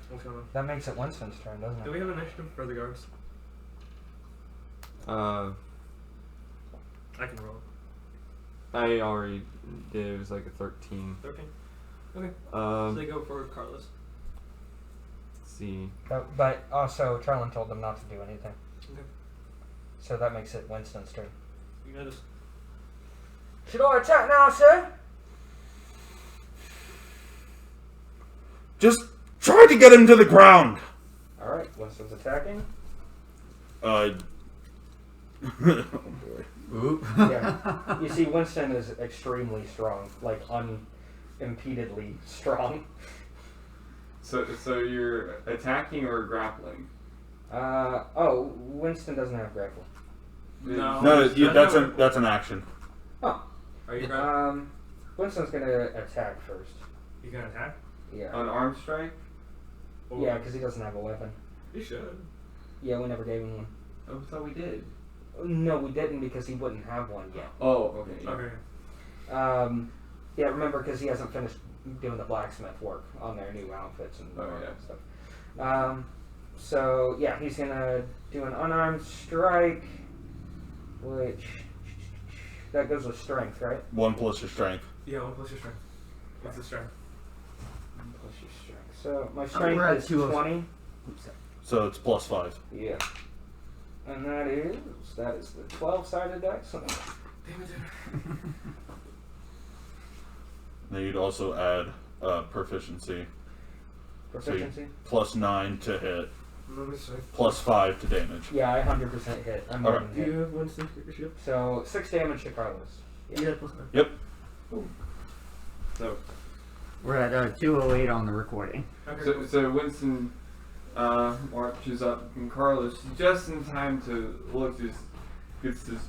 What's going on? That makes it Winston's turn, doesn't Do it? we have initiative for the guards? I I can roll. already did. It was like a 13. 13. Okay. So Um, they go for Carlos. let's see. But also, Trellin told them not to do anything. Okay. So that makes it Winston's turn. You got this. Should I attack now, sir? Just try to get him to the ground. Alright, Winston's attacking. Oh boy. Oop. Yeah. You see, Winston is extremely strong, like unimpededly strong. So you're attacking or grappling? Winston doesn't have grapple. No. No, that's an action. Oh. Are you going? Winston's gonna attack first. You gonna attack? Yeah. Unarmed strike? Or- Yeah, because he doesn't have a weapon. You should. Yeah, we never gave him one. Oh, I thought we did. No, we didn't because he wouldn't have one yet. Oh, okay. Yeah. Okay. Yeah, remember, because he hasn't finished doing the blacksmith work on their new outfits and Oh, yeah. stuff. So, yeah, he's going to do an unarmed strike, which... That goes with strength, right? 1 plus your strength. Yeah, 1 plus your strength. What's the strength? 1 plus your strength. So, my strength we're at is 2 20. So it's plus 5. Yeah. And that is the 12-sided dice. Damn it, Then you'd also add proficiency. Proficiency? Plus 9 to hit. Let me see. Plus 5 to damage. Yeah, I 100% hit. I'm more Alright. than Do you hit. have Winston's leadership? So, 6 damage to Carlos. Yeah, plus 9. Yep. So, We're at 208 on the recording. Okay. so Winston marches up, and Carlos, just in time to look, just gets this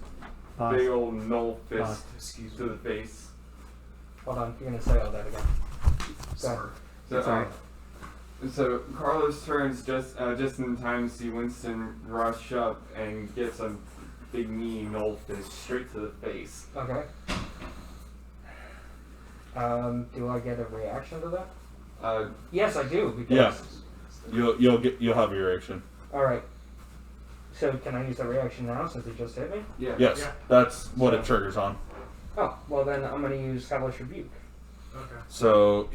Pause. big old null Pause. fist to the face. Hold on, you're going to say all that again. Sorry. So, Sorry. So Carlos turns just in time to see Winston rush up and gets a big knee null fist straight to the face. Okay. Do I get a reaction to that? Yes, I do. Because Yeah. You'll have your reaction. All right. So can I use that reaction now since it just hit me? Yeah. Yes, Yeah. that's what it triggers on. Oh, well then I'm going to use Hellish Rebuke. Okay. So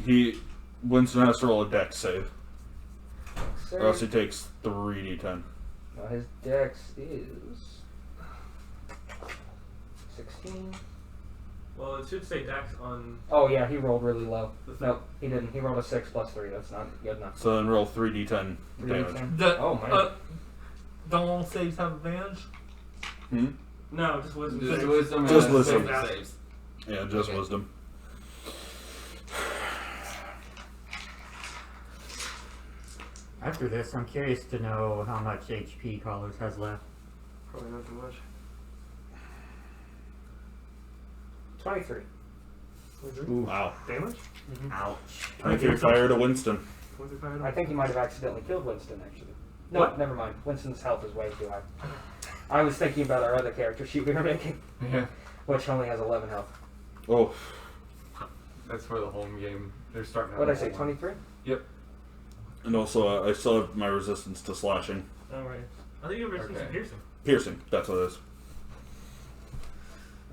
Winston has to roll a dex save, Save. or else he takes 3d10. Now his dex is 16. Well, it should say Dex on Oh yeah, he rolled really low. the thing. Nope, he didn't. He rolled a 6 plus 3. That's not good enough. So then roll 3d10 damage. 3d10. The, man. Don't all saves have advantage? Hmm? No, just wisdom. Just saves. wisdom. Just and wisdom. save saves. Yeah, just Okay. wisdom. After this, I'm curious to know how much HP Carlos has left. Probably not too much. 23. Wow. Damage? Ouch. 23 fire to Winston. What's it fired I on? think he might have accidentally killed Winston, actually. No, What? never mind. Winston's health is way too high. I was thinking about our other character sheet we were making, Yeah. which only has 11 health. Oh, That's for the home game. They're starting. What did I say, 23? and also I still have my resistance to slashing. Alright. I think you have resistance to Okay. piercing. Piercing, that's what it is.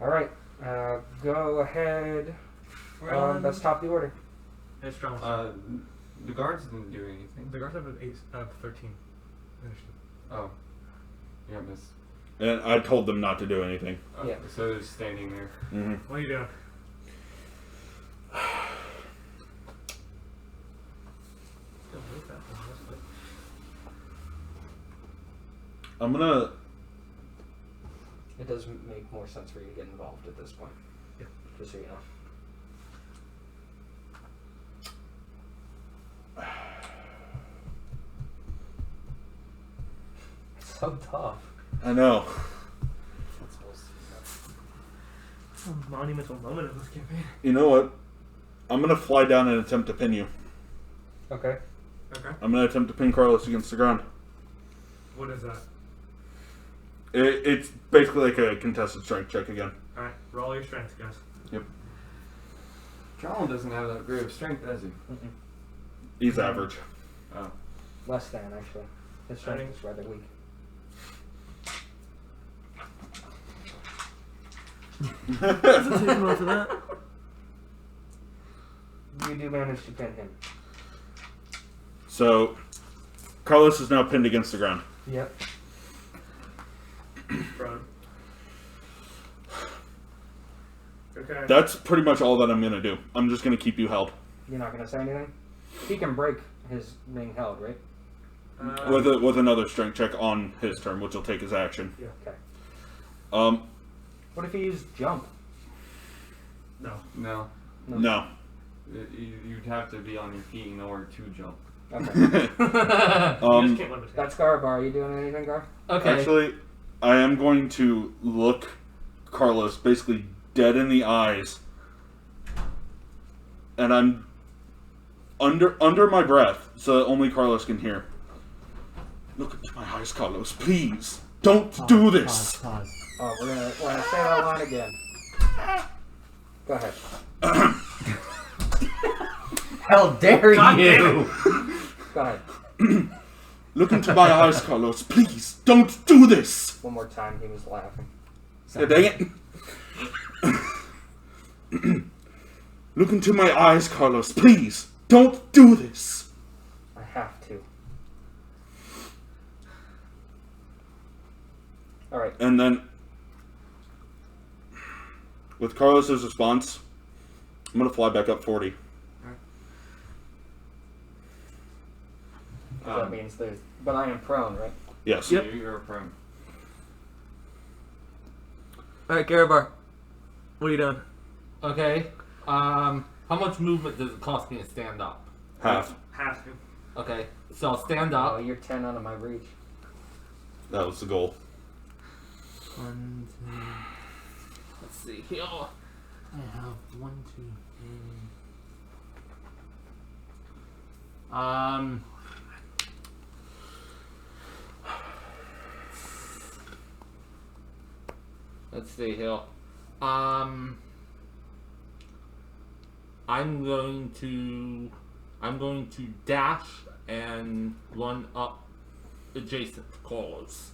Alright, go ahead. Let's top the order. It's strong. The guards didn't do anything. The guards have an 13. Initiative. Oh. Yeah, miss. And I told them not to do anything. Yeah. So they're standing there. Mm-hmm. What are you doing? Don't move that one, that's good. I'm gonna. It does make more sense for you to get involved at this point. Yeah. Just so you know. It's so tough. I know. It's a monumental moment of this campaign. You know what? I'm gonna fly down and attempt to pin you. Okay. Okay. I'm gonna attempt to pin Carlos against the ground. What is that? It's basically like a contested strength check again. Alright, roll your strength, guys. Colin doesn't have that great of strength, does he? He's average. Oh. Less than, actually. His strength is rather weak. Doesn't take much of that. You do manage to pin him. So, Carlos is now pinned against the ground. Yep. Bro, Okay. That's pretty much all that I'm gonna do. I'm just gonna keep you held You're not gonna say anything? He can break his being held, right? with another strength check on his turn, which will take his action. Yeah. Okay. What if you use jump? No. No. No. You'd have to be on your feet in order to jump. Okay. You just can't levitate. That's Garbar. Are you doing anything, Gar? Okay. Actually, I am going to look Carlos basically dead in the eyes, and I'm under my breath, so that only Carlos can hear. Look into my eyes, Carlos. Please, don't do this. Pause. Oh, we're gonna say that line again. Go ahead. How dare you? Go ahead. Look into my eyes, Carlos. Please, don't do this. One more time. He was laughing. Yeah, dang it. Look into my eyes, Carlos. Please, don't do this. I have to. All right. And then, with Carlos's response, I'm gonna fly back up 40. That means there's. But I am prone, right? Yes. Yep. You're prone. Alright, Garabar. What are you doing? Okay. How much movement does it cost me to stand up? Half. Have to. Okay. So I'll stand Oh, up. you're 10 out of my reach. That was the goal. 1, 2. Let's see here. I have 1, 2, 3. Let's see here. I'm going to dash and run up adjacent to Carlos.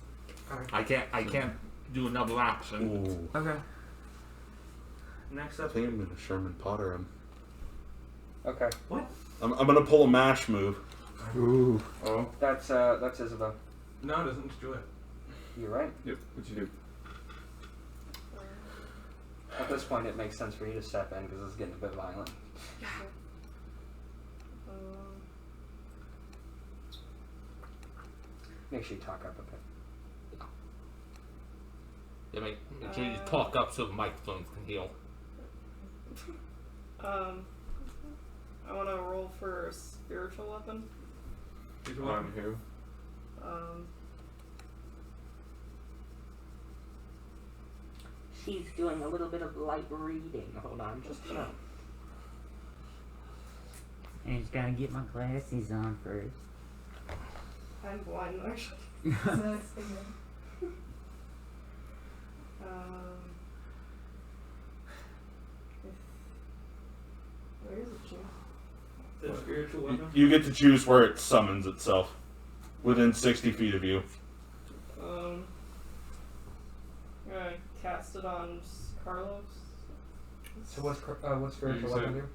Alright. I can't do another action. Ooh. Okay. Next I up. think I'm gonna Sherman Potter him. Okay. I'm gonna pull a mash move. Ooh. Oh. That's Isabel. No, it doesn't. Just do it. You're right. Yep. What you do? At this point, it makes sense for you to step in because it's getting a bit violent. Make sure you talk up a bit. Yeah, make sure you talk up so the microphones can heal. I want to roll for a spiritual weapon. On who? She's doing a little bit of light reading. Hold on, just a minute. I just gotta get my glasses on first. I'm blind, actually. Where is it, Jim? The spiritual weapon. You get to choose where it summons itself. Within 60 feet of you. I'm gonna cast it on Carlos. So what's spiritual You weapon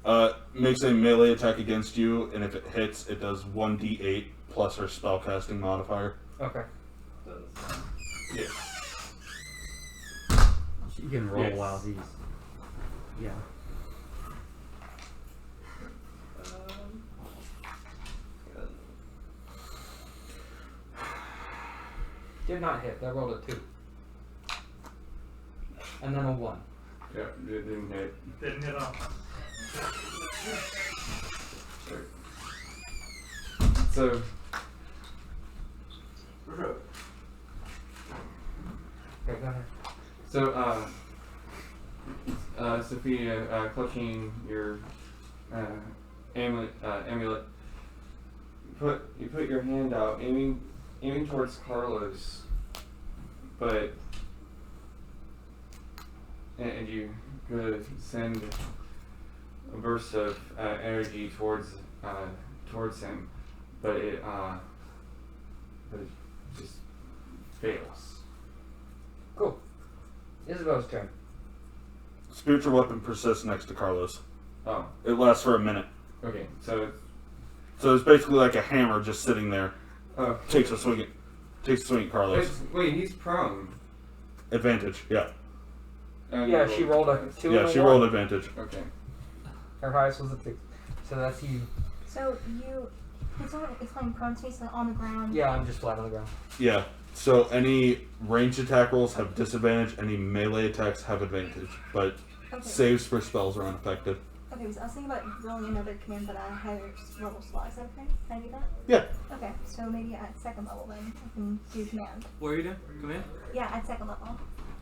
said- do? Makes a melee attack against you, and if it hits, it does 1d8 plus her spellcasting modifier. Okay. Yeah. You can roll Yes. while these. Yeah. Did not hit. I rolled a 2. And then a 1. Yeah. It didn't hit. Didn't hit off. So. Okay, go ahead. So, Sophia, clutching your amulet, you put your hand out, aiming towards Carlos, but and you could send a burst of energy towards him, but it just fails. Cool. Isabel's turn. Spiritual weapon persists next to Carlos. Oh, It lasts for a minute. okay. So, So it's basically like a hammer just sitting there. oh, Takes a swing at Carlos. wait, he's prone. Advantage, yeah. And Yeah, you she rolled a 2 Yeah, and a she 1. rolled advantage. Okay. Her highest was a 6. So that's you. So can someone explain prone to me so on the ground? Yeah, I'm just flat on the ground. Yeah. So any ranged attack rolls have disadvantage. Any melee attacks have advantage, but Okay. saves for spells are unaffected. Okay, so I was thinking about rolling another command, but at a higher level slot. Is that okay? Can I do that? Yeah. Okay, so maybe at second level then I can do command. What are you doing? Come in. Yeah, at second level.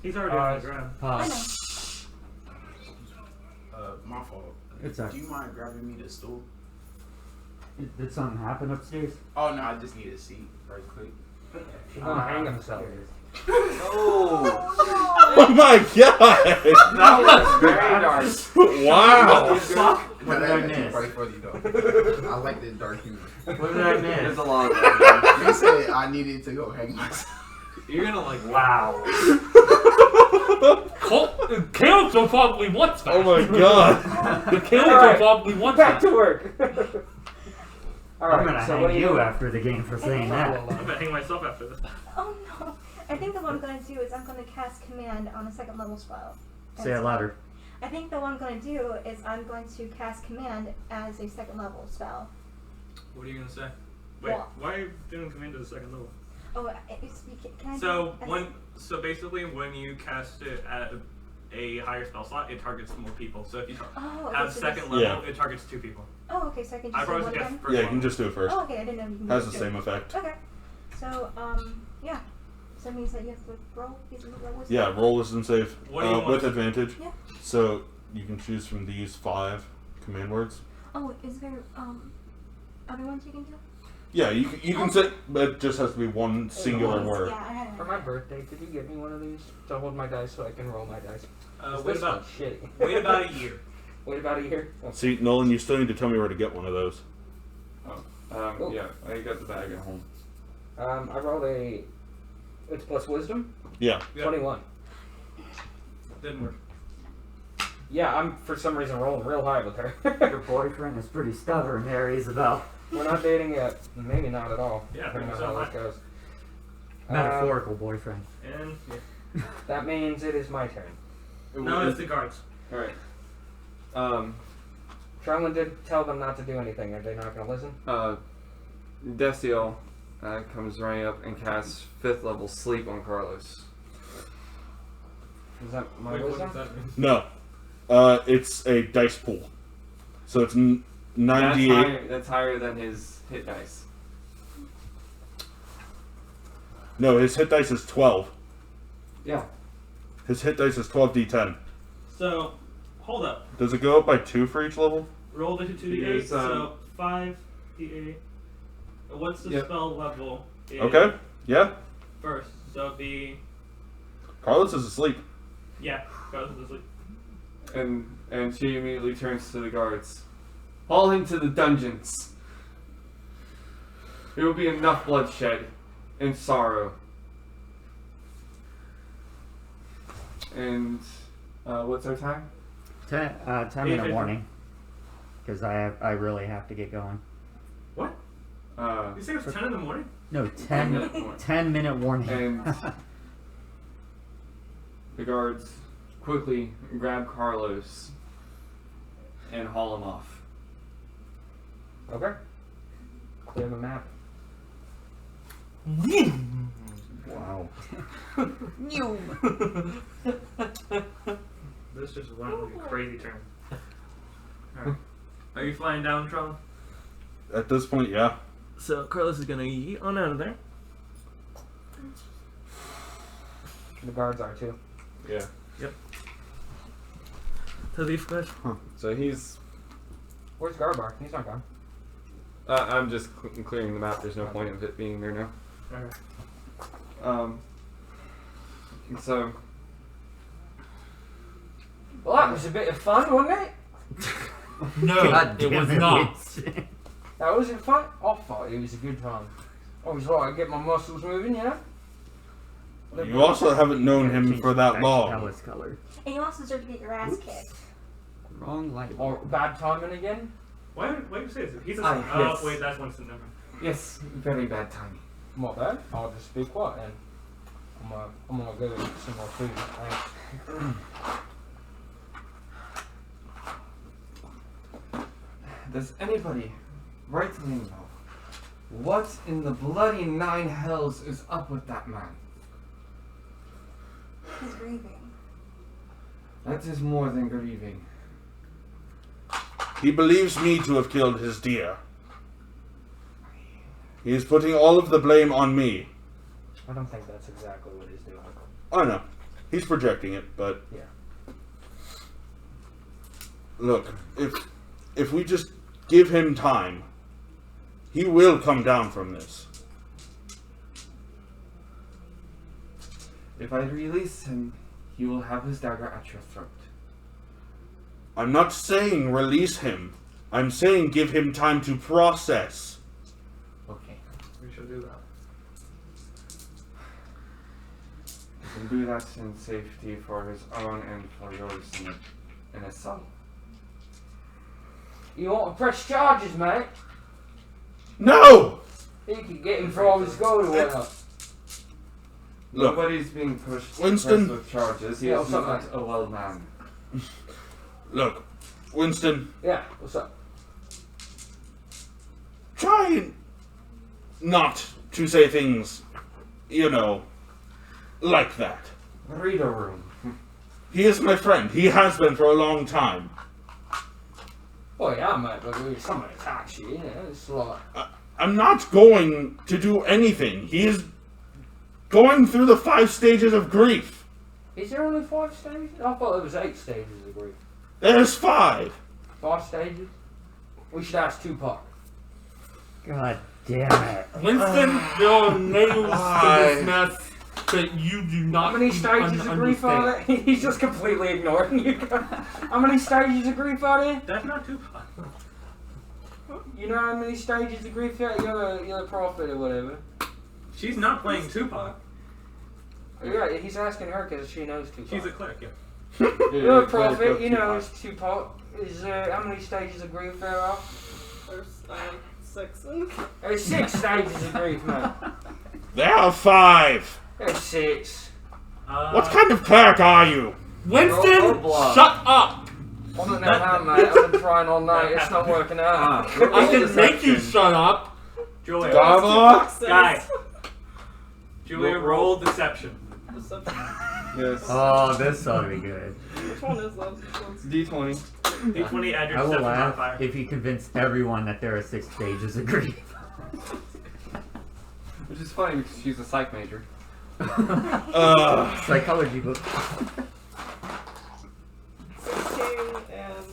He's already on the ground. I know. My fault. It's Do you mind grabbing me the stool? Did something happen upstairs? Oh no, I just need a seat right quick. She's gonna hang himself. Oh! Oh my god! That was very dark. Wow! What did I miss? Right for you though. I like the dark humor. What did I miss? There's a lot of that. You said I needed to go hang myself. You're gonna like. Wow. Caleb will probably want that. Oh my god! The Caleb Alright. will probably want Back that. to work. I'm Alright, gonna so what hang do you after the game for saying that. I'm gonna hang myself after this. Oh no. I think that what I'm going to do is I'm going to cast command on a second level spell. Say it louder. I think that what I'm going to do is I'm going to cast command as a second level spell. What are you gonna say? Wait, Well- why are you doing command to the second level? Oh, can I So do so basically, when you cast it at a higher spell slot, it targets more people. So if you Oh, okay, have so second this- level, Yeah. it targets 2 people. Oh, okay, so I can I just do probably one suggest again? first Yeah, you level. can just do it first. Oh, okay, I didn't know you can Has do the it. same effect. Okay. So, yeah. So that means that you have to roll? Yeah, roll wisdom save What do you want? with advantage. Yeah. So you can choose from these 5 command words. Oh, is there, other ones you can do? Yeah, you can say, but it just has to be one singular word. Yeah, I had For my birthday, could you give me one of these to hold my dice so I can roll my dice? Wait This about one's shitty. wait about a year. Wait about a year. See, Nolan, you still need to tell me where to get one of those. Oh. Yeah, I got the bag at home. I rolled a. It's plus wisdom. Yeah. Yeah. 21. Didn't work. Yeah, I'm for some reason rolling real high with her. Your boyfriend is pretty stubborn there, Isabel. We're not dating yet. Maybe not at all. Yeah, depending on so how am this goes. Metaphorical boyfriend. And That means it is my turn. no, it's the guards. Alright. Charlene did tell them not to do anything. Are they not going to listen? Deciel comes running up and casts 5th level sleep on Carlos. Is that my Wait, what wisdom? does that mean? No. It's a dice pool. So it's 98. That's higher than his hit dice. No, his hit dice is 12. Yeah. His hit dice is 12d10. So, hold up. Does it go up by 2 for each level? Roll the 2d8. Yes, So 5d8. What's the Yep. spell level? in Okay. Yeah. First, so it'd be Carlos is asleep. yeah. Goes to sleep. And she immediately turns to the guards. Haul him to the dungeons. There will be enough bloodshed and sorrow. And what's our time? 10-minute 8:50. warning. Because I really have to get going. What? You say it was 10 in the morning? No, 10-minute warning. And the guards quickly grab Carlos and haul him off. Okay. Clear the map. Wow. This just went like a crazy turn. Alright. Are you flying down, Tron? At this point, yeah. So Carlos is gonna yeet on out of there. The guards are too. Yeah. To these guys. So he's. Where's Garbar? He's not gone. I'm just clearing the map. There's no point of it being there now. Okay. So. Well, that was a bit of fun, wasn't it? No, God it damn was it, not. Winston. That wasn't fun. I thought it was a good time. I was like, I get my muscles moving, you know? You also haven't known him Change for back that to long. Alice color. And you also deserve to get your ass kicked. Wrong light. Or bad timing again? Why would you say this? He's a Yes. wait, that's Winston. Never mind. Yes, very bad timing. Not bad. I'll just be quiet then. I'm gonna go get some more food. Thanks. Does anybody rightly know what in the bloody nine hells is up with that man? He's grieving. That is more than grieving. He believes me to have killed his deer. He is putting all of the blame on me. I don't think that's exactly what he's doing. I know. He's projecting it, but Yeah. look, if we just give him time, he will come down from this. If I release him, he will have his dagger at your throat. I'm not saying release him. I'm saying give him time to process. Okay. We should do that. He can do that in safety for his own and for yours in a cell. You want to press charges, mate? No! You can get him for all his gold or whatnot. Look, Nobody's being pushed Winston. with charges. He Yeah, is what's up, not mate? a well man. look, Winston, Yeah, what's up? try not to say things, like that. Read a room. He is my friend. He has been for a long time. Oh yeah, mate, but if somebody attacks you, it's like... I'm not going to do anything. He is going through the 5 stages of grief. Is there only 5 stages? I thought there was 8 stages of grief. There's 5. 5 stages? We should ask Tupac. God damn it. Winston, there are nails to Why? this mess that you do not How many stages of grief are understand. there? He's just completely ignoring you. How many stages of grief are there? That's not too fun. You know how many stages of grief are there? You're a prophet or whatever. She's not playing Tupac. Yeah, he's asking her because she knows Tupac. She's a cleric, yeah. You're a prophet, you know it's Tupac. Is how many stages of grief there are? There's 6. There's 6 stages of grief, mate. There are 5. There's 6. What kind of cleric are you? Winston, Roll blood. shut up! I don't know how, mate. I've been trying all night. It's not working out. I can make you shut up. Julia. Guy. Julia, roll deception. Deception. Yes. Oh, this ought to be good. Which one is that? D20. D20, add your I will deception laugh modifier. if you convince everyone that there are 6 stages of grief. Which is funny because she's a psych major. Psychology book. 16 and...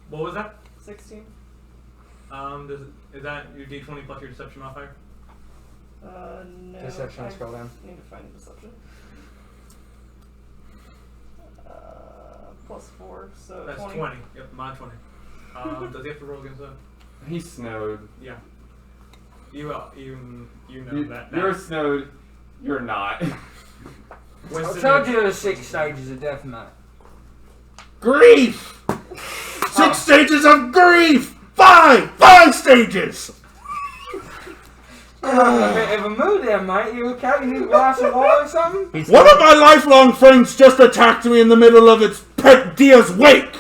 What was that? 16. Is that your D20 plus your deception modifier? No. Deception, I scroll down. need to find deception. Plus 4, so That's 20. 20. Yep, mod 20. Does he have to roll against that? He's snowed. Yeah. You know that. You're snowed. You're not. I told you there were 6 stages of death, mate. Grief! 6 stages of grief! 5 stages! You're having a bit of a mood there, mate. You okay? You need a glass of water or something? One of my lifelong friends just attacked me in the middle of its pet deer's wake.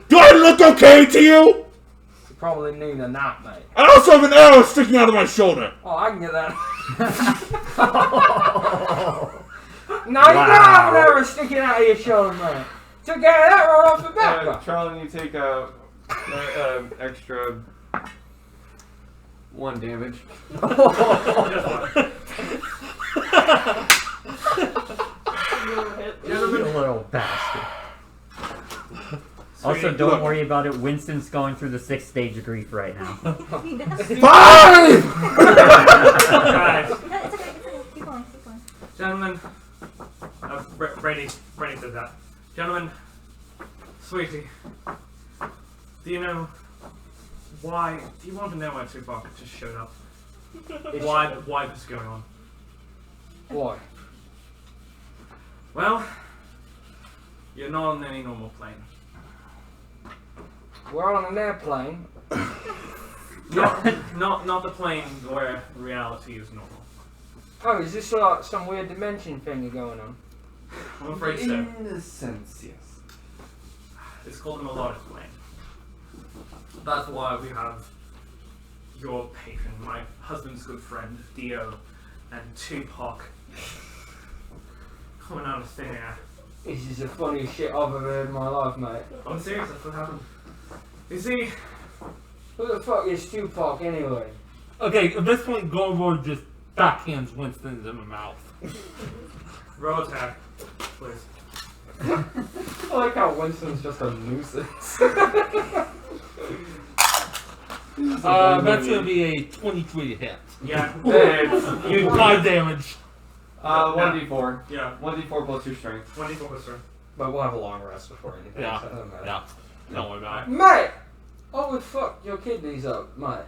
Do I look okay to you? You probably need a nap, mate. I also have an arrow sticking out of my shoulder. Oh, I can get that. No, you don't have an arrow sticking out of your shoulder, man. Took care of that right off the bat. Charlie, you take extra 1 damage. You little bastard. Also, don't worry about it. Winston's going through the 6th stage of grief right now. 5! Guys, No, it's okay. Keep going. gentlemen, Brady said that. Gentlemen, sweetie, do you know why? Do you want to know why Tupac just showed up? Why this is going on? Why? Well, you're not on any normal plane. We're on an airplane. Not the plane where reality is normal. Oh, is this like some weird dimension thing going on? I'm afraid so. In a sense, yes. It's called a melodic plane. That's why we have your patron, my husband's good friend, Dio, and Tupac coming out of thin air. This is the funniest shit I've ever heard in my life, mate. I'm serious, that's what happened. You see, Who the fuck is Tupac anyway? Okay, at this point, Goldberg just backhands Winston in the mouth. roll attack, please. I like how Winston's just a nuisance. That's gonna be a 23 to hit. Yeah. You 5 damage. 1d4. Yeah. 1d4 plus your strength. 24 plus strength. But we'll have a long rest before anything. Yeah. So it doesn't matter. Yeah. Don't worry about it. Mate! I would fuck your kidneys up, mate.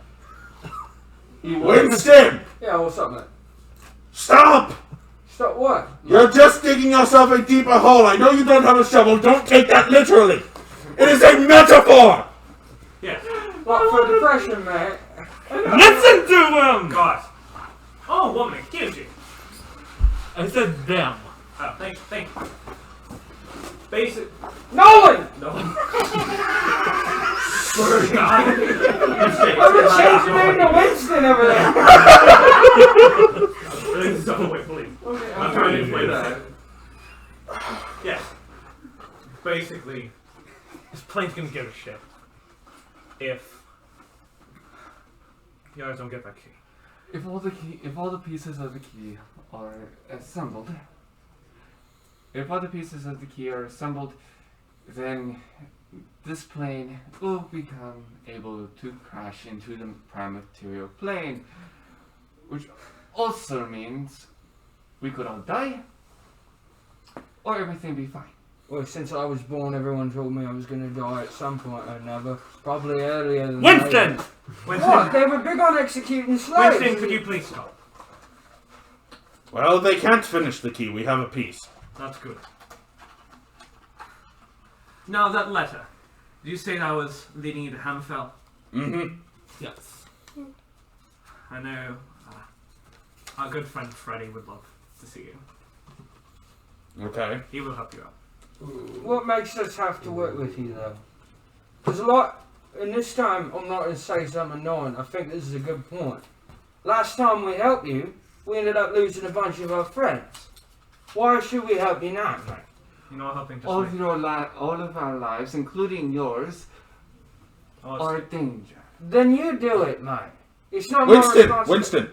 Winston! Yeah, what's up, mate? Stop! Stop what? You're just digging yourself a deeper hole. I know you don't have a shovel. Don't take that literally. It is a metaphor. Yeah. What, for depression, mate? Listen to him! God. Oh, woman, excuse you. I said them. Oh, thank you. Basic. Nolan! No. I'm gonna change your name to Winston over there. Please don't wait, please. Okay, I'm trying to explain that. Yes. Basically, this plane's gonna give a shit if you guys don't get that key. If all the pieces of the key are assembled, then this plane will become able to crash into the prime material plane, which also means we could all die, or everything be fine. Well, since I was born, everyone told me I was gonna die at some point or another. Probably earlier than Winston! later. What? They were big on executing slaves. Winston, could you please stop? Well, they can't finish the key. We have a piece. That's good. Now that letter. Did you say that was leading you to Hammerfell? Mm-hmm. Yes. I know our good friend Freddy would love to see you. Okay. He will help you out. What makes us have to work with you, though? There's a lot, and this time I'm not going to say something annoying. I think this is a good point. Last time we helped you, we ended up losing a bunch of our friends. Why should we help you now, mate? You know, helping just All like... all of our lives, including yours, are danger. Then you do it, mate. It's not my responsibility. Winston,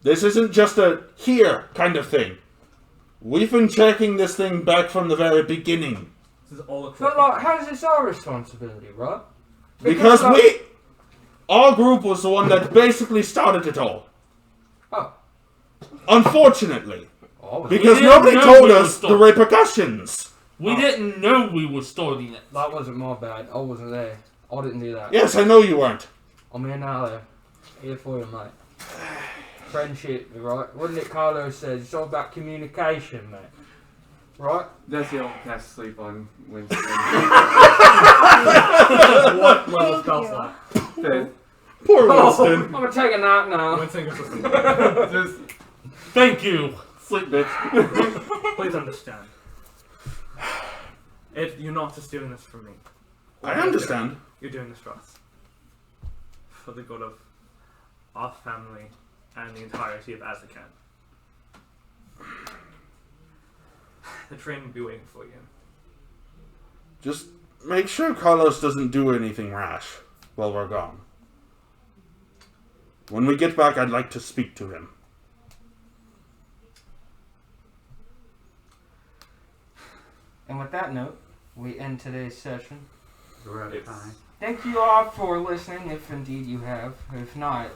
this isn't just a here kind of thing. We've been checking this thing back from the very beginning. This is all across. But like, how's this our responsibility, right? Because our group was the one that basically started it all. Oh. Unfortunately. Oh, Because We nobody didn't know told we were us the starting. repercussions. We didn't know we were starting it. that wasn't my bad. I wasn't there. I didn't do that. Yes, I know you weren't. I'm here now, though. Here for you, mate. Friendship, right? Wasn't it Carlos said? It's all about communication, mate. Right? That's the only cast sleep on Winston. What level spell slot? Fifth. Poor I'm Winston. gonna take a nap now. Winston gets to Just Thank you. sleep, bitch. Please understand. You're not just doing this for me. I understand. You're doing this for us. For the good of our family and the entirety of Azeikand. The train will be waiting for you. Just make sure Carlos doesn't do anything rash while we're gone. When we get back, I'd like to speak to him. And with that note, we end today's session. We're out of time. Thank you all for listening, if indeed you have. If not,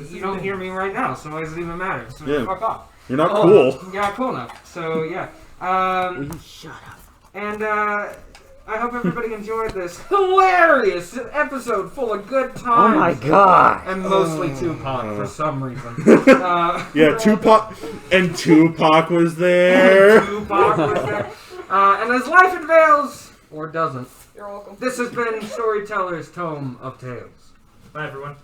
you don't hear me right now, so it doesn't even matter. So Yeah. fuck off. You're not cool. Yeah, cool enough. So yeah. Shut up. And I hope everybody enjoyed this hilarious episode full of good times. Oh my god. And mostly Tupac for some reason. Yeah, Tupac was there. Tupac was there. And as life unveils, or doesn't, You're welcome. this has been Storyteller's Tome of Tales. Bye, everyone.